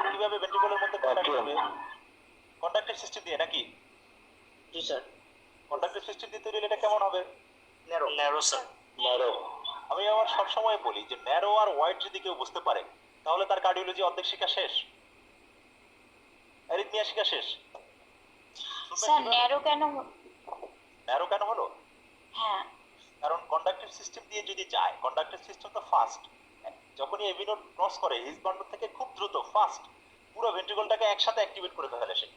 B: ভেন্ট্রিকুলার মধ্যে কন্ডাক্ট করবে? কন্ডাক্টিভ সিস্টেম দিয়ে নাকি?
G: জি স্যার
B: কন্ডাক্টিভ সিস্টেম দিয়ে তৈরি হলে এটা কেমন হবে?
H: Narrow sir.
B: আমি আবার সবসময় বলি যে ন্যারো আর হোয়াইট যদি কেউ বুঝতে পারে তাহলে তার কার্ডিওলজি অর্ধেক শিক্ষা শেষ, অ্যারিথমিয়া শিক্ষা শেষ।
D: স্যার ন্যারো কেন?
B: ন্যারো কেন হলো?
D: হ্যাঁ
B: কারণ কন্ডাক্টিভ সিস্টেম দিয়ে যদি যায়, কন্ডাক্টিভ সিস্টেম তো ফাস্ট, যখনই এভি নোড ক্রস করে হিজ বান্ডল থেকে খুব দ্রুত ফাস্ট পুরো ভেন্ট্রিকলটাকে একসাথে অ্যাক্টিভেট করে ফেলে সে।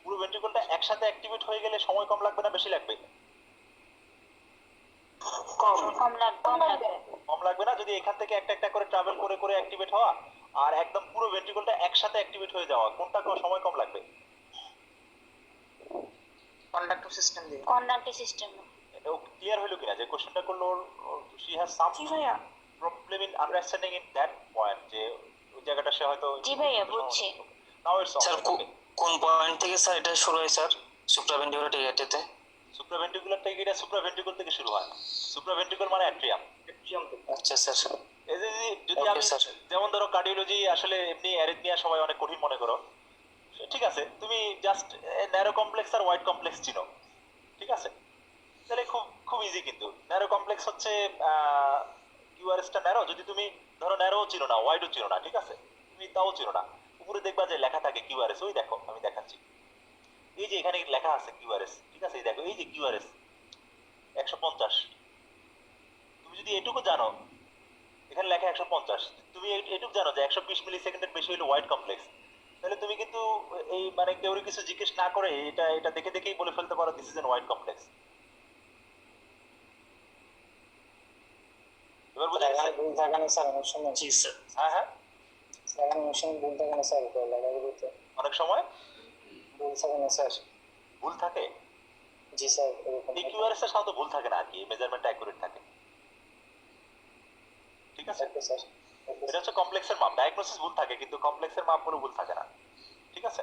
B: পুরো ভেন্ট্রিকলটা একসাথে অ্যাক্টিভেট হয়ে গেলে সময় কম লাগবে না বেশি লাগবে?
D: কম লাগবে।
B: কম লাগবে না যদি এখান থেকে একটা একটা করে ট্রাভেল করে করে অ্যাক্টিভেট হওয়া আর একদম পুরো ভেন্ট্রিকলটা একসাথে অ্যাক্টিভেট হয়ে যাওয়া, কোনটা সময় কম লাগবে?
C: কন্ডাক্টিভ সিস্টেম দিয়ে।
D: Conductive system.
B: এটা ক্লিয়ার হলো কিনা যে কোশ্চেনটা করলো? শি হ্যাজ সাম
D: জি ভাইয়া।
B: Problem in understanding in that point, যে ওই জায়গাটা সে হয়তো
D: জি ভাইয়া বুঝছি।
B: নাও ইটস
H: স্যার কোন পয়েন্ট থেকে স্যার এটা শুরু হয় স্যার সুপ্রাভেন্ট্রিকুলার ট্যাকিকার্ডিয়াতে?
B: সুপ্রাভেন্ট্রিকুলার ট্যাকিকার্ডিয়া সুপ্রাভেন্ট্রিকুল থেকে শুরু হয়। সুপ্রাভেন্ট্রিকুল মানে অ্যাট্রিয়াম।
H: আচ্ছা স্যার।
B: এই যে যদি
H: Okay,
B: আমি
H: sir.
B: যেমন ধরো কার্ডিওলজি আসলে এমনি অ্যারিথমিয়া সবাই অনেক কঠিন মনে করো, ঠিক আছে, তুমি জাস্ট ন্যারো কমপ্লেক্স আর হোয়াইট কমপ্লেক্স চিনো, ঠিক আছে, তাহলে খুব খুব ইজি। কিন্তু ন্যারো কমপ্লেক্স হচ্ছে কিউআরএসটা ন্যারো, যদি তুমি ধরো ন্যারো চিনো না হোয়াইটও চিনো না, ঠিক আছে, তুমি তাও চিনো না, উপরে দেখবা যে লেখা থাকে কিউআরএস, ওই দেখো আমি দেখাচ্ছি, এই যে এখানে লেখা আছে কিউআরএস, ঠিক আছে, এই দেখো এই যে কিউআরএস 150। তুমি যদি এটুকু জানো, এখানে লেখা 150, তুমি এটুকু জানো যে 120 মিলি সেকেন্ডের বেশি হলো হোয়াইট কমপ্লেক্স, তাহলে তুমি কিন্তু এই মানে কেউ কিছু জিজ্ঞেস না করে এটা দেখে দেখেই বলে ফেলতে পারো this is N white complex. এবার বুঝে গেছে?
I: ভুল থাকে না স্যার অনেক সময়।
H: জি স্যার।
B: হ্যাঁ হ্যাঁ,
I: অনেক সময় ভুল থাকে না স্যার লেখাগুলোতে
B: অনেক সময়
I: ভুল থাকে না স্যার।
B: ভুল থাকে।
I: জি স্যার এরকম
B: এই কিউআরএস এর সাথে ভুল থাকে না আর কি, মেজারমেন্ট অ্যাকুরেট থাকে, ঠিক আছে।
I: থাকে স্যার।
B: এটা হচ্ছে কমপ্লেক্সের মাপ, ডায়াগনোসিস ভুল থাকে কিন্তু কমপ্লেক্সের মাপ কোনো ভুল থাকে না, ঠিক আছে।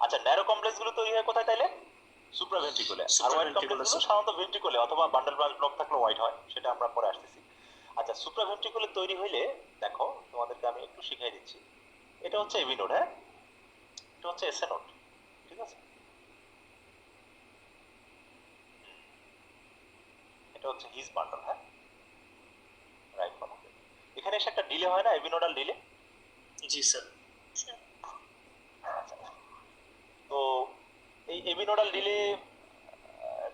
B: আচ্ছা, ন্যারো কমপ্লেক্স গুলো তৈরি হয় কোথায় তাইলে? সুপ্রাভেন্ট্রিকুলে। আর হোয়াইট কমপ্লেক্স গুলো সাধারণত ভেন্ট্রিকুলে অথবা বান্ডল ব্রাঞ্চ ব্লক থাকলে হোয়াইট হয়, সেটা আমরা পরে আসতেছি। আচ্ছা, সুপ্রাভেন্ট্রিকুলে তৈরি হইলে দেখো তোমাদেরকে আমি একটু শিখিয়ে দিচ্ছি। এটা হচ্ছে এভি নোড, হ্যাঁ, এটা হচ্ছে এসএ নোড, ঠিক আছে, এটা হচ্ছে হিজ বান্ডল, হ্যাঁ, রাইট বান্ডল। এখানে এসে একটা ডিলে হয় না, এভি নোডাল ডিলে?
H: জি স্যার।
B: তো এই এভি নোডাল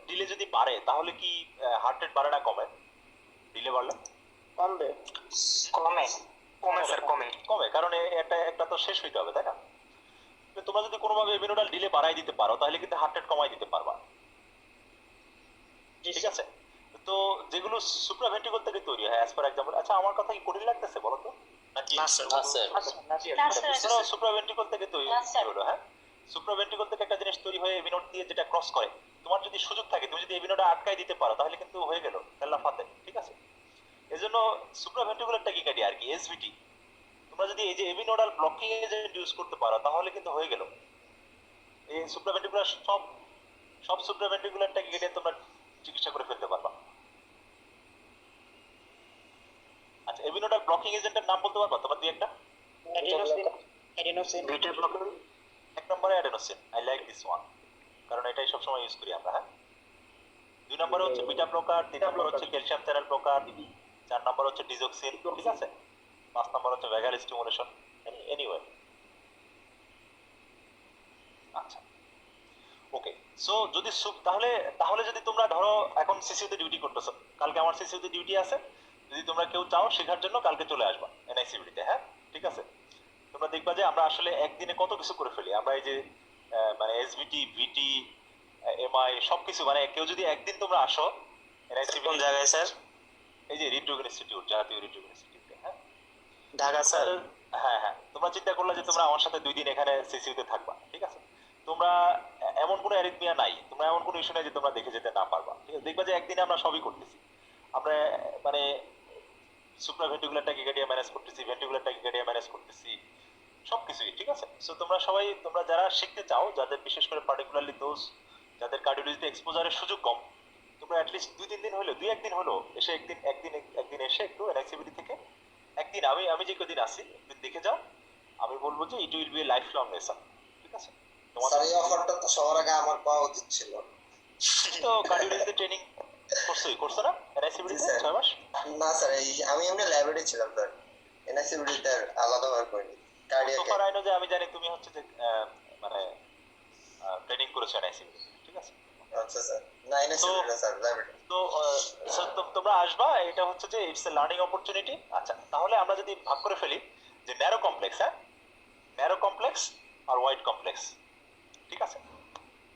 B: ডিলে যদি বাড়ে তাহলে কি হার্ট রেট বাড়ে না কমে? ডিলে বাড়লে
C: কমবে।
E: কমে স্যার কমে।
B: কমে, কারণ একটা তো শেষ হইতে হবে, তাই না? তো তোমরা যদি কোনোভাবে এভি নোডাল ডিলে বাড়াই দিতে পারো তাহলে কিন্তু হার্ট রেট কমাই দিতে পারবা, ঠিক আছে। তো যেগুলো সুপ্রাভেন্ট্রিকুল থেকে তৈরি হয় অ্যাজ ফর এক্সাম্পল, আচ্ছা আমার কথা কি কঠিন লাগতেছে বলো তো নাকি?
H: না স্যার।
B: সুপ্রাভেন্ট্রিকুল থেকে তৈরি হলো, হ্যাঁ, সুপ্রাভেন্ট্রিকুল থেকে একটা জিনিস তৈরি হয়ে এভি নোড দিয়ে যেটা ক্রস করে, তোমার যদি সুযোগ থাকে তুমি যদি এভি নোডে আটকাই দিতে পারো তাহলে কিন্তু হয়ে গেল আল্লাহ ফাতে, ঠিক আছে। এজন্য সুপ্রাভেন্ট্রিকুলার ট্যাকিকার্ডিয়া আর কি, এসভিটি, তোমরা যদি এই যে AV nodal blocking agent use করতে পারো তাহলে কিন্তু হয়ে গেল। এই সুপ্রাভেন্ট্রিকুলার সব সুপ্রাভেন্ট্রিকুলার ট্যাকিকার্ডিয়া তোমরা চিকিৎসা করে ফেলতে পারবা। আচ্ছা, এভি নোডাল ব্লকিং এজেন্টের নাম বলতে পারবা তোমরা দুই একটা?
C: এডিনোসিন।
E: Beta blocker.
B: এক নম্বরে adenosine, I like this one, কারণ এটাই সবসময় ইউজ করি আমরা, হ্যাঁ। দুই নম্বরে হচ্ছে বিটা ব্লকার, তিন নম্বর হচ্ছে ক্যালসিয়াম চ্যানেল ব্লকার, চার নম্বর হচ্ছে ডিজক্সিন, ঠিক আছে, পাঁচ নম্বর হচ্ছে ভ্যাগাল স্টিমুলেশন, এনিওয়ে। আচ্ছা, ওকে। সো যদি তাহলে যদি তোমরা ধরো এখন সিসিউতে ডিউটি করতেছো, কালকে আমার সিসিউতে ডিউটি আছে, যদি তোমরা কেউ চাও শেখার জন্য কালকে চলে আসবা এনআইসিবিতে, হ্যাঁ, ঠিক আছে। তোমরা দেখবা যে আমরা আসলে একদিনে কত কিছু করে ফেলি, আমরা এই যে মানে এসবিটি, ভিটি, এমআই সবকিছু, মানে কেউ যদি একদিন তোমরা আসো এনআইসিবি।
H: কোন জায়গায় স্যার?
B: এই যে হৃদরোগ ইনস্টিটিউট, জাতীয় হৃদরোগ ইনস্টিটিউটে, হ্যাঁ,
H: ঢাকা স্যার।
B: হ্যাঁ হ্যাঁ, তোমরা চিন্তা করলে যে তোমরা আমার সাথে 2 দিন এখানে সিসিউতে থাকবা, ঠিক আছে। তোমরা এমন কোনো অ্যারিথমিয়া নাই, তোমরা এমন কোনো ইস্যু নাই যে তোমরা দেখে যেতে না পারবা, ঠিক আছে? দেখবা যে একদিনে আমরা সবই করতেছি, আমরা মানে সুপ্রাভেন্টিকুলার ট্যাকিকার্ডিয়া ম্যানেজ করতেছি, ভেন্টিকুলার ট্যাকিকার্ডিয়া ম্যানেজ করতেছি, সবকিছুই ঠিক আছে। সো তোমরা সবাই, তোমরা যারা শিখতে চাও, যাদের বিশেষ করে পার্টিকুলারলি দোজ যাদের কার্ডিওলজিতে এক্সপোজারের সুযোগ কম, তোমরা অ্যাটলিস্ট 2-3 দিন হলো, 2-1 দিন হলো এসে একদিন এসে একটু এনএক্সিবিটি থেকে একদিন আমি যে কদিন আসি একদিন দেখে যাও। আমি বলবো যে ইট will B life long lesson, ঠিক আছে?
A: স্যার এই অফারটা তো সবার আগে আমার পাওয়া উচিত ছিল।
B: তো কার্ডিওলজিতে ট্রেনিং করছো না এনএক্সিবিটিতে 6 মাস?
A: না স্যার, আমি এমনি ল্যাবরেটরি ছিলাম স্যার, এনএসসিবিডিতে আলাদাভাবে করিনি। কার্ডিয়াক
B: সোফার আই নো যে আমি জানি তুমি হচ্ছে যে মানে ট্রেনিং করেছো এনএক্সিবিটি, ঠিক আছে?
A: আচ্ছা স্যার, না এনএসসিবিডি স্যার, ল্যাবরেটরি।
B: তো তোমরা আসবা, এটা হচ্ছে যে ইটস এ লার্নিং অপরচুনিটি। আচ্ছা, তাহলে আমরা যদি ভাগ করে ফেলি যে ন্যারো কমপ্লেক্স, হ্যাঁ, ন্যারো কমপ্লেক্স আর ওয়াইড কমপ্লেক্স, ঠিক আছে?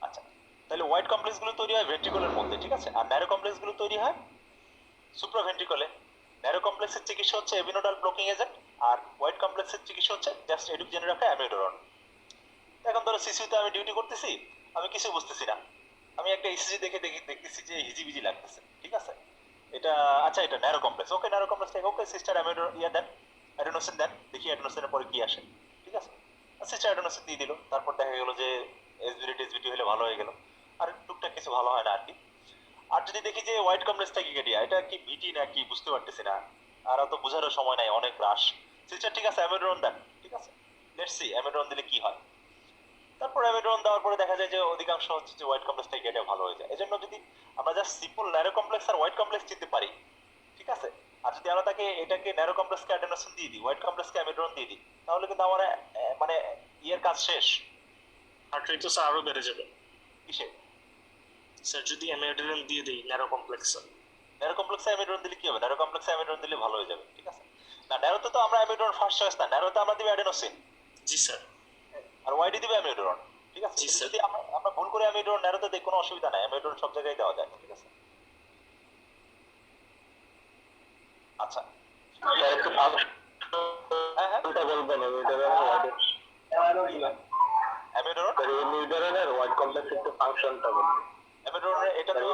B: আচ্ছা, তাহলে ওয়াইড কমপ্লেক্স গুলো তৈরি হয় ভেন্ট্রিকলের মধ্যে, ঠিক আছে? আর ন্যারো কমপ্লেক্স গুলো তৈরি হয় সুপ্রাভেন্ট্রিকলে। ন্যারো কমপ্লেক্সের চিকিৎসা হচ্ছে এভিনোডাল ব্লকিং এজেন্ট, আর ওয়াইড কমপ্লেক্সের চিকিৎসা হচ্ছে জাস্ট এডুক জেনে রাখা অ্যামিডোরন। এখন ধরো সিসিউতে আমি ডিউটি করতেছি, আমি কিছু বুঝতেছি না, আমি একটা ইসিজি দেখতেছি যে হিজিবিজি লাগতেছে, ঠিক আছে? এটা আচ্ছা, এটা ন্যারো কমপ্লেক্স, ওকে ন্যারো কমপ্লেক্স থেকে ওকে সিস্টার দেন, অ্যাডেনোসিন দেন, দেখি অ্যাডেনোসিনের পরে কি আসে, ঠিক আছে? সিস্টার অ্যাডেনোসিন দিয়ে দিল, তারপর দেখা গেল যে এসবিটি হলে ভালো হয়ে গেল, আর টুকটাক কিছু ভালো হয় না আর কি। আর যদি দেখি যে হোয়াইট কমপ্লেক্স ট্যাকিকার্ডিয়া, এটা কি বিটি না কি বুঝতে পারতেছি না, আর অত বোঝারও সময় নাই, অনেক রাশ, সিস্টার ঠিক আছে অ্যামিডোরন দেন, ঠিক আছে? লেটস সি অ্যামিডোরন দিলে কি হয়। তারপর অ্যামিডোরন দেওয়ার পরে দেখা যায় যে অধিকাংশ হচ্ছে যে হোয়াইট কমপ্লেক্স ট্যাকিকার্ডিয়া ভালো হয়ে যায়। এজন্য যদি আমরা জাস্ট সিম্পল ন্যারো কমপ্লেক্স আর হোয়াইট কমপ্লেক্স চিনতে পারি, ঠিক আছে? আর যদি আমরা এটাকে ন্যারো কমপ্লেক্সকে অ্যাডেনোসিন দিয়ে দিই, হোয়াইট কমপ্লেক্সকে অ্যামিডোরন দিয়ে দিই, তাহলে কিন্তু আমার মানে ইয়ের কাজ শেষ।
H: হার্ট রেট তো স্যার আরো বেড়ে যাবে
B: কিসে?
H: স্যার যদি অ্যামিডোরিন দিয়ে দিই ন্যারো কমপ্লেক্সে।
B: ন্যারো কমপ্লেক্সে অ্যামিডোরন দিলে কি হবে? ন্যারো কমপ্লেক্সে অ্যামিডোরন দিলে ভালো হয়ে যাবে, ঠিক আছে? না, ন্যারোতে তো আমরা অ্যামিডোরন ফার্স্ট চয়েস না, ন্যারোতে আমরা দিই অ্যাডেনোসিন,
H: জি স্যার।
B: আর ওয়াইডি দিবে অ্যামিডোরন, ঠিক আছে?
H: জি, স্যার।
B: যদি আমরা ভুল করে অ্যামিডোরন ন্যারোতে দিই, কোনো অসুবিধা নাই, অ্যামিডোরন সব জায়গায় দেওয়া যায়, ঠিক আছে? আচ্ছা, হ্যাঁ হ্যাঁ,
H: বলবেন
B: অ্যামিডোরন
H: হোয়াইট কমপ্লেক্স একটু ফাংশনটা বলবেন।
B: অ্যামিডোরনের এটা তো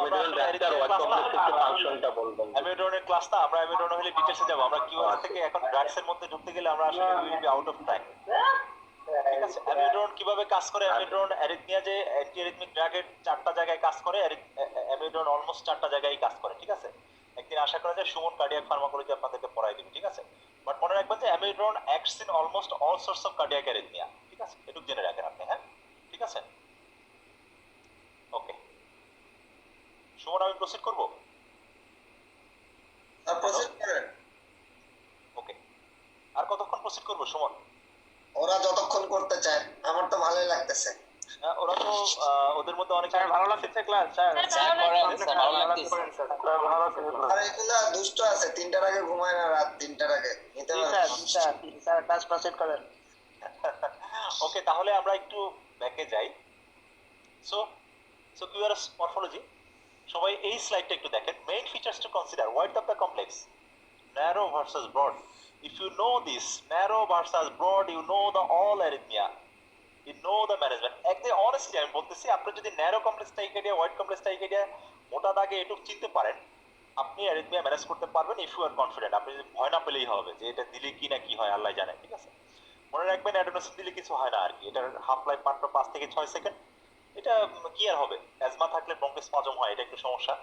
B: অ্যামিডোরনের ক্লাস না, আমরা অ্যামিডোরন হলে ডিটেইলসে যাব। আমরা কিউআর থেকে এখন ড্রাগসের মধ্যে ঢুকতে গেলে আমরা আসলে will be out of time, ঠিক আছে? অ্যামিডোরন কিভাবে কাজ করে, অ্যামিডোরন অ্যারিথমিয়া যে অ্যান্টি অ্যারিথমিক ড্রাগের 4টা জায়গায় কাজ করে, অ্যামিডোরন অলমোস্ট 4টা জায়গায় কাজ করে, ঠিক আছে? একদিন আশা করা যায় সুমন কার্ডিয়াক ফার্মাকোলজি আপনাদেরকে পড়াই দিবে, ঠিক আছে? বাট মনে রাখবেন যে amiodarone acts in almost all source of cardiac arrhythmia, ঠিক আছে? এটুকু জেনে রাখেন আপনি, হ্যাঁ, ঠিক আছে? ওকে সুমন, আমি প্রসিড করব?
A: প্রসিড করেন।
B: ওকে, আর কতক্ষণ প্রসিড করব সুমন?
A: ওরা যতক্ষণ করতে চায়, আমার তো ভালোই লাগতেছে।
B: ওরা তো ওদের মধ্যে অনেক
C: ভালো লাগতেছে ক্লাস স্যার?
A: আর এগুলা দুষ্ট আছে, 3টার আগে ঘুমায় না, রাত 3টার আগে নিতে পারে।
C: স্যার ক্লাস প্রসিড করেন।
B: ওকে, তাহলে আমরা একটু ব্যাকে যাই। সো কিউআরএস মরফোলজি, সবাই এই স্লাইডটা একটু দেখেন। Main features to consider, white of the complex, narrow versus broad. If you know this narrow versus broad, you know the all arrhythmia, you know the management. একদম অনেস্টলি আমি বলতেছি, আপনি যদি narrow complex tachycardia, white complex tachycardia মোটা দাগে এটুকু চিনতে পারেন, আপনি অ্যারিথমিয়া ম্যানেজ করতে পারবেন ইফ ইউ আর কনফিডেন্ট। আপনি যদি ভয় না পেলেই হবে যে এটা দিলে কি না কি হয় আল্লাহ জানে, ঠিক আছে? মনে রাখবেন অ্যাডেনোসিন দিলে কিছু হয় না আর কি, এটার হাফ লাইফ মাত্র 5 থেকে 6 সেকেন্ড। এটা কি আর হবে, অ্যাজমা থাকলে ব্রঙ্কোস্পাজম হয়, এটা একটু সমস্যা।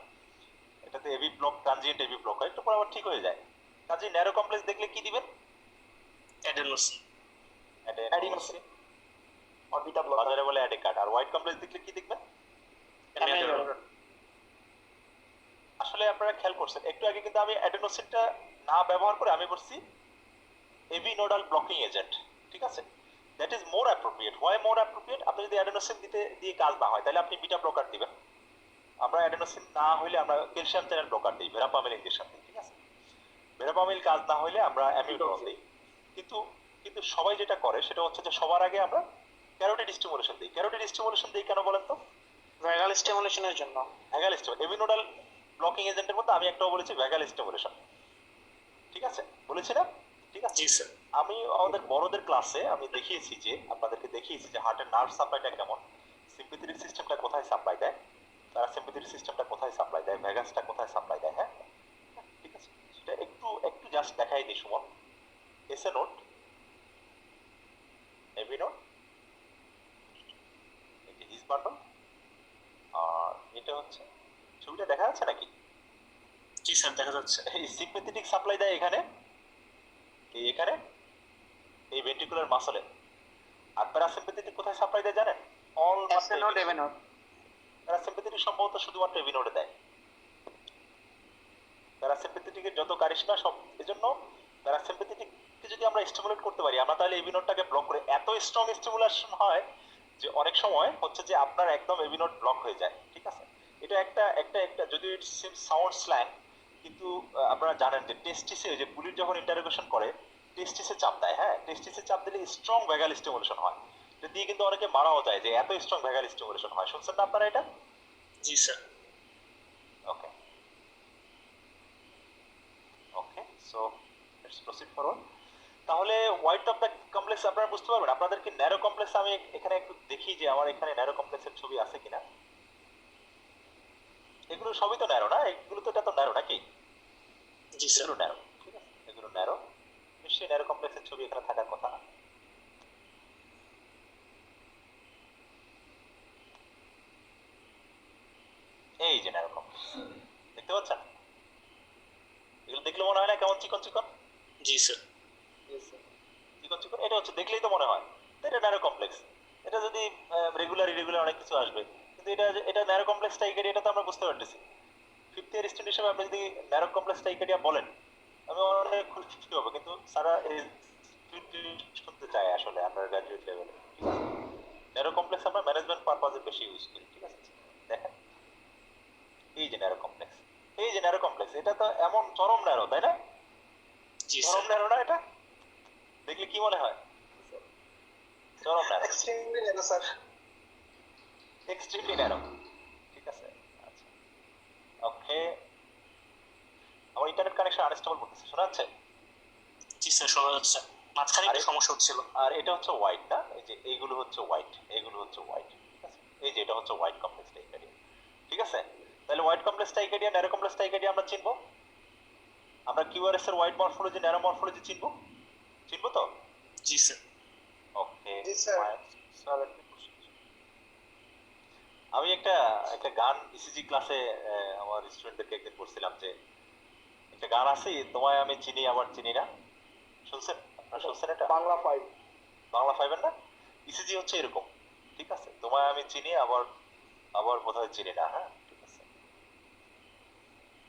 B: এটাতে AV block, transient AV block হয়, একটু পর আবার ঠিক হয়ে যায়। কাজে ন্যারো কমপ্লেক্স দেখলে কি দিবেন?
H: অ্যাডেনোসিন।
B: অ্যাডিনোসিন আর বিটা ব্লক, বাজারে বলে অ্যাডিকাট। আর হোয়াইট কমপ্লেক্স দেখলে কি দেখবেন? আসলে আপনারা খেয়াল করছেন একটু আগে কিন্তু আমি অ্যাডেনোসিনটা না ব্যবহার করে আমি বলছি এভি নোডাল ব্লকিং এজেন্ট, ঠিক আছে? That is more appropriate. Why more appropriate? আপনি যদি অ্যাডেনোসিন দিয়ে কাজ না হয়, তাহলে আপনি বিটা ব্লকার দিবেন। আমরা অ্যাডেনোসিন না হইলে আমরা ক্যালসিয়াম চ্যানেল ব্লকার দিই, ভেরাপামিল ইনজেকশন দিই, ঠিক আছে? ভেরাপামিল কাজ না হইলে আমরা অ্যামিউডোরন দিই। কিন্তু সবাই যেটা করে সেটা হচ্ছে যে সবার আগে আমরা ক্যারোটিড স্টিমুলেশন দিই। ক্যারোটিড স্টিমুলেশন দিই কেন বলেন তো?
C: ভ্যাগাল স্টিমুলেশনের জন্য।
B: ভ্যাগাল স্টিমুলেশন, এভিনোডাল ব্লকিং এজেন্টের মধ্যে আমি একটাও বলেছি ভ্যাগাল স্টিমুলেশন, ঠিক আছে? বলেছি না? ঠিক আছে।
H: জি স্যার।
B: আমি আমাদের বড়দের ক্লাসে আমি দেখিয়েছি যে, আপনাদেরকে দেখিয়েছি যে হার্টের নার্ভ সাপ্লাইটা কেমন। সিম্পেথেটিক সিস্টেমটা কোথায় সাপ্লাই দেয়, প্যারাসিম্পেথেটিক সিস্টেমটা কোথায় সাপ্লাই দেয়, ভ্যাগাসটা কোথায় সাপ্লাই দেয়, হ্যাঁ ঠিক আছে। সেটা একটু একটু জাস্ট দেখাই দিই Suman. SA node, AV node, এই যে হিজ বান্ডল, আর এটা হচ্ছে ছবিটা দেখা যাচ্ছে নাকি?
H: জি স্যার দেখা যাচ্ছে।
B: এই সিম্পেথেটিক সাপ্লাই দেয় এখানে, এই এখানে এই ভেন্ট্রিকুলার মাসলে। আর প্যারাসিম্পেথেটিক কোথায় সাপ্লাই দেয় জানেন? All
C: SA node AV node.
B: Parasympathetic সম্ভবত শুধুমাত্র এবি নোডে দেয়। প্যারাসিম্পেথেটিকের যত কারিশমা সব, এজন্য প্যারাসিম্পেথেটিককে যদি আমরা স্টিমুলেট করতে পারি আমরা, তাহলে এবি নোডটাকে ব্লক করে এত স্ট্রং স্টিমুলেশন হয় যে অনেক সময় হচ্ছে যে আপনার একদম এবি নোড ব্লক হয়ে যায়, ঠিক আছে। এটা একটা একটা একটা যদি ইট সিমস সাউন্ড স্ল্যাং, কিন্তু আপনারা জানেন যে টেস্টিসে যে পুলিশ যখন ইন্টারোগেশন করে টেস্টিসে চাপ দেয়, হ্যাঁ টেস্টিসে চাপ দিলে স্ট্রং ভ্যাগাল স্টিমুলেশন হয়। এটা দিয়ে কিন্তু অনেকে মারাও যায়, যে এত স্ট্রং ভ্যাগাল স্টিমুলেশন হয়। শুনছেন না আপনারা এটা?
H: জি sir.
B: Okay okay, so let's proceed forward. তাহলে হোয়াইট অফ দ্য কমপ্লেক্স আপনারা বুঝতে পারবেন। আপনাদের কি ন্যারো কমপ্লেক্স, আমি এখানে একটু দেখি যে আমার এখানে ন্যারো কমপ্লেক্সের ছবি আছে কিনা। এগুলো সবই তো ন্যারো না, এগুলো তো, এটা তো ন্যারো নাকি?
H: জি স্যার।
B: এগুলো ন্যারো, ঠিক আছে, এগুলো ন্যারো। নিশ্চয়ই ন্যারো কমপ্লেক্সের ছবি এখানে থাকার কথা না। এই যে ন্যারো কমপ্লেক্স দেখতে পাচ্ছেন? এগুলো দেখলে মনে হয় না কেমন চিকন চিকন?
H: জি স্যার।
B: চিকন চিকন, এটা হচ্ছে দেখলেই তো মনে হয় এটা ন্যারো কমপ্লেক্স। এটা যদি রেগুলার ইরেগুলার অনেক কিছু আসবে, কিন্তু এটা ন্যারো কমপ্লেক্স টাইকেরিয়া, এটা তো আমরা বুঝতে পারতেছি। ফিফথ ইয়ার স্টুডেন্ট হিসেবে আপনি যদি ন্যারো কমপ্লেক্স টাইকেরিয়া বলেন আমি অনেক খুশি হবো, কিন্তু সারা শুনতে চাই আসলে আপনার গ্র্যাজুয়েট লেভেলে। ন্যারো কমপ্লেক্স আমরা ম্যানেজমেন্ট পারপাজে বেশি ইউজ করি, ঠিক আছে। দেখেন এই যে ন্যারো কমপ্লেক্স, এই যে ন্যারো কমপ্লেক্স, এটা তো এমন চরম ন্যারো, তাই না?
H: জি
B: চরম
H: স্যার।
B: ন্যারো না এটা? দেখলে কি মনে হয়? চরম narrow,
C: extremely narrow sir.
B: Extremely narrow, ঠিক আছে। আচ্ছা ওকে, আমার ইন্টারনেট কানেকশন আনস্টেবল করতেছে, শোনা যাচ্ছে?
H: জি স্যার শোনা যাচ্ছে, মাঝখানে একটু সমস্যা হচ্ছিল।
B: আর এটা হচ্ছে হোয়াইট না, এই যে এইগুলো হচ্ছে হোয়াইট, এইগুলো হচ্ছে হোয়াইট, ঠিক আছে। এই যে এটা হচ্ছে হোয়াইট কমপ্লেক্স টাইকেরিয়া, ঠিক আছে। তাহলে হোয়াইট কমপ্লেক্স টাইকেরিয়া, ন্যারো কমপ্লেক্স টাইকেরিয়া আমরা চিনবো। আমরা কিউআরএস এর হোয়াইট মরফোলজি, ন্যারো মরফোলজি চিনবো, চিনবো তো?
H: জি স্যার।
B: ওকে
C: জি স্যার।
B: স্যার আমি একটা একটা গান ইসিজি ক্লাসে আমার স্টুডেন্টদেরকে একদিন বলছিলাম যে একটা গান আছে, তোমায় আমি চিনি আবার চিনি না। শুনছেন? আপনারা শুনছেন এটা?
C: বাংলা 5।
B: বাংলা 5 এর না? ইসিজি হচ্ছে এরকম, ঠিক আছে। তোমায় আমি চিনি আবার আবার বোধহয় চিনি না, হ্যাঁ ঠিক আছে।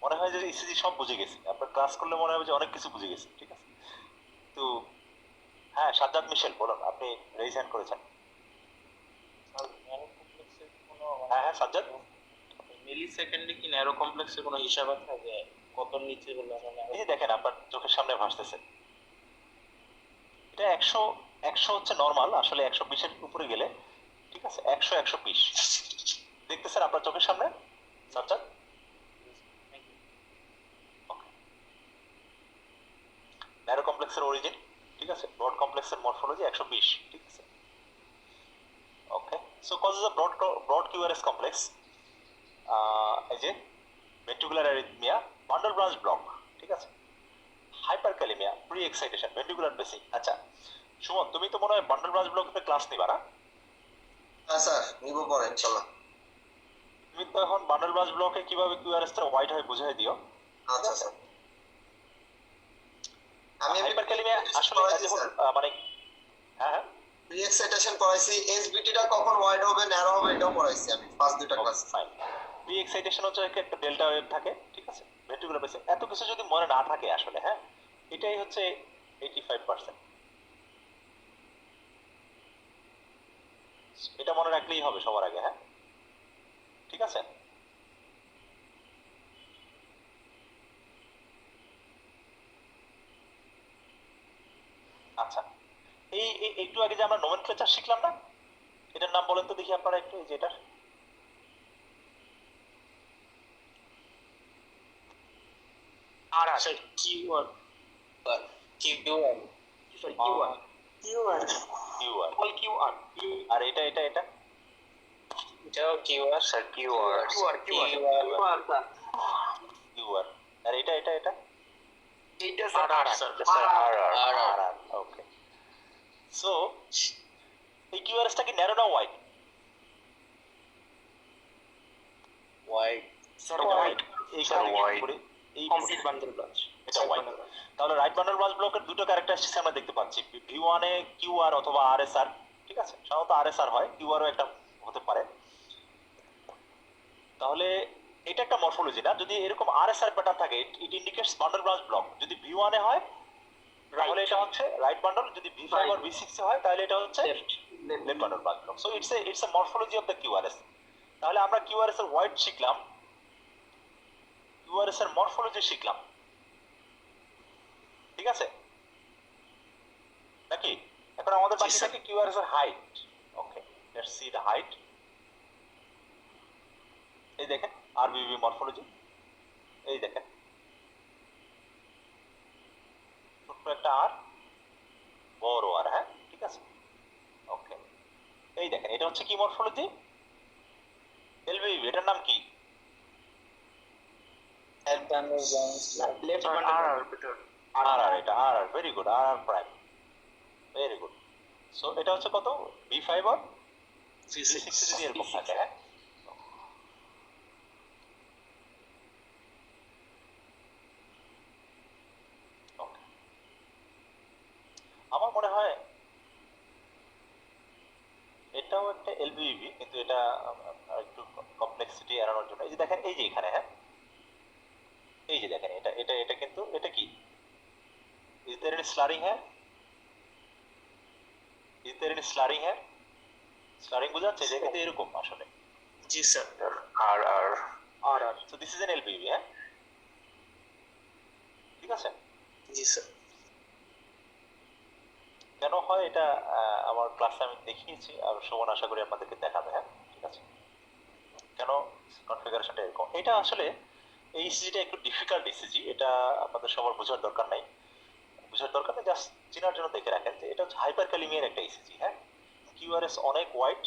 B: মনে হয় যে ইসিজি সব বুঝে গেছি, আপনার ক্লাস করলে মনে হবে যে অনেক কিছু বুঝে গেছি, ঠিক আছে। তো হ্যাঁ, সাজ্জাদ মিশেল বলুন, আপনি রেইজ হ্যান্ড করেছেন। হ্যাঁ হ্যাঁ সাজ্জাদ।
G: মিলি সেকেন্ডে কি ন্যারো কমপ্লেক্সের কোনো হিসাব আছে যে কত নিচে হলে
B: এই যে দেখেন আপনার চোখের সামনে ভাসতেছে, এটা 100 100 হচ্ছে নরমাল, আসলে 120 এর উপরে গেলে, ঠিক আছে, 100 120 দেখতেছেন আপনার চোখের সামনে সাজ্জাদ? ন্যারো কমপ্লেক্সের অরিজিন, ঠিক আছে, ব্রড কমপ্লেক্সের মরফোলজি 120, ঠিক আছে। Okay, so causes of broad QRS complex, এই যে ventricular arrhythmia, bundle branch block, ঠিক আছে, hyperkalaemia, pre excitation, ventricular pacing. আচ্ছা সুমন, তুমি তো মনে হয় বান্ডল ব্রাঞ্চ ব্লকের ক্লাস নিবা না?
A: হ্যাঁ স্যার, নিব পরে ইনশাআল্লাহ।
B: তুমি তো এখন বান্ডল ব্রাঞ্চ ব্লকে কিভাবে কিউআরএস টা হোয়াইট হয় বুঝাই দিও।
A: আচ্ছা স্যার। আমি
B: হাইপারক্যালিমিয়া আসলে মানে হ্যাঁ হ্যাঁ
A: প্রি এক্সাইটেশন পড়াইছি, এসবিটি টা কখন ওয়াইড হবে ন্যারো হবে এটাও পড়াইছি আমি ফার্স্ট দুইটা ক্লাস।
B: ফাইন। প্রি এক্সাইটেশন হচ্ছে একটা ডেল্টা ওয়েভ থাকে, ঠিক আছে, ভেন্ট্রিকুলার ব্লেসিং, এত কিছু যদি মনে না থাকে আসলে, হ্যাঁ এটাই হচ্ছে 85%। এটা মনে রাখলেই হবে সবার আগে, হ্যাঁ ঠিক আছে। আচ্ছা, এই একটু আগে যে আমরা নোমেনক্লেচার শিখলাম না, এটার নাম বলেন তো দেখি আপনারা একটু, এই যে এটার
H: আর আছে কিউআর, কিউআর,
B: কিউআর, আর এটা এটা এটা
H: এটাও কিউআর
E: স্যার কিউআর
B: কিউআর। আর এটা এটা এটা
H: এইটা স্যার আর sir
E: sir R R
B: R আর ওকে। সো এই কিউআরএসটা কি ন্যারো না ওয়াইড?
H: ওয়াইড স্যার
B: এটা
H: ওয়াইড
B: এই
E: স্যার
B: কারণে
E: wide।
B: করে এই
H: কমপ্লিট বান্ডেল ব্রাঞ্চ
B: এটা ওয়াইড। তাহলে রাইট বান্ডেল ব্রাঞ্চ ব্লকের দুটো ক্যারেক্টারিস্টিক্স আমরা দেখতে পাচ্ছি, V1 এ কিউআর অথবা আরএসআর, ঠিক আছে, সাধারণত আরএসআর হয়, কিউআরও একটা হতে পারে। তাহলে এটা একটা মরফোলজি না, যদি এরকম আরএসআর প্যাটার্ন থাকে ইট ইন্ডিকেটস বান্ডেল ব্রাঞ্চ ব্লক। যদি V1 এ হয় তাহলে এটা হচ্ছে রাইট বান্ডল, যদি V5 আর V6 এ হয় তাহলে এটা হচ্ছে left bundle branch block. So it's a morphology of the QRS. তাহলে আমরা কিউআরএস এর ওয়াইড শিখলাম, কিউআরএস এর মরফোলজি শিখলাম, ঠিক আছে নাকি? এখন আমাদের বাকি থাকে কিউআরএস এর height. Okay, let's see the height. এই দেখেন আরবিবি মরফোলজি, এই দেখেন ছোট্ট একটা আর, বড় আর, হ্যাঁ ঠিক আছে। ওকে, এই দেখেন এটা হচ্ছে কি মরফোলজি? এলবিবি। এটার নাম কি?
H: Head bundle branch left bundle
E: R
B: R R, এটা R R, very good, R R prime, very good. So এটা হচ্ছে কত? V5 আর V6 যদি এরকম থাকে, হ্যাঁ ওকে। আমার মনে হয় এটাও একটা এলবিবি, কিন্তু এটা একটু কমপ্লেক্সিটি এড়ানোর জন্য। এই যে দেখেন, এই যে এখানে, হ্যাঁ এই যে দেখেন, এটা এটা এটা কিন্তু এটা কি? ইজ देयर एनी স্লারিং है? ইজ देयर एनी স্লারিং है? স্লারিং বোঝাচ্ছে যে এটা এরকম আসলে।
H: জি sir
E: R R
B: R R, so this is an LBBB, হ্যাঁ ঠিক আছে।
H: জি স্যার
B: কেন হয় এটা আমার ক্লাসে আমি দেখিয়েছি, আর সুমন আশা করি আপনাদেরকে দেখাবে, হ্যাঁ ঠিক আছে। কেন কনফিগারেশনটা এরকম? এটা আসলে এই ইসিজিটা একটু ডিফিকাল্ট ইসিজি, এটা আপনাদের সবার বোঝার দরকার নাই, জাস্ট চেনার জন্য দেখে রাখেন যে এটা হচ্ছে হাইপারক্যালিমিয়ার একটা ইসিজি, হ্যাঁ। কিউআরএস অনেক ওয়াইড,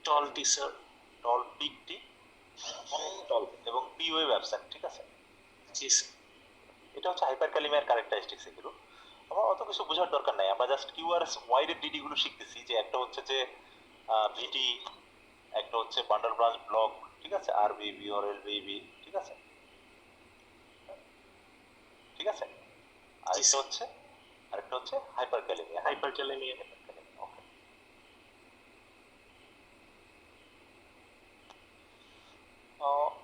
H: টল টি স্যার
B: টল পিক টি, টল এবং পি ওয়েভ অ্যাবসেন্ট, ঠিক আছে।
H: জি স্যার
B: এটা হচ্ছে হাইপারক্যালিমিয়ার ক্যারেক্টারিস্টিক্স। এগুলো আমার অত কিছু বোঝার দরকার নাই, আমরা জাস্ট কিউআরএস ওয়াইড এর ডিডি গুলো শিখতেছি, যে একটা হচ্ছে যে ভিটি, একটা হচ্ছে বান্ডল ব্রাঞ্চ ব্লক, ঠিক আছে, আরবিবি অর এলবিবি, ঠিক আছে ঠিক আছে। আর
H: জি,
B: একটা
H: স্যার।
B: হচ্ছে আরেকটা হচ্ছে হাইপারক্যালিমিয়া।
H: হাইপারক্যালেমিয়া
B: ওকে,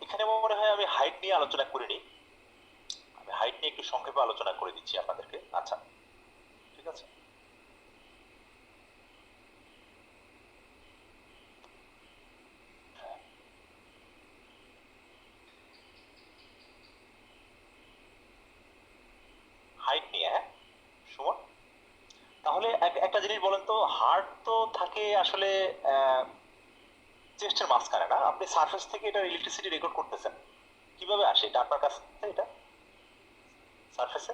B: এখানে মনে হয় আমি হাইট নিয়ে আলোচনা করিনি, আমি হাইট নিয়ে একটু সংক্ষেপে আলোচনা করে দিচ্ছি আপনাদেরকে। আচ্ছা ঠিক আছে, হাইট নিয়ে, হ্যাঁ সুমন। তাহলে একটা জিনিস বলেন তো, হার্ট তো থাকে আসলে চেস্টের মাঝখানে না? আপনি সারফেস থেকে এটা ইলেকট্রিসিটি রেকর্ড করতেছেন, কিভাবে আসে এটা আপনার কাছে? এটা সারফেসে,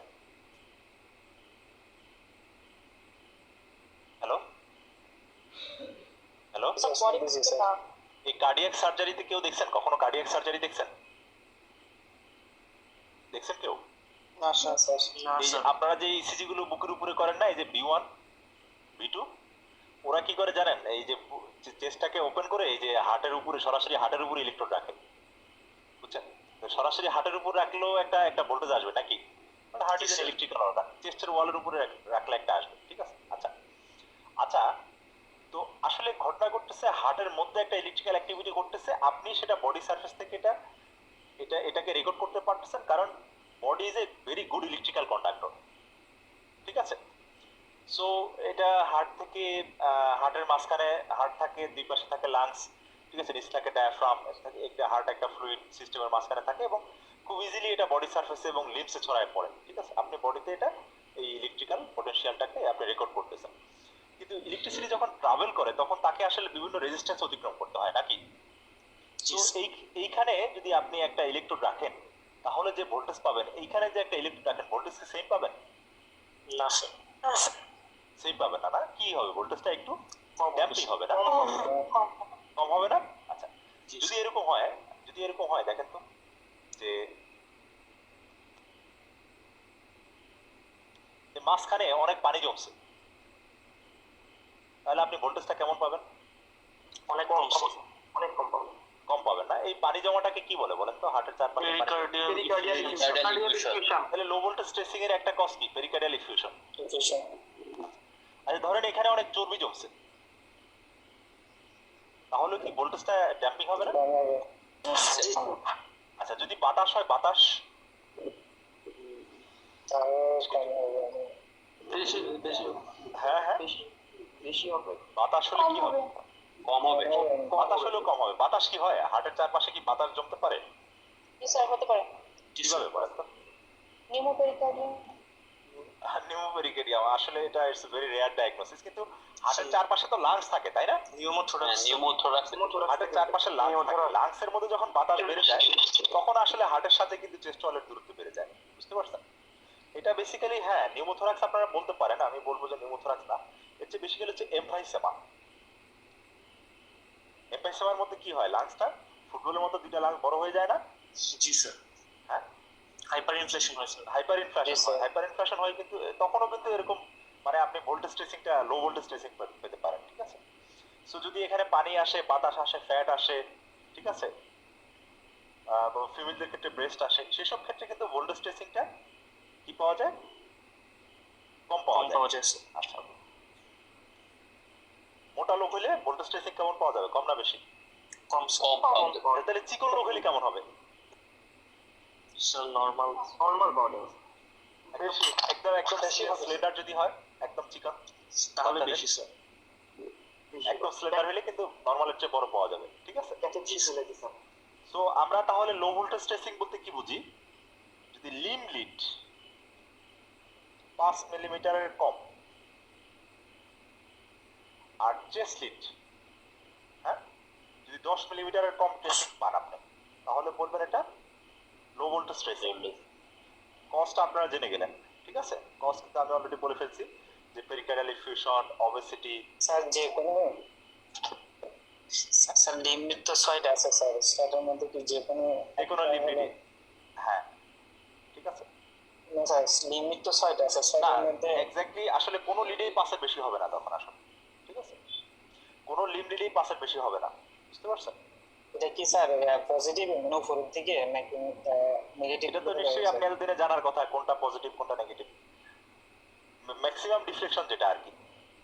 B: হ্যালো হ্যালো,
H: জি স্যার
B: এই কার্ডিয়াক সার্জারিতে কেউ দেখছেন? কখনো কার্ডিয়াক সার্জারি দেখছেন? দেখছেন কেউ?
H: না স্যার না
B: এই যে
H: স্যার
B: আপনারা যে ইসিজি গুলো বুকের উপরে করেন না, এই যে V1 V2, ওরা কি করে জানেন? এই যে চেস্টটাকে ওপেন করে এই যে হার্টের উপরে, সরাসরি হার্টের উপরে ইলেকট্রোড রাখে, বুঝছেন? তো সরাসরি হার্টের উপর রাখলেও একটা ভোল্টেজ আসবে নাকি? মানে হার্ট ইজ ইলেকট্রিক্যাল অর্গান, চেস্টের ওয়ালের উপরে রাখলে একটা আসবে, ঠিক আছে। আচ্ছা আচ্ছা, তো আসলে ঘটনা ঘটতেছে হার্টের মধ্যে একটা ইলেকট্রিক্যাল অ্যাক্টিভিটি ঘটতেছে, আপনি সেটা বডি সারফেস থেকে এটাকে রেকর্ড করতে পারতেছেন, কারণ body is a very good electrical conductor, ঠিক আছে। সো এটা হার্ট থেকে, হার্টের মাঝখানে হার্ট থাকে, দুই পাশে থাকে লাংস, ঠিক আছে, নিচ থাকে ডায়াফ্রাম, একটা হার্ট একটা ফ্লুইড সিস্টেমের মাঝখানে থাকে, এবং খুব ইজিলি এটা বডি সারফেসে এবং লিম্বসে ছড়ায় পড়ে, ঠিক আছে। আপনি বডিতে এটা এই ইলেকট্রিক্যাল পটেনশিয়ালটাকে আপনি রেকর্ড করতেছেন। কিন্তু ইলেকট্রিসিটি যখন ট্রাভেল করে তখন তাকে আসলে বিভিন্ন রেজিস্ট্যান্স অতিক্রম করতে হয় নাকি? তো এইখানে যদি আপনি একটা ইলেকট্রোড রাখেন তাহলে যে ভোল্টেজ পাবেন, এইখানে যে একটা ইলেকট্রোড রাখেন ভোল্টেজ কি সেম পাবেন?
H: না স্যার
B: সেম পাবেন না, না কি হবে? ভোল্টেজটা একটু ড্যাম্পিং হবে না? কম হবে না? আচ্ছা, যদি এরকম হয় দেখেন তো যে এই মাঝখানে অনেক পানি জমছে, তাহলে আপনি ভোল্টেজটা কেমন পাবেন?
H: অনেক কম
G: অনেক কম পাবো।
B: কম পাবেন না। এই পানি জমাটাকে কি বলে বলেন তো? হার্টের চারপাশে পানি-
H: পেরিকার্ডিয়াল
B: তাহলে লো ভোল্টেজ স্ট্রেসিং এর একটা কজ কি? Pericardial effusion. আচ্ছা ধরেন এখানে অনেক চর্বি জমছে, তাহলে কি ভোল্টেজটা ড্যাম্পিং হবে না? আচ্ছা যদি বাতাস হয়, বাতাস হ্যাঁ হ্যাঁ
G: বেশি হবে।
B: বাতাস হলে কি হবে?
H: কম হবে।
B: বাতাস হলেও কম হবে। বাতাস কি হয়? হার্টের চারপাশে কি বাতাস জমতে পারে?
D: স্যার হতে পারে
B: কিভাবে বলেন তো?
D: নিউমোপেরিকার্ডিয়াম
B: নিউমোপেরিকার্ডিয়াম, আসলে এটা ইটস ভেরি রেয়ার ডায়াগনোসিস, কিন্তু হার্টের চারপাশে তো লাংস থাকে তাই না?
H: নিউমোথোরাক্স
B: হার্টের চারপাশে লাংস থাকে, লাংসের মধ্যে যখন বাতাস বেড়ে যায় তখন আসলে হার্টের সাথে কিন্তু চেস্ট ওয়ালের দূরত্ব বেড়ে যায়, বুঝতে পারছেন? এটা বেসিক্যালি হ্যাঁ নিউমোথোরাক্স আপনারা বলতে পারেন, আমি বলবো যে নিউমোথোরাক্স না, এর চেয়ে বেসিক্যালি হচ্ছে এমফাইসেমা। এমফাইসেমার মধ্যে কি হয়? লাংসটা ফুটবলের মতো দুইটা লাংস বড় হয়ে যায় না?
H: জি স্যার।
B: হ্যাঁ
H: হাইপার ইনফ্লেশন হয় স্যার।
B: হাইপার ইনফ্লেশন হয়, কিন্তু তখনও কিন্তু এরকম মানে আপনি ভোল্টেজ স্ট্রেসিংটা লো ভোল্টেজ স্ট্রেসিং পেতে পারেন, ঠিক আছে? সো যদি এখানে পানি আসে, বাতাস আসে, ফ্যাট আসে, ঠিক আছে, ফিমেলদের ক্ষেত্রে ব্রেস্ট আসে, সেসব ক্ষেত্রে কিন্তু ভোল্টেজ স্ট্রেসিংটা কি পাওয়া যায়? কম পাওয়া যায়। আচ্ছা মোটা লোক হলে ভোল্টেজ স্ট্রেসিং কেমন পাওয়া যাবে? কম না বেশি?
H: কম
B: তাহলে চিকন লোক হলে কেমন হবে?
H: স্যার নরমাল
G: পাওয়া যাবে।
B: একদম একদম স্লেন্ডার যদি হয়, একদম চিকন,
H: তাহলে বেশি স্যার।
B: একদম স্লেন্ডার হলে কিন্তু নরমালের চেয়ে বড় পাওয়া যাবে, ঠিক আছে? সো আমরা তাহলে লো ভোল্টেজ স্ট্রেসিং বলতে কি বুঝি? যদি লিম লিড 5 মিলিমিটারের কম আর চেস্ট লিড হ্যাঁ যদি 10 মিলিমিটারের কম চেস্ট পান আপনি, তাহলে বলবেন এটা লো ভোল্টেজ স্ট্রেসিং। কজটা আপনারা জেনে গেলেন, ঠিক আছে? কজ কিন্তু আমি অলরেডি বলে ফেলছি যে পেরিকার্ডিয়াল ইফিউশন, অবেসিটি।
H: স্যার যে কোনো স্যার লিমিট তো 6টা আছে স্যার, সেটার মধ্যে কি যে কোনো
B: লিম লিড, হ্যাঁ ঠিক আছে।
H: না স্যার লিমিট তো 6টা আছে,
B: না
H: 6টার মধ্যে
B: এক্স্যাক্টলি আসলে কোনো লিডেই পাসের বেশি হবে না তখন আসলে, ঠিক আছে? কোনো লিম লিডেই পাসের বেশি হবে না, বুঝতে পারছেন?
H: এটা কি স্যার পজিটিভ মানে উপরের দিকে নাকি নেগেটিভ?
B: এটা তো নিশ্চয়ই আপনি এতদিনে জানার কথা, কোনটা পজিটিভ কোনটা নেগেটিভ। ম্যাক্সিমাম ডিফ্লেকশন যেটা আর কি,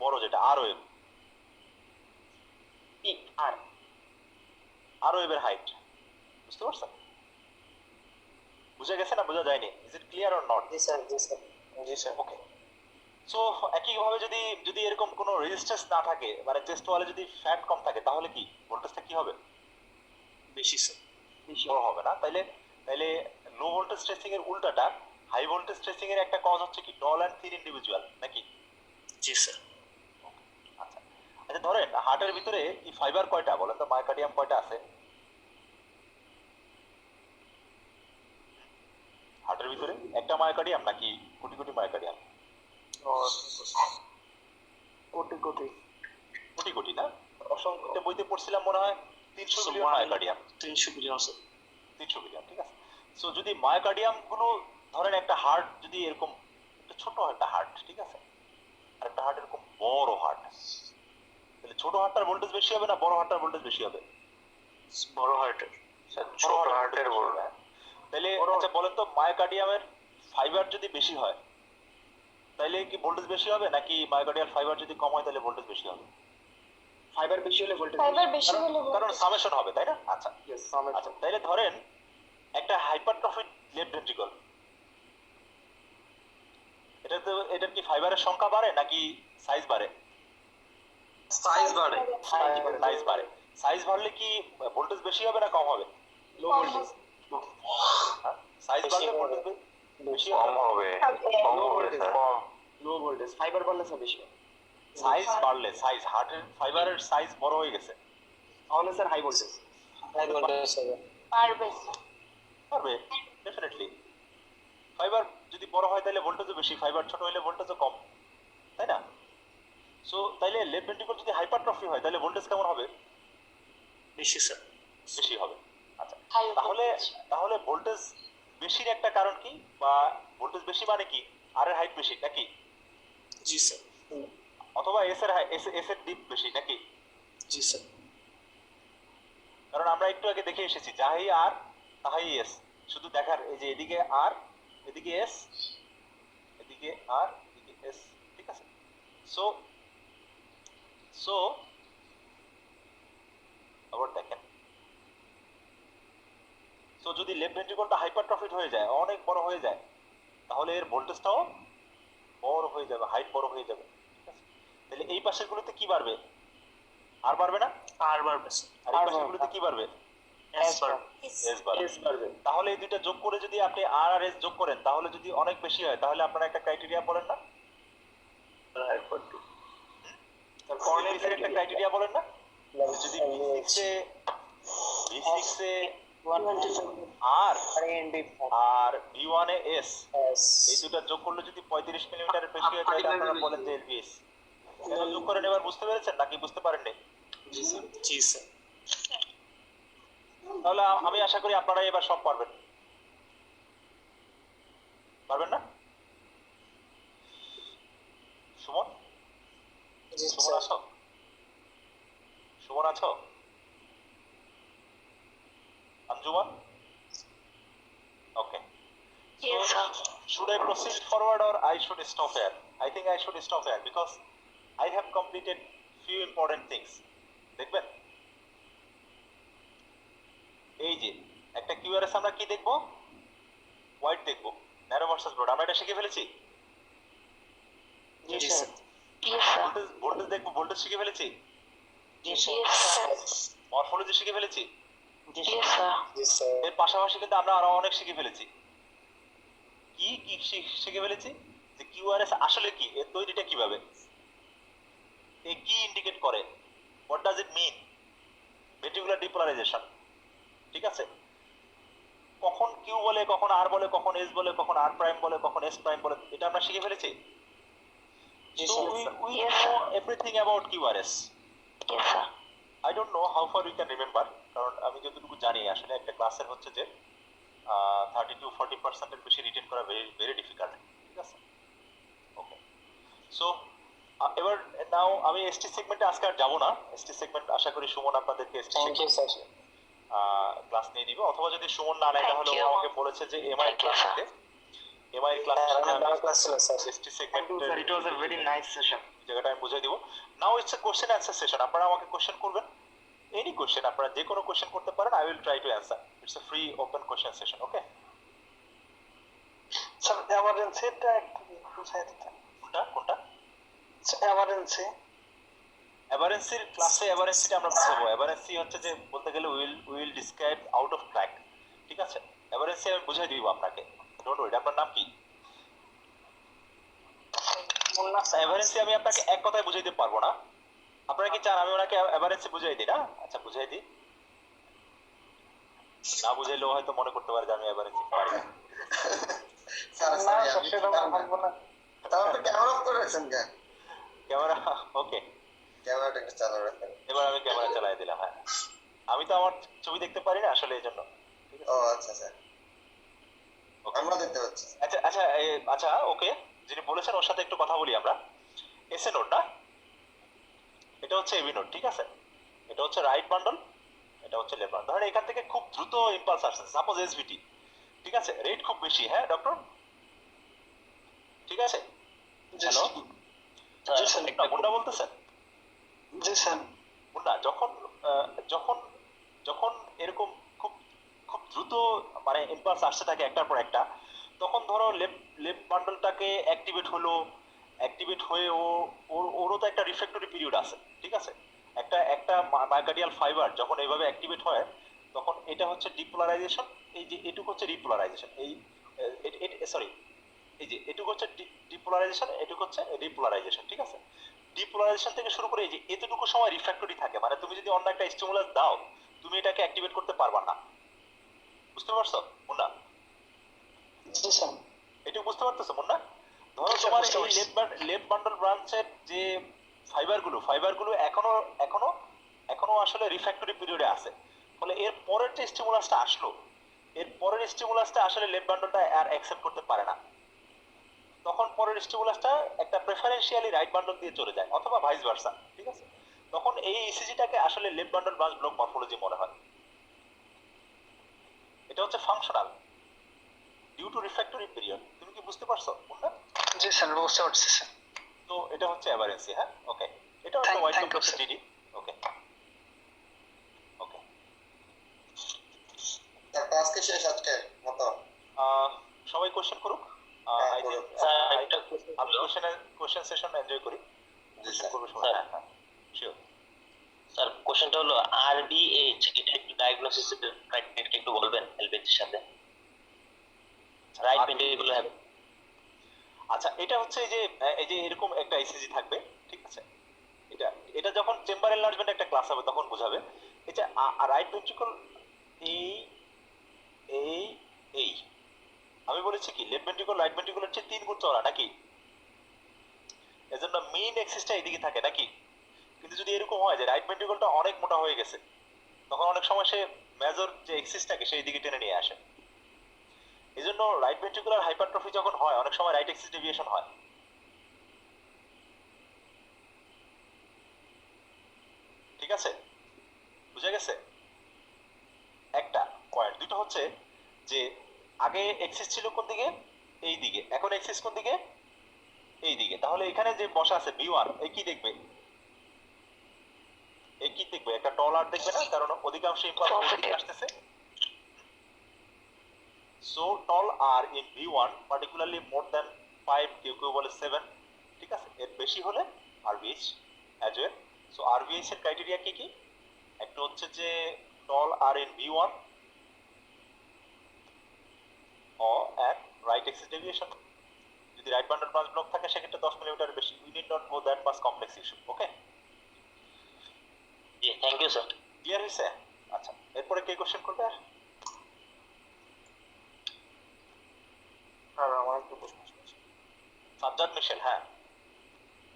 B: বড় যেটা আর ওয়েভ, পিক আর ওয়েভের হাইট, বুঝতে পারছেন? বুঝা গেছে না বোঝা যায়নি? Is it clear or not?
H: G sir জি স্যার জি স্যার।
B: ওকে, সো একইভাবে যদি যদি এরকম কোনো রেজিস্ট্যান্স না থাকে, মানে চেস্ট ওয়ালে যদি ফ্যাট কম থাকে, তাহলে কি ভোল্টেজটা কি হবে?
H: বেশি স্যার।
B: বড় হবে না। তাইলে তাইলে লো ভোল্টেজ স্ট্রেসিং এর উল্টাটা হাই ভোল্টেজ স্ট্রেসিং এর একটা কজ হচ্ছে কি? টল অ্যান্ড থিন ইন্ডিভিজুয়াল, নাকি?
H: জি স্যার।
B: আচ্ছা আচ্ছা ধরেন হার্টের ভিতরে কি ফাইবার কয়টা বলেন তো? মায়োকার্ডিয়াম কয়টা আছে হার্টের ভিতরে? একটা মায়োকার্ডিয়াম নাকি কোটি কোটি মায়োকার্ডিয়াম?
I: কোটি কোটি
B: কোটি কোটি না? অসংখ্য বইতে পড়ছিলাম মনে হয় 300 million myocardium.
H: 300 billion sir.
B: 300 million, ঠিক আছে। সো যদি মায়োকার্ডিয়াম গুলো ধরেন একটা হার্ট যদি এরকম একটা ছোট একটা হার্ট, ঠিক আছে, আর একটা হার্ট এরকম বড় হার্ট, তাহলে ছোট হার্টটার ভোল্টেজ বেশি হবে না বড় হার্টটার ভোল্টেজ বেশি হবে?
H: বড় হার্টের।
B: ছোট হার্টের বলবে। তাহলে আচ্ছা বলেন তো মায়োকার্ডিয়ামের ফাইবার যদি বেশি হয় তাহলে কি ভোল্টেজ বেশি হবে, নাকি মায়োকার্ডিয়াল ফাইবার যদি কম হয় তাহলে ভোল্টেজ বেশি হবে?
G: ফাইবার বেশি হলে ভোল্টেজ
D: ফাইবার বেশি হলে
B: কারণ সামেশন হবে তাই না? আচ্ছা
G: সামেশন।
B: আচ্ছা তাহলে ধরেন একটা হাইপারট্রফিড লেফট ভেন্ট্রিকল, এটার কি ফাইবারের সংখ্যা বাড়ে নাকি সাইজ বাড়ে?
F: সাইজ বাড়ে।
B: সাইজ বাড়ে। সাইজ বাড়লে কি ভোল্টেজ বেশি হবে না কম হবে?
G: Low voltage.
B: সাইজ বাড়লে ভোল্টেজ বেশি হবে।
G: Low voltage. ফাইবার বাড়লে স্যার বেশি হবে।
B: সাইজ বাড়লে, সাইজ হার্টের ফাইবারের সাইজ বড় হয়ে গেছে,
G: তাহলে sir high voltage.
H: High voltage হবে।
D: পারবে
B: পারবে ডেফিনেটলি। ফাইবার যদি বড় হয় তাহলে ভোল্টেজও বেশি, ফাইবার ছোট হলে ভোল্টেজও কম, তাই না? সো তাইলে লেফট ভেন্ট্রিকল যদি হাইপারট্রফি হয় তাহলে ভোল্টেজ কেমন হবে?
H: বেশি স্যার।
B: বেশি হবে। আচ্ছা,
D: হাই
B: তাহলে তাহলে ভোল্টেজ বেশির একটা কারণ কি, বা ভোল্টেজ বেশি মানে কি আর এর হাইট বেশি নাকি,
H: জি স্যার।
B: অথবা এস এর ডিপ বেশি নাকি?
H: জি স্যার।
B: কারণ আমরা একটু আগে দেখে এসেছি যাহাই আর তাহাই এস, শুধু দেখার এই যে এদিকে আর এদিকে এস, এদিকে আর এদিকে এস, ঠিক আছে। সো সো আবার দেখেন, সো যদি লেফট ভেন্ট্রিকলটা হাইপারট্রফিড হয়ে যায়, অনেক বড় হয়ে যায়, তাহলে এর ভোল্টেজটাও বড় হয়ে যাবে, হাইট বড় হয়ে যাবে, ঠিক আছে। তাহলে এই পাশের গুলোতে কি বাড়বে? আর বাড়বে না?
H: আর বাড়বে স্যার।
B: আর এই পাশের গুলোতে কি বাড়বে?
H: এস বাড়বে।
B: এস বাড়বে। তাহলে এই দুইটা যোগ করে যদি আপনি আর আর এস যোগ করেন, তাহলে যদি অনেক বেশি হয়, তাহলে আপনারা একটা ক্রাইটেরিয়া বলেন না, কর্নেলের একটা ক্রাইটেরিয়া বলেন না, যদি V6 A R R V1 A S, এই দুটো যোগ করলে যদি 35 মিলিমিটারের বেশি হয়, তাহলে আপনারা বলেন যে এলবিএস। এটা যোগ করেন, এবার বুঝতে পেরেছেন নাকি বুঝতে পারেননি?
H: জি স্যার। জি স্যার।
B: তাহলে আমি আশা করি আপনারা এবার সব পারবেন, পারবেন না? সুমন,
H: জি
B: সুমন
H: স্যার।
B: আছো? সুমন আছো? Anjuman? Okay.
D: Yes, sir.
B: Should I proceed forward or I should stop here? I think I should stop here because I have completed few important things. দেখবেন এই যে একটা কিউআরএস আমরা কি দেখবো? হোয়াইট দেখবো, ন্যারো ভার্সেস ব্রড, আমরা এটা শিখে ফেলেছি।
H: জি স্যার।
D: Yes, sir.
B: ভোল্টেজ দেখবো, ভোল্টেজ শিখে ফেলেছি।
D: Yes, sir.
B: মরফোলজি শিখে ফেলেছি।
D: Yes, sir.
H: জি স্যার।
B: এর পাশাপাশি কিন্তু আমরা আরো অনেক শিখে ফেলেছি। কি কি শিখে ফেলেছি? যে কিউআরএস আসলে কি, এর তৈরিটা কিভাবে, এ কি ইন্ডিকেট করে, what does it mean, ventricular depolarization, ঠিক আছে। কখন কিউ বলে, কখন আর বলে, কখন এস বলে, কখন আর প্রাইম বলে, কখন এস প্রাইম বলে, এটা আমরা শিখে ফেলেছি। So we know everything about QRS.
D: Yes, sir.
B: I don't know how far we can remember, কারণ আমি যতটুকু জানি আসলে একটা ক্লাসের হচ্ছে যে 30-40% এর বেশি রিটেন করা ভেরি ডিফিকাল্ট, ঠিক আছে। ওকে, সো এবার নাও আমি এসটি সেগমেন্টে আজকে আর যাবো না। এসটি সেগমেন্ট আশা করি সুমন আপনাদেরকে ST
H: thank you sir.
B: Class নিয়ে দিবে, অথবা যদি সুমন না নেয় তাহলে ও আমাকে বলেছে যে MI
D: Thank you,
B: class
D: sir.
B: নিতে। এমআই ক্লাস
H: আমার ক্লাস ছিল স্যার।
B: এসটি সেগমেন্টের
F: It was a very nice session.
B: জায়গাটা আমি বুঝিয়ে দিব। Now it's a question answer session, আপনারা আমাকে কোশ্চেন করবেন, এনি কোশ্চেন, আপনারা যে কোনো কোশ্চেন করতে পারেন, I will try to answer. It's a free open question session, okay.
I: Sir এমার্জেন্সিটা একটু বুঝাই দিতেন।
B: কোনটা কোনটা?
I: এমার্জেন্সি
B: এভারেন্সির ক্লাসে এভারেন্সিটা আমরা বুঝাবো। এভারেন্সি হচ্ছে যে বলতে গেলে will describe out of track, ঠিক আছে। এভারেন্সি আমি বুঝাই দিব আপনাকে, ডোন্ট ওয়ারি। আপনার নাম কি?
I: মুন্না স্যার।
B: এভারেন্সি আমি আপনাকে এক কথায় বুঝাইতে পারবো না, আপনারা কি চান আমি ওনাকে এভারেন্সি বুঝাই দিই? না, আচ্ছা বুঝাই দিই। না বুঝাইলেও হয়তো মনে করতে পারে যে আমি এভারেন্সি পারি না।
A: স্যার
I: না
A: সরি
I: স্যার
A: আমি
I: সেটা
A: পারবো না।
I: ভাববো না।
A: তাহলে ক্যামেরা অফ করে রাখছেন কেন?
B: ক্যামেরা ওকে,
A: ক্যামেরাটা একটু চালু রাখেন।
B: এবার আমি ক্যামেরা চালাই দিলাম। হ্যাঁ, আমি তো আমার ছবি দেখতে পারি না আসলে, এই জন্য।
A: ও আচ্ছা স্যার, আমরা দেখতে পাচ্ছি।
B: আচ্ছা আচ্ছা আচ্ছা ওকে, যিনি বলেছেন ওর সাথে একটু কথা বলি আমরা। এসএ নোড না, এটা হচ্ছে এবি নোড, ঠিক আছে। এটা হচ্ছে রাইট বান্ডল, এটা হচ্ছে লেফট বান্ডল। ধরেন এখান থেকে খুব দ্রুত ইম্পালস আসছে, সাপোজ এসভিটি, ঠিক আছে, রেট খুব বেশি। হ্যাঁ ডক্টর, ঠিক আছে। হ্যালো,
I: জি স্যার।
B: মুন্না বলতেছেন?
I: জি স্যার।
B: মুন্না, যখন যখন যখন এরকম খুব খুব দ্রুত মানে ইম্পালস আসতে থাকে একটার পর একটা, তখন ধরো লেফট বান্ডলটাকে অ্যাক্টিভেট হলো, অ্যাক্টিভেট হয়ে ওরও তো একটা রিফ্লেক্টরি পিরিয়ড আছে, ঠিক আছে। একটা মায়োকার্ডিয়াল ফাইবার যখন এইভাবে অ্যাক্টিভেট হয়, তখন এটা হচ্ছে ডিপোলারাইজেশন, এই যে এটুকু হচ্ছে রিপোলারাইজেশন, এই সরি এই যে এটুকু হচ্ছে ডিপোলারাইজেশন, এটুকু হচ্ছে রিপোলারাইজেশন, ঠিক আছে। ডিপোলারাইজেশন থেকে শুরু করে এই যে এতটুকু সময় রিফ্র্যাক্টরি থাকে, মানে তুমি যদি অন্য একটা স্টিমুলাস দাও, তুমি এটাকে অ্যাক্টিভেট করতে পারবা না। বুঝতে পারছো মুন্না?
I: জি স্যার।
B: এটুকু বুঝতে পারতেছো মুন্না? ধরো
I: জি স্যার,
B: তোমার
I: বুঝতে
B: এই
I: পারছি।
B: লেফট বান্ডল ব্রাঞ্চের যে ফাইবারগুলো এখনো আসলে রিফ্র্যাক্টরি পিরিয়ডে আছে। ফলে এর পরের যে স্টিমুলাসটা আসলো, এর পরের স্টিমুলাসটা আসলে লেফট বান্ডলটা আর অ্যাকসেপ্ট করতে পারে না। তখন পরের স্টিমুলাসটা একটা প্রেফারেন্সিয়ালি রাইট বান্ডল দিয়ে চলে যায়, অথবা ভাইস ভার্সা। ঠিক আছে, তখন এই ইসিজিটাকে আসলে left bundle branch block morphology মনে হয়। এটা হচ্ছে functional due to refractory period. তুমি কি বুঝতে পারছো কোনটা?
I: জি স্যার, বুঝতে পারছি স্যার।
B: তো এটা হচ্ছে অ্যাভারেন্সি। হ্যাঁ, ওকে, এটা একটা wide
I: Thank you,
B: complex
I: sir.
B: DD. Okay okay,
A: তারপর আজকে শেষ আজকের মতো।
B: সবাই কোশ্চেন করুক। আই
A: করুন।
B: থিংক
H: স্যার,
B: আমি
H: একটা question ছিল।
B: কোশ্চেন সেশন এনজয় করি।
A: জি
B: কোশ্চেন
A: স্যার।
B: করবে সবাই।
H: স্যার।
B: হ্যাঁ হ্যাঁ, শিওর।
H: স্যার কোশ্চেনটা হলো আরবিএইচ, এটা একটু ডায়াগনোসিস ক্রাইটেরিয়া একটু বলবেন এলবিএইচ এর সাথে, রাইট ভেন্ট্রিকুলার হ্যাভ।
B: আচ্ছা, এটা হচ্ছে এই যে এরকম একটা ইসিজি থাকবে। ঠিক আছে, এটা এটা যখন চেম্বার এনলার্জমেন্ট একটা ক্লাস হবে তখন বোঝাবে। এটা রাইট ভেন্ট্রিকল এই এই এই আমি বলেছি কি লেফট ভেন্ট্রিকল রাইট ভেন্ট্রিকলের চেয়ে 3 গুণ চওড়া নাকি? এজন্য মেইন এক্সিসটা এইদিকে থাকে নাকি? কিন্তু যদি এরকম হয় যে রাইট ভেন্ট্রিকলটা অনেক মোটা হয়ে গেছে, তখন অনেক সময় সে মেজর যে এক্সিসটাকে সেই দিকে টেনে নিয়ে আসে। এজন্য রাইট ভেন্ট্রিকুলার হাইপারট্রফি যখন হয় অনেক সময় রাইট এক্সিস ডেভিয়েশন হয়। ঠিক আছে, বুঝা গেছে? একটা পয়েন্ট। দুটো হচ্ছে যে আগে এক্সিস ছিল কোন দিকে? এই দিকে। এখন এক্সিস কোন দিকে? এই দিকে। তাহলে এখানে যে বসা আছে B1, এই কি দেখবে? এই কি দেখবে? একটা টল আর দেখবে না, কারণ অধিকাংশ ইম্পালস কোন দিকে আসতেছে। So tall R in V1 particularly more than 5, কেউ কেউ বলে 7। ঠিক আছে, এর বেশি হলে RVH as well. So RVH এর ক্রাইটেরিয়া কি কি? একটা হচ্ছে যে tall R in V1 and right axis deviation. যদি রাইট বান্ডল ব্রাঞ্চ ব্লক থাকে সেক্ষেত্রে 10 মিলিমিটার বেশি। We need not go that much complex issue. Okay,
H: জি থ্যাংক ইউ স্যার।
B: ক্লিয়ার হয়েছে? আচ্ছা, এরপরে কে কোশ্চেন করবে? আর
G: স্যার আমার একটা প্রশ্ন আছে
B: সাজ্জাদ মিশেল। হ্যাঁ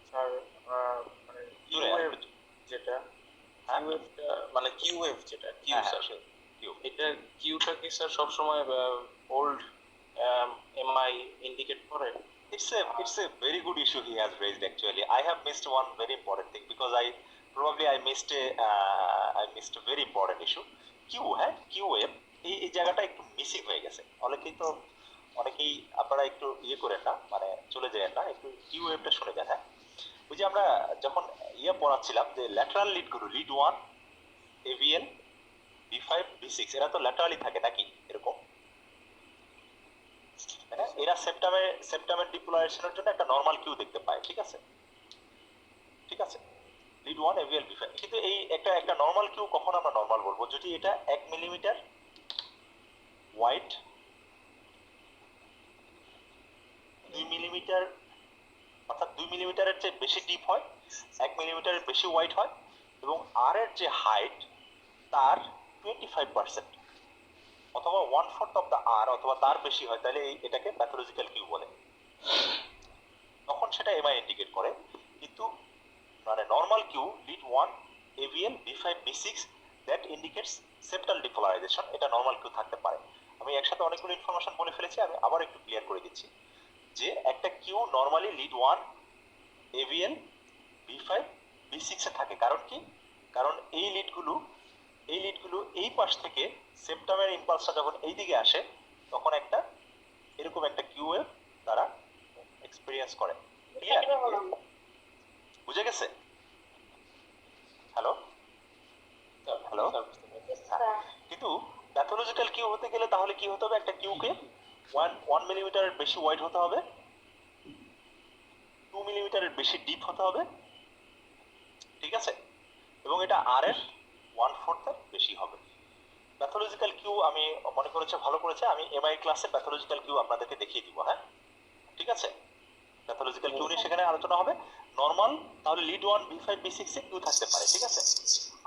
G: স্যার, মানে
B: জুড়ে
G: কিউএফ যেটা
B: হ্যাঁ
G: কিউএফটা মানে কিউএফ যেটা কিউ
B: হ্যাঁ
G: স্যার,
B: sure. কিউ
G: এটা কিউটা কি স্যার সবসময় ওল্ড এমআই ইন্ডিকেট করে?
B: It's a very good issue he has raised actually. I have missed one very important thing because I missed a very important issue. Q, হ্যাঁ QF এই জায়গাটা একটু missing হয়ে গেছে। অনেকেই আপনারা একটু ইয়ে করেন না, মানে চলে যায় না, একটু কিউএফটা শুনে যান। হ্যাঁ, ওই যে আমরা যখন পড়াচ্ছিলাম যে lateral লিডগুলো, lead 1, AVL, B5, B6 এরা তো ল্যাটারালি থাকে নাকি এরকম? এরা সেপ্টামের ডিপোলারাইজেশনের জন্য একটা নরমাল কিউ দেখতে পায়। ঠিক আছে, ঠিক আছে, লিড 1, AVL, B5। কিন্তু এই একটা নরমাল কিউ কখন আমরা নরমাল বলবো? যদি এটা 1 মিলিমিটার ওয়াইড, 2 মিলিমিটার, অর্থাৎ 2 মিলিমিটারের চেয়ে বেশি ডিপ হয়, 1 মিলিমিটারের বেশি ওয়াইড হয়, এবং আর এর যে হাইট তার 25% অথবা 1/4 অফ দ্য আর অথবা তার বেশি হয়, তাহলে এটাকে প্যাথোলজিক্যাল কিউ বলে। তখন সেটা এমআই ইন্ডিকেট করে। কিন্তু মানে normal Q lead 1, AVL, B5, B6 that indicates septal depolarization, এটা নরমাল কিউ থাকতে পারে। আমি একসাথে অনেকগুলো ইনফরমেশন বলে ফেলেছি, আমি আবার একটু ক্লিয়ার করে দিচ্ছি যে একটা Q normally lead 1, AVL, B5, B6 এ থাকে। কারণ কি? কারণ এই লিডগুলো এই পাশ থেকে সেপ্টামের ইম্পালসটা যখন এই দিকে আসে তখন একটা এরকম একটা কিউএফ তারা এক্সপেরিয়েন্স করে। ক্লিয়ার? বুঝে গেছে? Hello hello. কিন্তু প্যাথোলজিক্যাল কিউ হতে গেলে তাহলে কি হতে হবে? একটা কিউকে 1 মিলিমিটারের বেশি ওয়াইড হতে হবে, 2 মিলিমিটারের বেশি ডিপ হতে হবে। ঠিক আছে, এবং এটা আর এর 1/4 বেশি হবে। প্যাথোলজিক্যাল কিউ আমি মনে করেছে ভালো করেছে, আমি এমআই ক্লাসে প্যাথোলজিক্যাল কিউ আপনাদেরকে দেখিয়ে দিব। হ্যাঁ, ঠিক আছে, প্যাথোলজিক্যাল কিউ নিয়ে সেখানে আলোচনা হবে। নরমাল তাহলে লিড 1, B5, B6 এ কিউ থাকতে পারে। ঠিক আছে,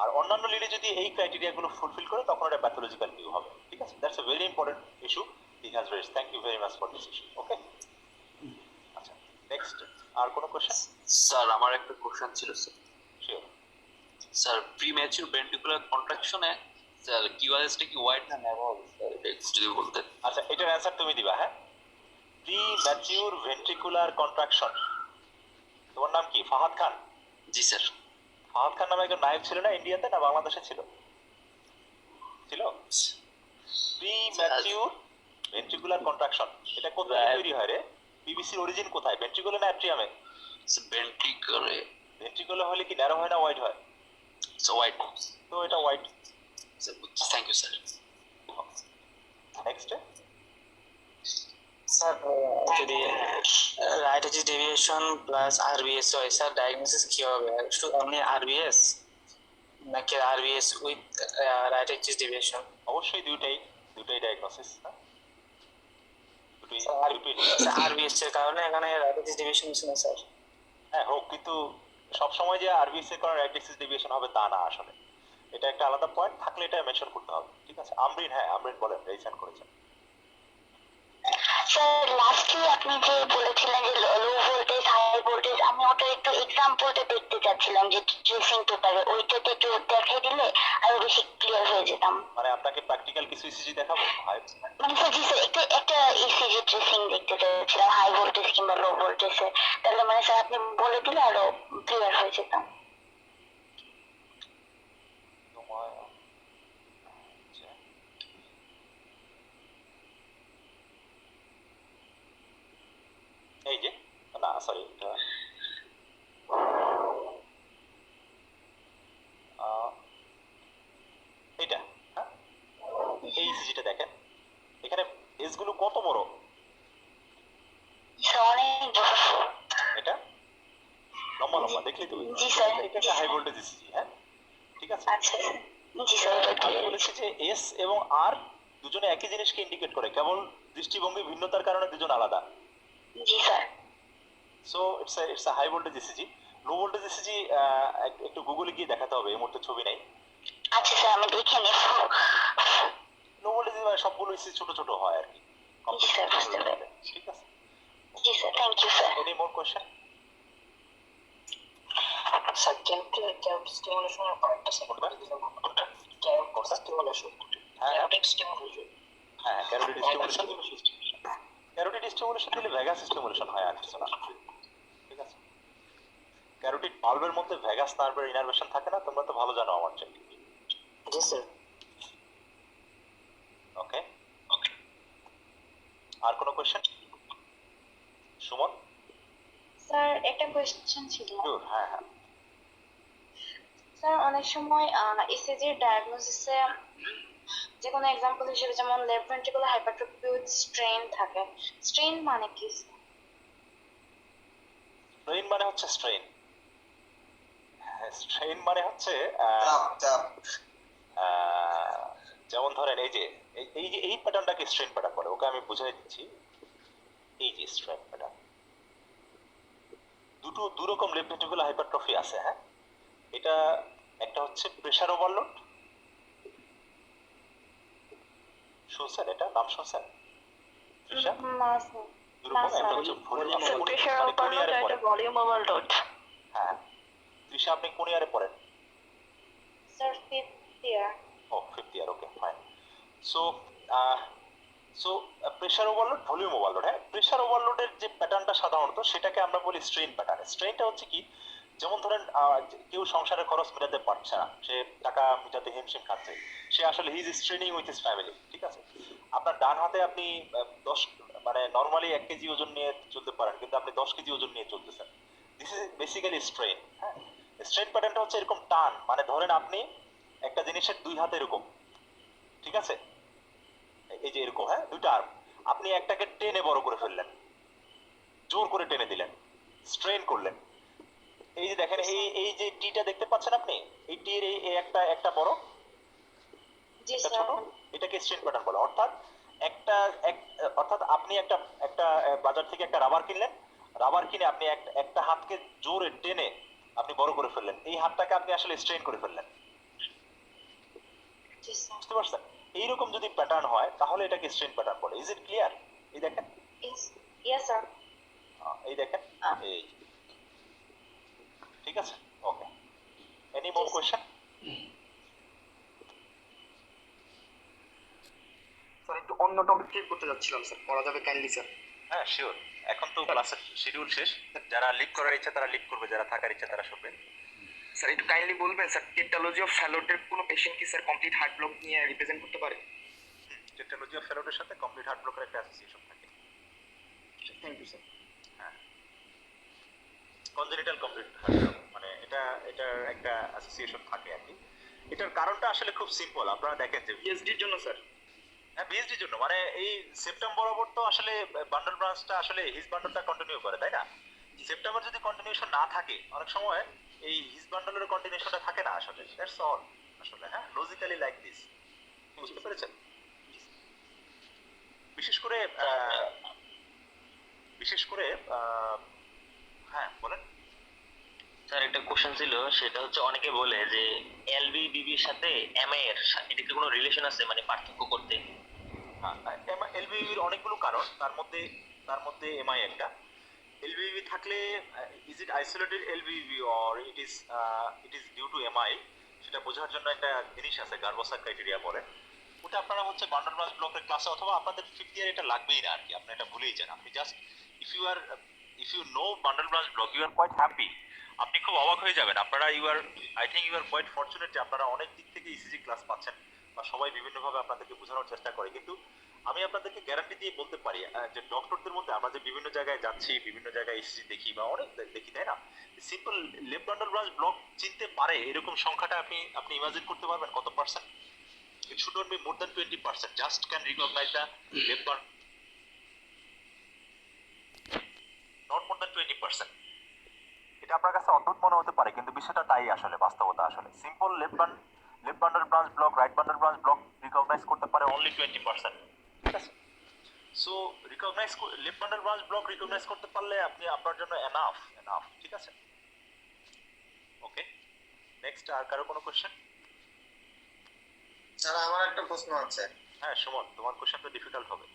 B: আর অন্যান্য লিডে যদি এই ক্রাইটেরিয়া গুলো ফুলফিল করে তখন এটা প্যাথোলজিক্যাল কিউ হবে। ঠিক আছে, that's a very important issue he has raised. Thank you very much for this issue. Okay, আচ্ছা, নেক্সট আর কোনো কোশ্চেন?
H: স্যার আমার একটা কোশ্চেন ছিল sir.
B: Sure.
J: Sir premature ventricular কন্ট্রাকশনে স্যার কিউআরএসটা কি ওয়াইড না ন্যারো স্যার এটা একটু যদি বলতেন।
B: আচ্ছা, এটার অ্যান্সার তুমি দিবা, হ্যাঁ? Pre mature ventricular contraction. তোমার নাম কি? ফাহাদ খান?
J: জি স্যার।
B: ফাহাদ খান নামে একজন নায়ক ছিল না ইন্ডিয়াতে, না বাংলাদেশে ছিল? প্রি ম্যাচিউর ভেন্ট্রিকুলার কন্ট্রাকশন, এটা কোথায় তৈরি হয় রে? পিভিসির অরিজিন কোথায়, ভেন্ট্রিকুলে না অ্যাট্রিয়ামে?
J: ভেন্ট্রিকুলে।
B: ভেন্ট্রিকুলে হলে কি ন্যারো হয় না ওয়াইড হয়?
J: So wide.
B: তো এটা wide.
J: Sir thank you sir.
B: Next
K: sir যদি right axis deviation plus RBS হয় স্যার ডায়াগনোসিস কি হবে? শুধু অনলি আরবিএস নাকি RBS with right axis deviation?
B: অবশ্যই দুইটাই ডায়াগনোসিস, হ্যাঁ দুটোই।
K: আরবিএস এর কারণে এখানে রাইট এজ ডেভিয়েশন হচ্ছে না স্যার?
B: হ্যাঁ হোক, কিন্তু সবসময় যে আরবিএস এর কারণে রাইট এক্সিস ডেভিয়েশন হবে তা না আসলে। এটা একটা আলাদা পয়েন্ট, থাকলে এটা মেনশন করতে হবে, ঠিক আছে? আমরিন, হ্যাঁ আমরিন বলেন, রেজিস্ট্রেশন করেছেন।
L: স্যার লাস্টলি আপনি যে বলেছিলেন যে লো ভোল্টেজ হাই ভোল্টেজ, আমি ওটা একটু এক্সাম্পলটা দেখতে চাচ্ছিলাম যে ট্রেসিং পেপারে, ওইটাতে একটু দেখাই দিলে আরো বেশি ক্লিয়ার হয়ে যেতাম।
B: মানে আপনাকে প্র্যাকটিক্যাল কিছু ইসিজি দেখাবো?
L: মানে স্যার জি স্যার একটা ইসিজি ট্রেসিং দেখতে চাচ্ছিলাম হাই ভোল্টেজ কিংবা লো ভোল্টেজে, তাহলে মানে স্যার আপনি বলে দিলে আরো ক্লিয়ার হয়ে যেতাম।
B: এই যে না সরি, এটা হ্যাঁ, এই ইসিজিটা দেখেন, এখানে এস গুলো কত বড়? এটা লম্বা লম্বা, দেখলি তুমি?
L: জি স্যার।
B: এটা একটা হাই ভোল্টেজ ইসিজি, হ্যাঁ ঠিক আছে।
L: আচ্ছা জি স্যার।
B: আমি বলেছি যে এস এবং আর দুজনে একই জিনিসকে ইন্ডিকেট করে, কেবল দৃষ্টিভঙ্গি ভিন্নতার কারণে দুজন আলাদা।
L: জি sir.
B: So it's a high voltage ECG. Low voltage ECG একটু গুগলে গিয়ে দেখাতে হবে, এই মুহূর্তে ছবি নাই।
L: আচ্ছা স্যার আমি দেখে নেব।
B: লো ভোল্টেজ মানে সবগুলো ইসিজি ছোট ছোট হয় আর কি।
L: জি স্যার বুঝতে পারছি।
B: ঠিক আছে।
L: জি sir, thank you sir.
B: Any more question?
K: Sir carotid স্টিমুলেশনের পার্টটা স্যার ক্যারোটিড স্টিমুলেশন।
B: হ্যাঁ
K: ক্যারোটিড স্টিমুলেশন।
B: হ্যাঁ ক্যারোটিড স্টিমুলেশন। ক্যারোটিড স্টিমুলেশন দিলে ভেগাস স্টিমুলেশন হয়, আর কিছু না, ঠিক আছে? ক্যারোটিড বাল্বের মধ্যে ভেগাস নার্ভের ইনারভেশন থাকে না, তোমরা তো ভালো জানো আমার চেয়ে।
K: জি স্যার।
B: ওকে, আর কোনো কোশ্চেন? সুমন?
M: স্যার একটা কোয়েশ্চেন ছিল।
B: হ্যাঁ হ্যাঁ
M: স্যার অনেক সময় ইসিজির ডায়াগনোসিসে যে কোনো এক্সাম্পল হিসেবে যেমন left ventricular hypertrophy with strain থাকে, স্ট্রেন মানে কি?
B: স্ট্রেন মানে হচ্ছে স্ট্রেন, স্ট্রেন মানে হচ্ছে যেমন ধরেন এই যে এই প্যাটার্নটাকে স্ট্রেন প্যাটার্ন বলে, ওকে আমি বুঝাই দিচ্ছি। এই যে স্ট্রেন প্যাটার্ন, দু রকম লেফট ভেন্ট্রিকুলার হাইপারট্রফি আছে, হ্যাঁ। এটা একটা হচ্ছে প্রেসার ওভারলোড, শুনছেন এটা নাম শুনছেন? Pressure
D: volume overload.
B: হ্যাঁ তৃষা, আপনি কোন ইয়ারে পড়েন?
M: Sir fifth year.
B: ও fifth year, okay fine. So pressure overload, volume overload. হ্যাঁ, প্রেসার ওভারলোডের যে প্যাটার্নটা সাধারণত সেটাকে আমরা বলি স্ট্রেন প্যাটার্ন। স্ট্রেনটা হচ্ছে কি, যেমন ধরেন কেউ সংসারের খরচ মেটাতে পারছে না, সে টাকা মেটাতে হিমশিম খাচ্ছে, সে আসলে he is স্ট্রেনিং with his family, ঠিক আছে? আপনার ডান হাতে আপনি 10 মানে নরমালি 1 কেজি ওজন নিয়ে চলতে পারেন, কিন্তু আপনি 10 কেজি ওজন নিয়ে চলতেছেন। This is basically strain. হ্যাঁ, স্ট্রেন প্যাটার্নটা হচ্ছে এরকম টান, মানে ধরেন আপনি একটা জিনিসের দুই হাতে এরকম, ঠিক আছে? এই যে এরকম, হ্যাঁ, দুইটা আর্ম, আপনি একটাকে টেনে বড় করে ফেললেন, জোর করে টেনে দিলেন, স্ট্রেন করলেন। এই যে দেখেন এই যে টিটা দেখতে পাচ্ছেন আপনি, এই টির এই একটা বড়, একটা ছোট, এটাকে স্ট্রেন প্যাটার্ন বলে। অর্থাৎ আপনি একটা বাজার থেকে একটা রাবার কিনলেন, রাবার কিনে আপনি একটা হাতকে জোরে টেনে আপনি বড় করে ফেললেন, এই হাতটাকে আপনি আসলে স্ট্রেন করে ফেললেন, বুঝতে পারছেন? এইরকম যদি প্যাটার্ন হয় তাহলে এটাকে স্ট্রেন প্যাটার্ন বলে। Is it clear? এই দেখেন,
M: ইয়েস স্যার।
B: এই দেখেন, এই ঠিক আছে, okay. Any more question?
N: Sir একটু অন্য টপিক ক্রিয়েট করতে যাচ্ছিলাম স্যার, করা যাবে কাইন্ডলি স্যার?
B: হ্যাঁ শিওর, এখন তো ক্লাসের শিডিউল শেষ, যারা লিভ করার ইচ্ছা তারা লিভ করবে, যারা থাকার ইচ্ছা তারা শুনবে।
N: স্যার একটু কাইন্ডলি বলবেন স্যার, টেট্রালজি অফ ফ্যালোটের কোনো পেশেন্ট কি স্যার কমপ্লিট হার্ট ব্লক নিয়ে রিপ্রেজেন্ট করতে পারে?
B: টেকনোলজি অফ ফেলোডের সাথে কমপ্লিট হার্ট ব্লকের একটা অ্যাসোসিয়েশন থাকে।
N: Thank you sir.
B: হ্যাঁ, কনজেনিটাল কমপ্লিট হার্ট ব্লক মানে এটার একটা অ্যাসোসিয়েশন থাকে আর কি। এটার কারণটা আসলে খুব সিম্পল, আপনারা দেখেন যে
N: পিএইচডির জন্য স্যার?
B: হ্যাঁ বিএসডির জন্য, মানে এই সেপ্টেম্বর বরাবর তো আসলে বান্ডল ব্রাঞ্চটা আসলে হিজ বান্ডলটা কন্টিনিউ করে, তাই না? সেপ্টেম্বর যদি কন্টিনিউশন না থাকে, অনেক সময় এই হিজ বান্ডলের কন্টিনিউশনটা থাকে না আসলে, দ্যাটস অল আসলে। হ্যাঁ, লজিক্যালি লাইক দিস, বুঝতে পেরেছেন? বিশেষ করে হ্যাঁ বলেন
H: স্যার। একটা কোশ্চেন ছিল, সেটা হচ্ছে অনেকে বলে যে এলবিবিবির সাথে এমআই এর এটা কি কোনো রিলেশন আছে, মানে পার্থক্য করতে?
B: হ্যাঁ, এলবিবিবির অনেকগুলো কারণ, তার মধ্যে এমআই একটা। এলবিবিবি থাকলে is it isolated LBBBB or it is due to MI, সেটা বোঝার জন্য একটা জিনিস আছে, গার্বোসা ক্রাইটেরিয়া বলে। ওটা আপনারা হচ্ছে বান্ডল ব্রাঞ্চ ব্লকের ক্লাসে অথবা আপনাদের ফিফথ ইয়ার এটা লাগবেই না আর কি, আপনি এটা ভুলেই যান। আপনি just if you know bundle branch block, you are quite happy. আপনি খুব অবাক হয়ে যাবেন, আপনারা I think you are quite fortunate যে আপনারা অনেক দিক থেকে ইসিজি ক্লাস পাচ্ছেন, বা সবাই বিভিন্নভাবে আপনাদেরকে বোঝানোর চেষ্টা করে। কিন্তু আমি আপনাদেরকে গ্যারান্টি দিয়ে বলতে পারি যে ডক্টরদের মধ্যে আমরা যে বিভিন্ন জায়গায় যাচ্ছি, বিভিন্ন জায়গায় ইসিজি দেখি বা অনেক দেখি, তাই না? Simple left bundle branch block চিনতে পারে এরকম সংখ্যাটা আপনি ইমাজিন করতে পারবেন কত percent? It should not be more than 20%. Just can recognize the left bundle. Not more than 20%. এটা আপনার কাছে অদ্ভুত মনে হতে পারে, কিন্তু বিষয়টা তাই আসলে, বাস্তবতা আসলে। Simple left bundle branch block, right bundle branch block recognize করতে পারে অনলি 20%। ঠিক আছে? So left bundle branch block recognize করতে পারলে আপনি আপনার জন্য এনাফ। ঠিক আছে? ওকে, নেক্সট আর কারো কোনো কোশ্চেন?
A: স্যার আমার একটা প্রশ্ন আছে।
B: হ্যাঁ সুমন, তোমার কোশ্চেনটা ডিফিকাল্ট হবে।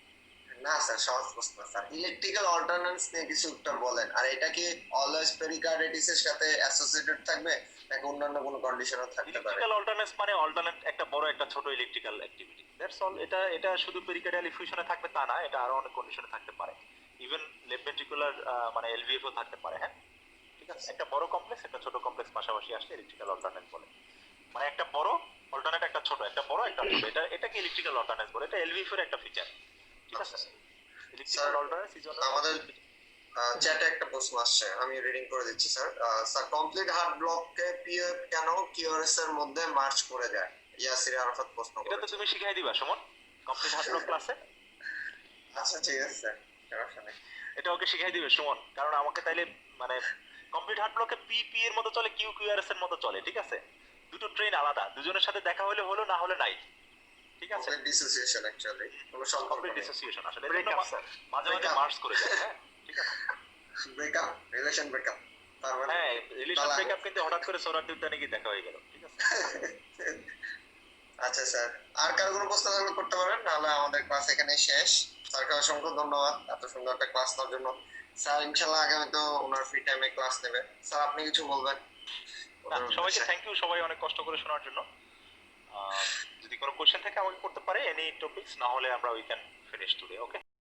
A: না স্যার, সহজ প্রশ্ন স্যার। ইলেকট্রিক্যাল অল্টারনেন্স নিয়ে কিছু উত্তর বলেন। আর এটা কি অলওয়েজ পেরিকার্ডিটিস এর সাথে অ্যাসোসিয়েটেড থাকবে নাকি অন্যান্য কোনো কন্ডিশনও থাকতে পারে?
B: ইলেকট্রিক্যাল অল্টারনেন্স মানে অল্টারনেট একটা বড় একটা ছোট ইলেকট্রিক্যাল অ্যাক্টিভিটি, দ্যাটস অল। এটা শুধু পেরিকার্ডিয়াল ইফিউশনে থাকবে তা না, এটা আরো অনেক কন্ডিশনে থাকতে পারে। ইভেন লেফট ভেন্ট্রিকুলার মানে এলভিএফও থাকতে পারে। হ্যাঁ ঠিক আছে, একটা বড় কমপ্লেক্স একটা ছোট কমপ্লেক্স পাশাপাশি আসলে ইলেকট্রিক্যাল অল্টারনেট বলে। মানে একটা বড় অল্টারনেট একটা ছোট, একটা বড় একটা ছোট, এটাকে ইলেকট্রিক্যাল অল্টারনেট বলে। এটা এলভিএফ এর একটা ফিচার। ঠিক আছে, ইলেকট্রিক্যাল অল্টারনেট ইজ
A: আমাদের চ্যাটে একটা প্রশ্ন আসছে, আমি রিডিং করে দিচ্ছি স্যার। স্যার কমপ্লিট হার্ট ব্লককে পিএফ কেন কিউআরএস এর মধ্যে মার্জ করে যায়? ইয়াসির আরাফাত প্রশ্ন করে।
B: এটা তো তুমি শিখাই দিবা সুমন কমপ্লিট হার্ট ব্লক ক্লাসে।
A: আচ্ছা ঠিক আছে স্যার, সমস্যা নেই।
B: এটা ওকে শিখাই দিবে সুমন, কারণ আমাকে তাইলে মানে কমপ্লিট হার্ট ব্লকে পি এর মতো চলে, কিউআরএস এর মতো চলে। ঠিক আছে, দুটো ট্রেন আলাদা, দুজনের সাথে দেখা হলে হলো, না হলে নাই। ঠিক আছে,
A: ডিসোসিয়েশন অ্যাকচুয়ালি কোনো সম্পর্ক নেই।
B: ডিসোসিয়েশন আসলে
A: ব্রেকআপ স্যার,
B: মাঝে মাঝে মার্জ করে যায়। হ্যাঁ ঠিক আছে,
A: ব্রেকআপ, রিলেশন ব্রেকআপ। তার মানে
B: হ্যাঁ রিলেশন ব্রেকআপ, কিন্তু হঠাৎ করে সোরার উদ্যানে গিয়ে দেখা হয়ে গেল। ঠিক আছে
A: আচ্ছা স্যার, আর কারো কোনো প্রশ্ন থাকলে করতে পারেন, নাহলে আমাদের ক্লাস এখানেই শেষ। স্যারকে অসংখ্য ধন্যবাদ এত সুন্দর একটা ক্লাস নেওয়ার জন্য। স্যার ইনশাআল্লাহ আগামী তো ওনার ফ্রি টাইমে ক্লাস নেবে। স্যার আপনি কিছু বলবেন?
B: সবাইকে থ্যাংক ইউ, সবাই অনেক কষ্ট করে শোনার জন্য। যদি কোনো কোশ্চেন থাকে আমাকে করতে পারে, এনি টপিকস, না হলে আমরা we can finish today. Okay.